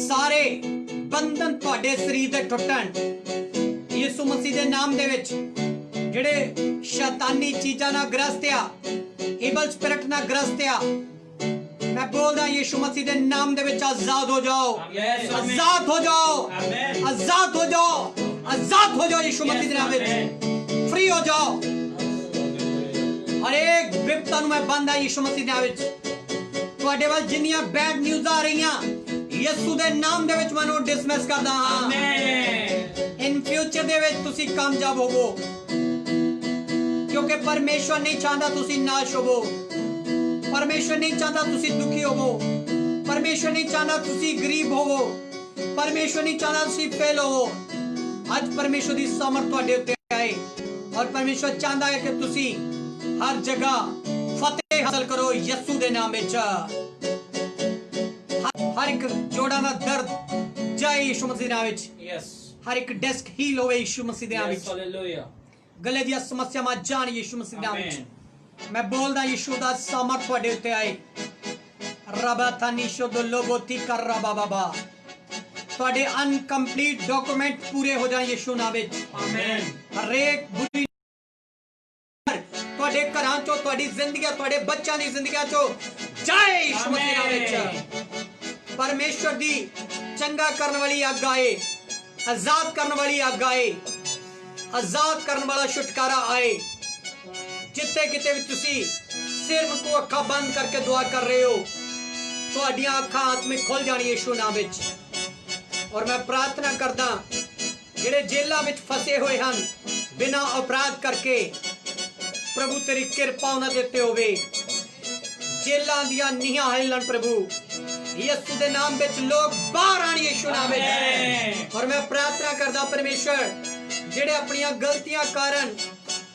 ਸਾਰੇ ਬੰਧਨ ਤੁਹਾਡੇ ਸਰੀਰ ਦੇ ਟੁੱਟਣ ਯਿਸੂ ਮਸੀਹ ਦੇ ਨਾਮ ਦੇ ਵਿੱਚ। ਜਿਹੜੇ ਸ਼ੈਤਾਨੀ ਚੀਜ਼ਾਂ ਨਾਲ ਗ੍ਰਸਤ ਆ, ਈਵਲ ਸਪਿਰਿਟ ਨਾਲ ਗ੍ਰਸਤ ਆ, ਮੈਂ ਬੋਲਦਾ ਯਿਸੂ ਮਸੀਹ ਦੇ ਨਾਮ ਦੇ ਵਿੱਚ ਆਜ਼ਾਦ ਹੋ ਜਾਓ, ਆਜ਼ਾਦ ਹੋ ਜਾਓ, ਆਜ਼ਾਦ ਹੋ ਜਾਓ, ਆਜ਼ਾਦ ਹੋ ਜਾਓ ਯਿਸੂ ਮਸੀਹ ਦੇ ਨਾਮ ਵਿੱਚ। ਫ੍ਰੀ ਹੋ ਜਾਓ। ਹਰੇਕ ਵਿਪਤਾ ਨੂੰ ਮੈਂ ਬੰਦਾ ਯਿਸੂ ਮਸੀਹ ਦੇ ਨਾਮ ਵਿੱਚ। ਤੁਹਾਡੇ ਵੱਲ ਜਿੰਨੀਆਂ ਬੈਡ ਨਿਊਜ਼ ਆ ਰਹੀਆਂ ਯਿਸੂ ਦੇ ਨਾਮ ਦੇ ਵਿੱਚ ਮੈਨੂੰ ਡਿਸਮਿਸ ਕਰਦਾ ਹਾਂ। ਇਨ ਫਿਊਚਰ ਦੇ ਵਿੱਚ ਤੁਸੀਂ ਕਾਮਯਾਬ ਹੋਵੋ, ਕਿਉਂਕਿ ਪਰਮੇਸ਼ਵਰ ਨਹੀਂ ਚਾਹੁੰਦਾ ਤੁਸੀਂ ਨਾਸ਼ ਹੋਵੋ। ਪਰਮੇਸ਼ਵਰ ਨਹੀਂ ਚਾਹੁੰਦਾ ਤੁਸੀਂ ਦੁਖੀ ਹੋਵੋ। ਪਰਮੇਸ਼ਵਰ ਨਹੀਂ ਚਾਹੁੰਦਾ ਤੁਸੀਂ ਗਰੀਬ ਹੋਵੋ। ਪਰਮੇਸ਼ਵਰ ਨਹੀਂ ਚਾਹੁੰਦਾ ਤੁਸੀਂ ਫੇਲ ਹੋਵੋ। ਅੱਜ ਪਰਮੇਸ਼ਵਰ ਦੀ ਸਮਰਥ ਤੁਹਾਡੇ ਉੱਤੇ ਆਏ ਔਰ ਪਰਮੇਸ਼ਵਰ ਚਾਹੁੰਦਾ ਹੈ ਕਿ ਤੁਸੀਂ ਹਰ ਜਗ੍ਹਾ ਫਤਿਹ ਹਾਸਲ ਕਰੋ ਯਿਸੂ ਦੇ ਨਾਮ ਵਿੱਚ। ਹਰ ਇੱਕ ਜੋੜਾਂ ਦਾ ਦਰਦ ਜਾਏ ਯਿਸੂ ਮਸੀਹ ਦੇ ਨਾਮ ਵਿੱਚ। ਹਰ ਇੱਕ ਡਿਸਕ ਹੀਲ ਹੋਵੇ ਯਿਸੂ ਮਸੀਹ ਦੇ ਨਾਮ ਵਿੱਚ। ਹਾਲੇਲੂਇਆ। ਗਲੇ ਦੀਆਂ ਸਮੱਸਿਆਵਾਂ ਜਾਣ ਯਿਸੂ ਮਸੀਹ ਦੇ ਨਾਮ ਵਿੱਚ। ਮੈਂ ਬੋਲਦਾ ਯਿਸੂ ਦਾ ਸਮਰਥ ਤੁਹਾਡੇ ਉੱਤੇ ਆਏ। ਰਬਾ ਥਾਨੀ ਸ਼ੋਦੋ ਲੋਬੋਤੀ ਕਰ ਰਬਾ ਬਾਬਾ। ਤੁਹਾਡੇ ਅਨਕੰਪਲੀਟ ਡਾਕੂਮੈਂਟ ਪੂਰੇ ਹੋ ਜਾਣ ਯਿਸੂ ਨਾਮ ਵਿੱਚ। ਆਮੇਨ। ਹਰੇਕ ਬੁਰੀ ਤੁਹਾਡੇ ਘਰਾਂ ਚੋਂ, ਤੁਹਾਡੀ ਜ਼ਿੰਦਗੀ, ਤੁਹਾਡੇ ਬੱਚਿਆਂ ਦੀ ਜ਼ਿੰਦਗੀਆਂ ਚੋਂ ਜਾਏ ਯਿਸੂ ਮਸੀਹ ਦੇ ਨਾਮ ਵਿੱਚ। ਪਰਮੇਸ਼ਵਰ ਦੀ ਚੰਗਾ ਕਰਨ ਵਾਲੀ ਅੱਗ ਆਏ, ਆਜ਼ਾਦ ਕਰਨ ਵਾਲੀ ਅੱਗ ਆਏ, ਆਜ਼ਾਦ ਕਰਨ ਵਾਲਾ ਛੁਟਕਾਰਾ ਆਏ। ਜਿੱਥੇ ਕਿਤੇ ਵੀ ਤੁਸੀਂ ਸਿਰਫ ਕੋ ਅੱਖਾਂ ਬੰਦ ਕਰਕੇ ਦੁਆ ਕਰ ਰਹੇ ਹੋ, ਤੁਹਾਡੀਆਂ ਅੱਖਾਂ ਆਤਮਿਕ ਖੁੱਲ ਜਾਣੀਆਂ ਯਿਸੂ ਨਾਮ ਵਿੱਚ। ਔਰ ਮੈਂ ਪ੍ਰਾਰਥਨਾ ਕਰਦਾ ਜਿਹੜੇ ਜੇਲ੍ਹਾਂ ਵਿੱਚ ਫਸੇ ਹੋਏ ਹਨ ਬਿਨਾਂ ਅਪਰਾਧ ਕਰਕੇ, ਪ੍ਰਭੂ ਤੇਰੀ ਕਿਰਪਾ ਉਹਨਾਂ ਦੇ ਉੱਤੇ ਹੋਵੇ। ਜੇਲ੍ਹਾਂ ਦੀਆਂ ਨੀਹਾਂ ਹਿੱਲਣ ਪ੍ਰਭੂ ਯਿਸੂ ਦੇ ਨਾਮ ਵਿੱਚ। ਲੋਕ ਬਾਹਰ ਆਣ ਯਿਸੂ ਨਾਮ ਵਿੱਚ। ਔਰ ਮੈਂ ਪ੍ਰਾਰਥਨਾ ਕਰਦਾ ਪਰਮੇਸ਼ਵਰ ਜਿਹੜੇ ਆਪਣੀਆਂ ਗਲਤੀਆਂ ਕਾਰਨ,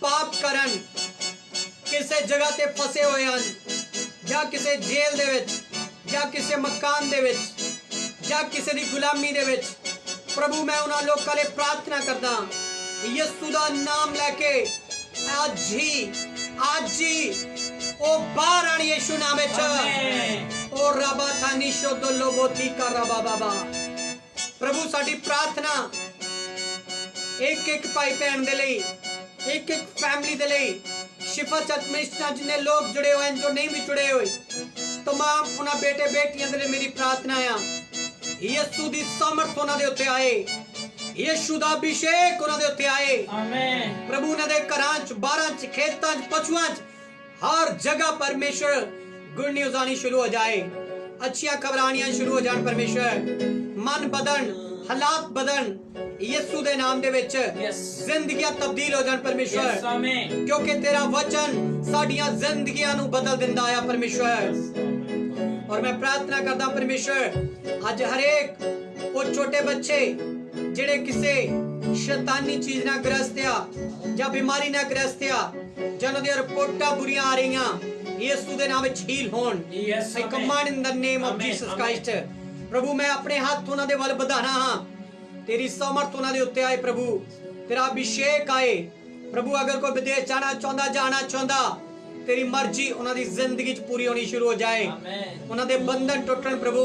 ਪਾਪ ਕਰਨ ਕਿਸੇ ਜਗ੍ਹਾ ਤੇ ਫਸੇ ਹੋਏ ਹਨ, ਜਾਂ ਕਿਸੇ ਜੇਲ੍ਹ ਦੇ ਵਿੱਚ, ਜਾਂ ਕਿਸੇ ਮਕਾਨ ਦੇ ਵਿੱਚ, ਜਾਂ ਕਿਸੇ ਦੀ ਗੁਲਾਮੀ ਦੇ ਵਿੱਚ, ਪ੍ਰਭੂ ਮੈਂ ਉਹਨਾਂ ਲੋਕਾਂ ਲਈ ਪ੍ਰਾਰਥਨਾ ਕਰਦਾ ਯਿਸੂ ਦਾ ਨਾਮ ਲੈ ਕੇ ਅੱਜ ਹੀ ਉਹ ਬਾਹਰ ਆਣ ਯਿਸੂ ਨਾਮ ਵਿੱਚ। ਉਹ ਰਬਾ ਥਾਨੀ ਸ਼ੋਦੋ ਲੋਬੋਤੀ ਕਰ ਰਬਾ ਬਾਬਾ। ਪ੍ਰਭੂ ਸਾਡੀ ਪ੍ਰਾਰਥਨਾ ਇੱਕ ਇੱਕ ਭਾਈ ਭੈਣ ਦੇ ਲਈ, ਇੱਕ ਇੱਕ ਫੈਮਿਲੀ ਦੇ ਲਈ, ਸ਼ਿਫਾ ਚਰਚ ਮਿਸ਼ਨਰ ਜਿੰਨੇ ਲੋਕ ਜੁੜੇ ਹੋਏ ਹਨ, ਜੋ ਨਹੀਂ ਵੀ ਜੁੜੇ ਹੋਏ, तमाम ਉਹਨਾਂ ਬੇਟੇ ਬੇਟੀਆਂ ਦੇ ਲਈ ਮੇਰੀ ਪ੍ਰਾਰਥਨਾ ਆ ਯਿਸੂ ਦੀ ਸਮਰਥ ਉਹਨਾਂ ਦੇ ਉੱਤੇ ਆਏ, ਯਿਸੂ ਦਾ ਅਭਿਸ਼ੇਕ ਉਹਨਾਂ ਦੇ ਉੱਤੇ ਆਏ। ਆਮੇਨ। ਪ੍ਰਭੂ ਉਹਨਾਂ ਦੇ ਘਰਾਂ 'ਚ, ਬਾਹਰਾਂ 'ਚ, ਖੇਤਾਂ 'ਚ, ਪਸ਼ੂਆਂ 'ਚ, हर जगह परमेश्वर गुड न्यूज़ आनी शुरू हो जाए, अच्छियां खबर आनियां शुरू हो जान परमेश्वर। मन बदन, हालात बदन यीशु दे नाम दे विच। जिंदगियां तब्दील हो जान परमेश्वर, क्योंकि तेरा वचन साडियां जिंदगियां नू बदल दिंदा है परमेश्वर। और मैं प्रार्थना करदा परमेश्वर अज हरेक वो छोटे बच्चे जिहड़े किसे शैतानी चीज ना ग्रस्त आ जां बीमारी ना ग्रस्त आ, जन दी रिपोर्टां बुरियां आ रहीयां, यीशु दे नाम विच हील होण। I command in the name of Jesus Christ. प्रभु मैं अपने हाथ उन्हां दे वल ਵਧਾਣਾ हां, तेरी समर्थ उन्हां दे उत्ते आए प्रभु, तेरा अभिषेक आए प्रभु। अगर कोई विदेश जाना चाहुंदा, जाना चाहुंदा, तेरी मर्जी उन्हां दी जिंदगी च पूरी होनी शुरू हो जाए, उन्हां दे बंधन टुटण प्रभु,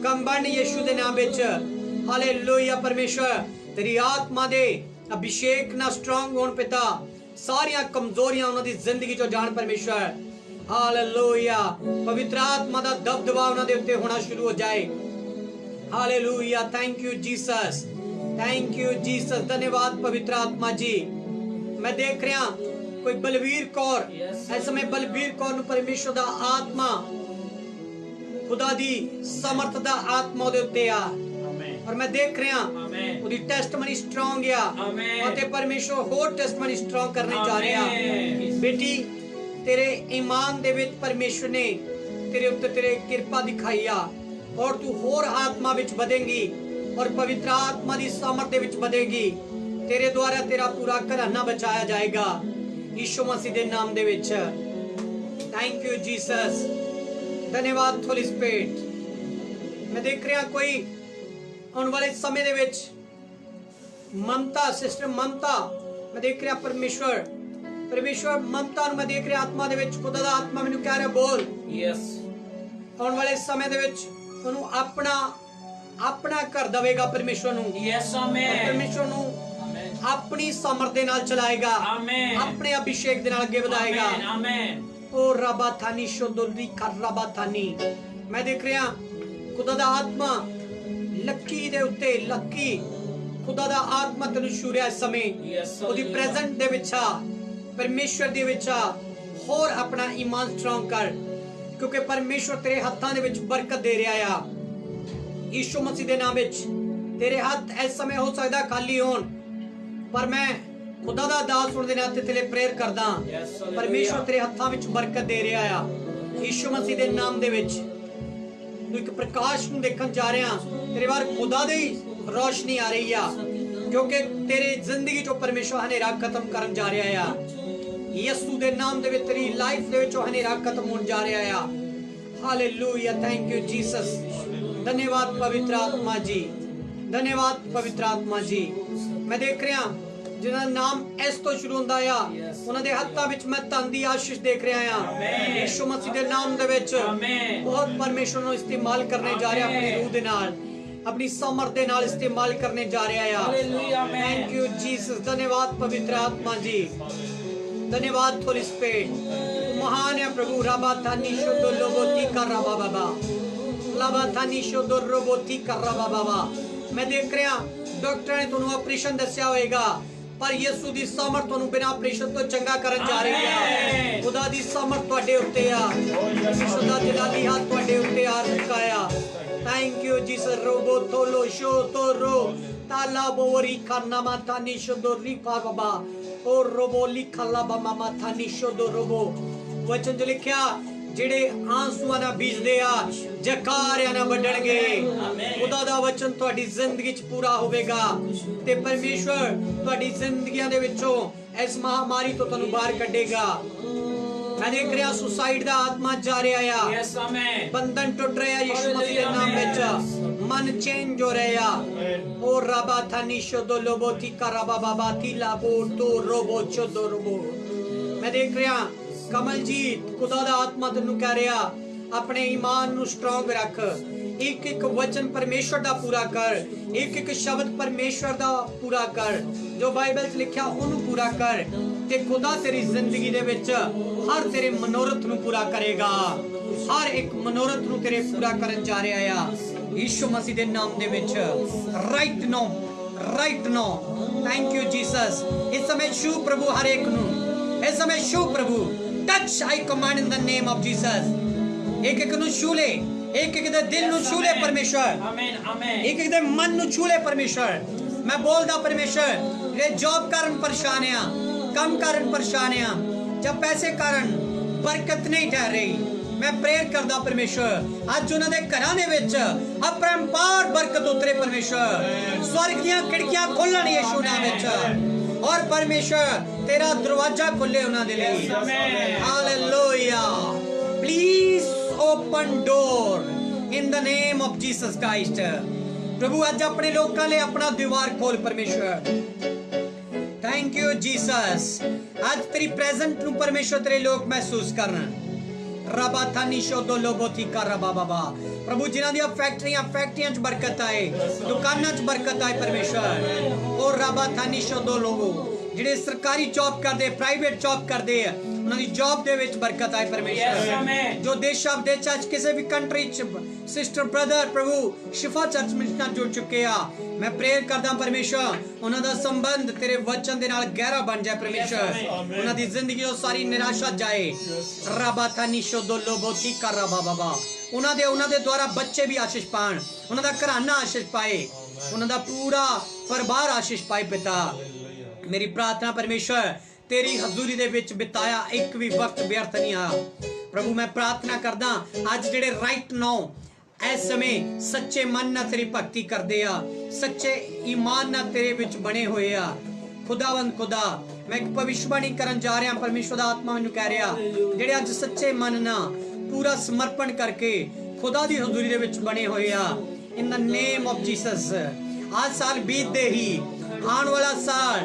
कम बण यीशु दे नाम विच। हालेलुया परमेश्वर, तेरी आत्मा दे अभिषेक ना स्ट्रांग होण पिता, सारियां कमजोरियां उन्हां दी जिंदगी चों जाण परमेश्वर। ਹਾਲੇਲੂਇਆ ਪਵਿੱਤਰ ਆਤਮਾ ਦਾ ਦਬਦਬਾ ਉਹਨਾਂ ਦੇ ਉੱਤੇ ਹੋਣਾ ਸ਼ੁਰੂ ਹੋ ਜਾਏ ਹਾਲੇਲੂਇਆ ਥੈਂਕ ਯੂ ਜੀਸਸ धन्यवाद पवित्र आत्मा जी मैं देख रहा कोई बलवीर कौर इस समय बलवीर कौर ਨੂੰ ਪਰਮੇਸ਼ਰ ਦਾ ਆਤਮਾ खुदा दी समर्थ दा आत्मा ਉਹਦੇ ਉੱਤੇ ਆ और मैं देख रहा ਉਹਦੀ ਟੈਸਟਮਨੀ ਸਟਰੋਂਗ ਆ ਅਤੇ ਪਰਮੇਸ਼ਰ ਹੋਰ ਟੈਸਟਮਨੀ ਸਟਰੋਂਗ ਕਰਨੇ ਜਾ ਰਿਹਾ ਬੇਟੀ तेरे ईमान दे विच परमेश्वर ने तेरे उत्ते तेरे कृपा दिखाई आ और तू होर आत्मा विच बढ़ेगी और पवित्र आत्मा दी सामर्थ दे विच बढ़ेगी तेरे द्वारा तेरा पूरा घराना बचाया जाएगा यीशु मसीह दे नाम दे विच थैंक यू जीसस धन्यवाद होली स्पिरिट मैं देख रहा कोई आने वाले समय दे विच ममता सिस्टर ममता मैं देख रहा परमेश्वर ममता ਨੂੰ ਮੈਂ ਦੇਖ ਰਿਹਾ ਆਤਮਾ ਦੇ ਵਿੱਚ ਖੁਦਾ ਦਾ ਆਤਮਾ ਮੈਨੂੰ ਕਹਿ ਰਿਹਾ ਬੋਲ
ਯੈਸ
ਆਉਣ ਵਾਲੇ ਸਮੇਂ ਦੇ ਵਿੱਚ ਉਹਨੂੰ ਆਪਣਾ ਘਰ ਦੇਵੇਗਾ ਪਰਮੇਸ਼ਵਰ ਨੂੰ
ਯੈਸ ਆਮੇਨ
ਪਰਮੇਸ਼ਵਰ ਨੂੰ ਆਪਣੀ ਸਮਰਥ ਦੇ ਨਾਲ ਚਲਾਏਗਾ
ਆਮੇਨ
ਆਪਣੇ ਅਭਿਸ਼ੇਕ ਦੇ ਨਾਲ ਅੱਗੇ ਵਧਾਏਗਾ
ਆਮੇਨ
ਓ ਰਬਾ ਥਾਨੀ ਸ਼ੋਦੋਲੀ ਕਰ ਰਬਾ ਥਾਨੀ ਮੈਂ ਦੇਖ ਰਿਹਾ ਖੁਦਾ ਦਾ ਆਤਮਾ ਲੱਕੀ ਦੇ ਉੱਤੇ ਲੱਕੀ ਖੁਦਾ ਦਾ ਆਤਮਾ ਤੈਨੂੰ ਛੂਰਿਆ ਇਸ ਸਮੇਂ ਉਹਦੀ ਪ੍ਰੈਜ਼ੈਂਟ ਦੇ ਵਿੱਚ ਆ परमेश्वर दे विच होर अपना ईमान स्ट्रॉन्ग कर क्योंकि परमेश्वर तेरे हाथां दे विच बरकत दे रहा है यीशु मसीह दे नाम विच तेरे हाथ इस समय हो सकदा खाली होण पर मैं खुदा दा दास होण दे नाते तेरे प्रेयर करदा परमेश्वर तेरे हाथां विच बरकत दे रहा है यीशु मसीह दे नाम दे विच तू एक प्रकाश नूं देखण जा रहा तेरे बाहर खुदा दी रोशनी आ रही है क्योंकि तेरे जिंदगी जो परमेश्वर हनेरा खत्म करन जा रहा है यीशु दे नाम दे विच तेरी लाइफ दे विच हनेरा खत्म होण जा रहा है हालेलुया थैंक यू जीसस धन्यवाद पवित्र आत्मा जी धन्यवाद पवित्र आत्मा जी मैं देख रहा जिन्हां नाम एस तो शुरू हुंदा आ उन्हां दे हत्थां विच मैं धन दी आशीष देख रहा हां यीशु मसीह दे नाम दे विच बहुत परमेश्वर ਨੂੰ इस्तेमाल करने जा रहा अपनी रूह दे नाल अपनी समर्थ दे नाल इस्तेमाल करने जा रहा है हालेलुया थैंक यू जीसस धन्यवाद पवित्र आत्मा जी धन्यवाद होली स्पिरिट महान है प्रभु रबा थानी शोदो लोबोती कर रबा बाबा लबा थानी शोदो रोबोती कर रबा बाबा मैं देख रहा डॉक्टर ने ਤੁਹਾਨੂੰ ਆਪਰੇਸ਼ਨ ਦੱਸਿਆ ਹੋਵੇਗਾ पर ਯਿਸੂ ਦੀ ਸਮਰਥ ਤੁਹਾਨੂੰ ਬਿਨਾਂ ਆਪਰੇਸ਼ਨ ਤੋਂ ਚੰਗਾ ਕਰਨ ਜਾ ਰਹੀ ਹੈ ਖੁਦਾ ਦੀ ਸਮਰਥ ਤੁਹਾਡੇ ਉੱਤੇ ਆ ਖੁਦਾ ਦੀ ਲਾਲੀ ਹੱਥ ਤੁਹਾਡੇ ਉੱਤੇ ਆ ਰੁਕਾਇਆ Thank you, Jesus. Robo tolo shotoro tala bori karna matani shodori karaba o robo likhala bama matani shodorobo वचन जो लिखिया ਜਿਹੜੇ ਆਂਸੂਆਂ ਨਾਲ ਬੀਜਦੇ ਆ ਜਕਾਰਿਆਂ ਨਾਲ ਵੱਢਣਗੇ ਖੁਦਾ ਦਾ ਵਚਨ ਤੁਹਾਡੀ ਜ਼ਿੰਦਗੀ 'ਚ ਪੂਰਾ ਹੋਵੇਗਾ ਤੇ ਪਰਮੇਸ਼ਵਰ ਤੁਹਾਡੀ ਜ਼ਿੰਦਗੀਆਂ ਦੇ ਵਿੱਚੋਂ ਇਸ ਮਹਾਮਾਰੀ ਤੋਂ ਤੁਹਾਨੂੰ ਬਾਹਰ ਕੱਢੇਗਾ मैं देख रहा सुसाइड दा आत्मा जा रहा है यस आमेन बंधन टूट रहा है यीशु मसीह के नाम में मन चेंज हो रहा ओ रबा थानी शोदो लोबोती करबा बाबा तिला बो तो रोबो चोदो रोबो मैं देख रहा कमलजीत खुदा दा आत्मा तन्नू कह रहा अपने ईमान नु स्ट्रांग रख एक एक वचन परमेश्वर दा पूरा कर एक एक शब्द परमेश्वर दा पूरा कर जो बाइबल च लिखा ओनू पूरा कर ते खुदा तेरी जिंदगी दे विच हर तेरे मनोरथ नु पूरा करेगा हर एक मनोरथ नु तेरे पूरा करन जा रहा है यीशु मसीह दे नाम दे विच right now thank you Jesus इस समय छू प्रभु हर एक नु इस समय छू प्रभु touch I command in the name of Jesus एक एक नु छू ले एक एक दे दिल नु छू ले परमेश्वर आमीन आमीन एक एक दे मन नु छू ले परमेश्वर मैं बोलदा परमेश्वर ये जॉब कारण परेशान है कम कारण परेशान है जब पैसे कारण बरकत नहीं ठहर रही मैं प्रेयर करदा परमेश्वर आज उन्हां दे घरां दे विच अपरंपार बरकत उतरे परमेश्वर स्वर्ग दीयां खिड़कियां खोलण यीशु नाम विच और परमेश्वर तेरा दरवाजा खोले उन्हां दे लई hallelujah please open door in the name of Jesus Christ प्रभु आज अपने लोकां लई अपना द्वार खोल परमेश्वर थैंक यू जीसस आज तेरी प्रेजेंट नु परमेश्वर तेरे लोग महसूस करन रबा थानी शोदो लोबोती का रबा बाबा प्रभु जिन्हां दी फैक्ट्रियां च बरकत आए दुकानां च बरकत आए परमेश्वर और रबा थानी शोदो लोगो ਜਿਹੜੇ ਸਰਕਾਰੀ ਜੌਬ ਕਰਦੇ ਪ੍ਰਾਈਵੇਟ ਜੌਬ ਕਰਦੇ ਉਹਨਾਂ ਦੀ ਜੌਬ ਦੇ ਵਿੱਚ ਬਰਕਤ ਆਏ
Yes,
ਪਰਮੇਸ਼ਰ
amen.
ਜੋ ਦੇਸ਼ਾਂ ਵਿਦੇਸ਼ਾਂ 'ਚ ਕਿਸੇ ਵੀ ਕੰਟਰੀ 'ਚ ਸਿਸਟਰ ਬ੍ਰਦਰ ਪ੍ਰਭੂ ਸ਼ਿਫਾ ਚਰਚ ਵਿੱਚ ਨਾਲ ਜੁੜ ਚੁੱਕੇ ਆ ਮੈਂ ਪ੍ਰੇਅਰ ਕਰਦਾ ਪਰਮੇਸ਼ਰ ਉਹਨਾਂ ਦਾ ਸੰਬੰਧ ਤੇਰੇ ਵਚਨ ਦੇ ਨਾਲ ਗਹਿਰਾ ਬਣ ਜਾਏ ਪਰਮੇਸ਼ਰ ਉਹਨਾਂ ਦੀ ਜ਼ਿੰਦਗੀ ਤੋਂ ਸਾਰੀ ਨਿਰਾਸ਼ਾ ਜਾਏ ਰੱਬਾ ਥਾਨੀ ਸ਼ੋਦੋ ਲੋਬੋਤੀ ਕਰ ਰੱਬਾ ਬਾਬਾ ਉਹਨਾਂ ਦੇ ਦੁਆਰਾ ਬੱਚੇ ਵੀ ਆਸ਼ੀਸ਼ ਪਾਣ ਉਹਨਾਂ ਦਾ ਘਰਾਨਾ ਆਸ਼ੀਸ਼ ਪਾਏ ਉਹਨਾਂ ਦਾ ਪੂਰਾ ਪਰਿਵਾਰ ਆਸ਼ੀਸ਼ ਪਾਏ ਪਿਤਾ ਮੇਰੀ ਪ੍ਰਾਰਥਨਾ ਪਰਮੇਸ਼ਰ ਤੇਰੀ ਹਜ਼ੂਰੀ ਦੇ ਵਿੱਚ ਬਿਤਾਇਆ ਇੱਕ ਵੀ ਵਕਤ ਵਿਅਰਥ ਨਹੀਂ ਆ ਪ੍ਰਭੂ ਮੈਂ ਪ੍ਰਾਰਥਨਾ ਕਰਦਾ ਅੱਜ ਜਿਹੜੇ ਰਾਈਟ ਨਾਓ ਇਸ ਸਮੇਂ ਸੱਚੇ ਮਨ ਨਾਲ ਤੇਰੀ ਭਗਤੀ ਕਰਦੇ ਆ ਸੱਚੇ ਈਮਾਨ ਨਾਲ ਤੇਰੇ ਵਿੱਚ ਬਣੇ ਹੋਏ ਆ ਖੁਦਾਵੰਦ ਖੁਦਾ ਮੈਂ ਇੱਕ ਭਵਿੱਖਬਾਣੀ ਕਰਨ ਜਾ ਰਿਹਾ ਪਰਮੇਸ਼ਰ ਦਾ ਆਤਮਾ ਮੈਨੂੰ ਕਹਿ ਰਿਹਾ ਜਿਹੜੇ ਅੱਜ ਸੱਚੇ ਮਨ ਨਾਲ ਪੂਰਾ ਸਮਰਪਣ ਕਰਕੇ ਖੁਦਾ ਦੀ ਹਜ਼ੂਰੀ ਦੇ ਵਿੱਚ ਬਣੇ ਹੋਏ ਆ ਇਨ ਦਾ ਨੇਮ ਆਫ ਜੀਸਸ आज साल बीतते ही आने वाला साल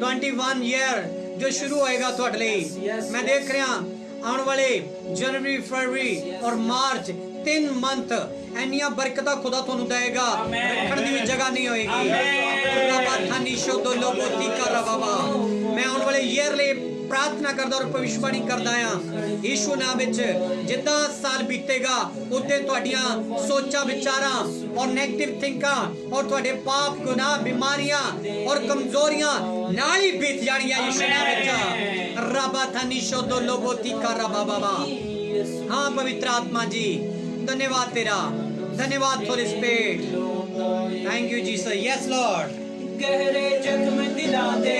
21 ईयर जो शुरू होएगा ਤੁਹਾਡੇ ਲਈ मैं देख रहा आने वाले जनवरी फरवरी और मार्च 3 मंथ ਇੰਨੀਆਂ ਬਰਕਤਾਂ ਖੁਦਾ ਤੁਹਾਨੂੰ ਦੇਗਾ ਰੱਖਣ ਦੀ ਵੀ ਜਗ੍ਹਾ ਨਹੀਂ ਹੋਏਗੀ ਰੱਬਾ ਥਾਨੀ ਸ਼ੋਦੋ ਲੋਬੋਤੀ ਕਰ ਬਾਬਾ ਮੈਂ ਆਉਣ ਵਾਲੇ ਈਅਰ ਲਈ प्रार्थना करदा और भविष्यवाणी करदा आ यीशु नाम विच जिद्दां साल बीतेगा उद्दे तुहाडियां सोचां विचारां और नेगेटिव थिंकां और तुहाडे पाप गुनाह बीमारियां और कमजोरियां नाल ही बीत जाणियां यीशु नाम विच रब्बा थानी शोदो लोबोती कर बाबा हां पवित्र आत्मा जी धन्यवाद तेरा धन्यवाद for spirit thank you Jesus yes Lord
गहरे जख्म दिला दे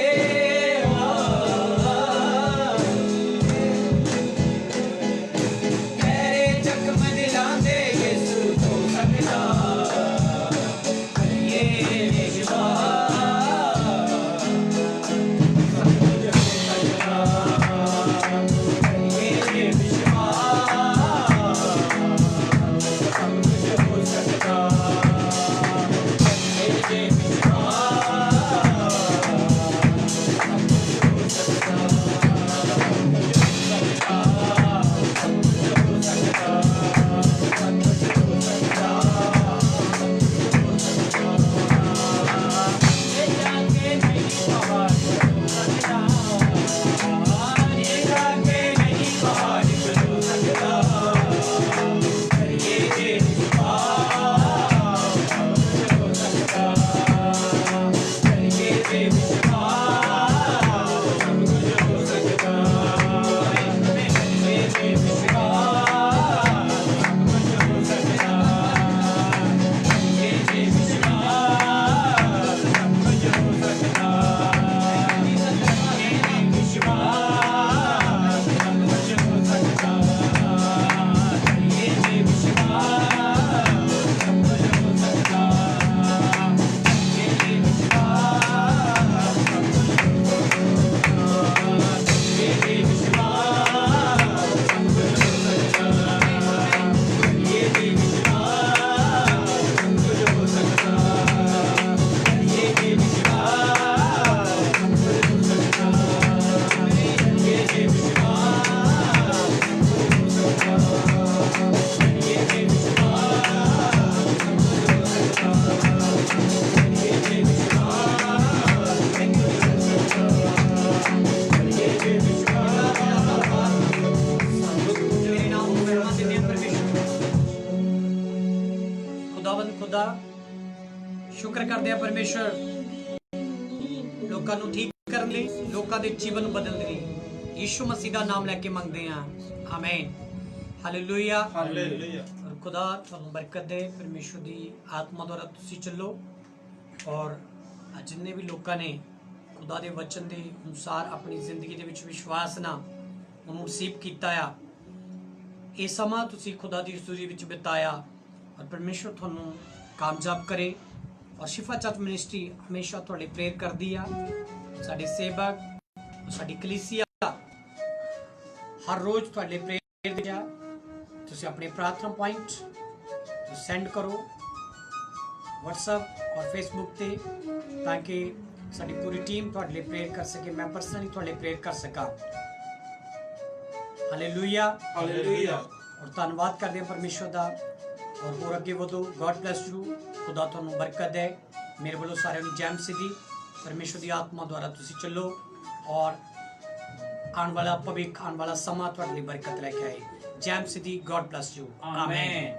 शुक्र करते हैं परमेश्वर लोगों को ठीक करने लिए लोगों के जीवन को बदलने लिए यीशु मसीह का नाम लेके मंगते हैं आमीन हालेलुया
हालेलुया
और खुदा तुहानू बरकत दे परमेश्वर की आत्मा द्वारा तुसी चलो और जिन्ने भी लोगों ने खुदा के वचन के अनुसार अपनी जिंदगी के विच विश्वास ना उन्होंने रिसीव किया आ ये समा तुसी खुदा की हज़ूरी विच बिताया और परमेश्वर तुहानू कामयाब करे और शिफा चर्च मिनिस्ट्री हमेशा तुहाडे प्रेयर करदी आ साडे सेवक साडी कलीसिया हर रोज तुहाडे प्रेयर दे आ तुसी अपने प्रार्थना पॉइंट सेंड करो व्हाट्सएप और फेसबुक ते ताकि साडी पूरी टीम तुहाडे लिए प्रेयर कर सके मैं पर्सनली तुहाडे लिए प्रेयर कर सका हालेलुया
हालेलुया
और धन्यवाद करते हैं परमेश्वर दा और अगे वधो गॉड ब्लेस यू खुदा तुहानू बरकत दे मेरे वालों सारे जय मसीह दी परमेश्वर की आत्मा द्वारा तुसी चलो और ਆਉਣ ਵਾਲਾ ਭਵਿੱਖ, ਆਉਣ ਵਾਲਾ ਸਮਾਂ ਤੁਹਾਡੇ ਲਈ ਬਰਕਤ ਲੈ ਕੇ ਆਏ। ਜੈ ਮਸੀਹ ਦੀ, ਗੋਡ ਬlesਸ ਯੂ, ਆਮੇਨ।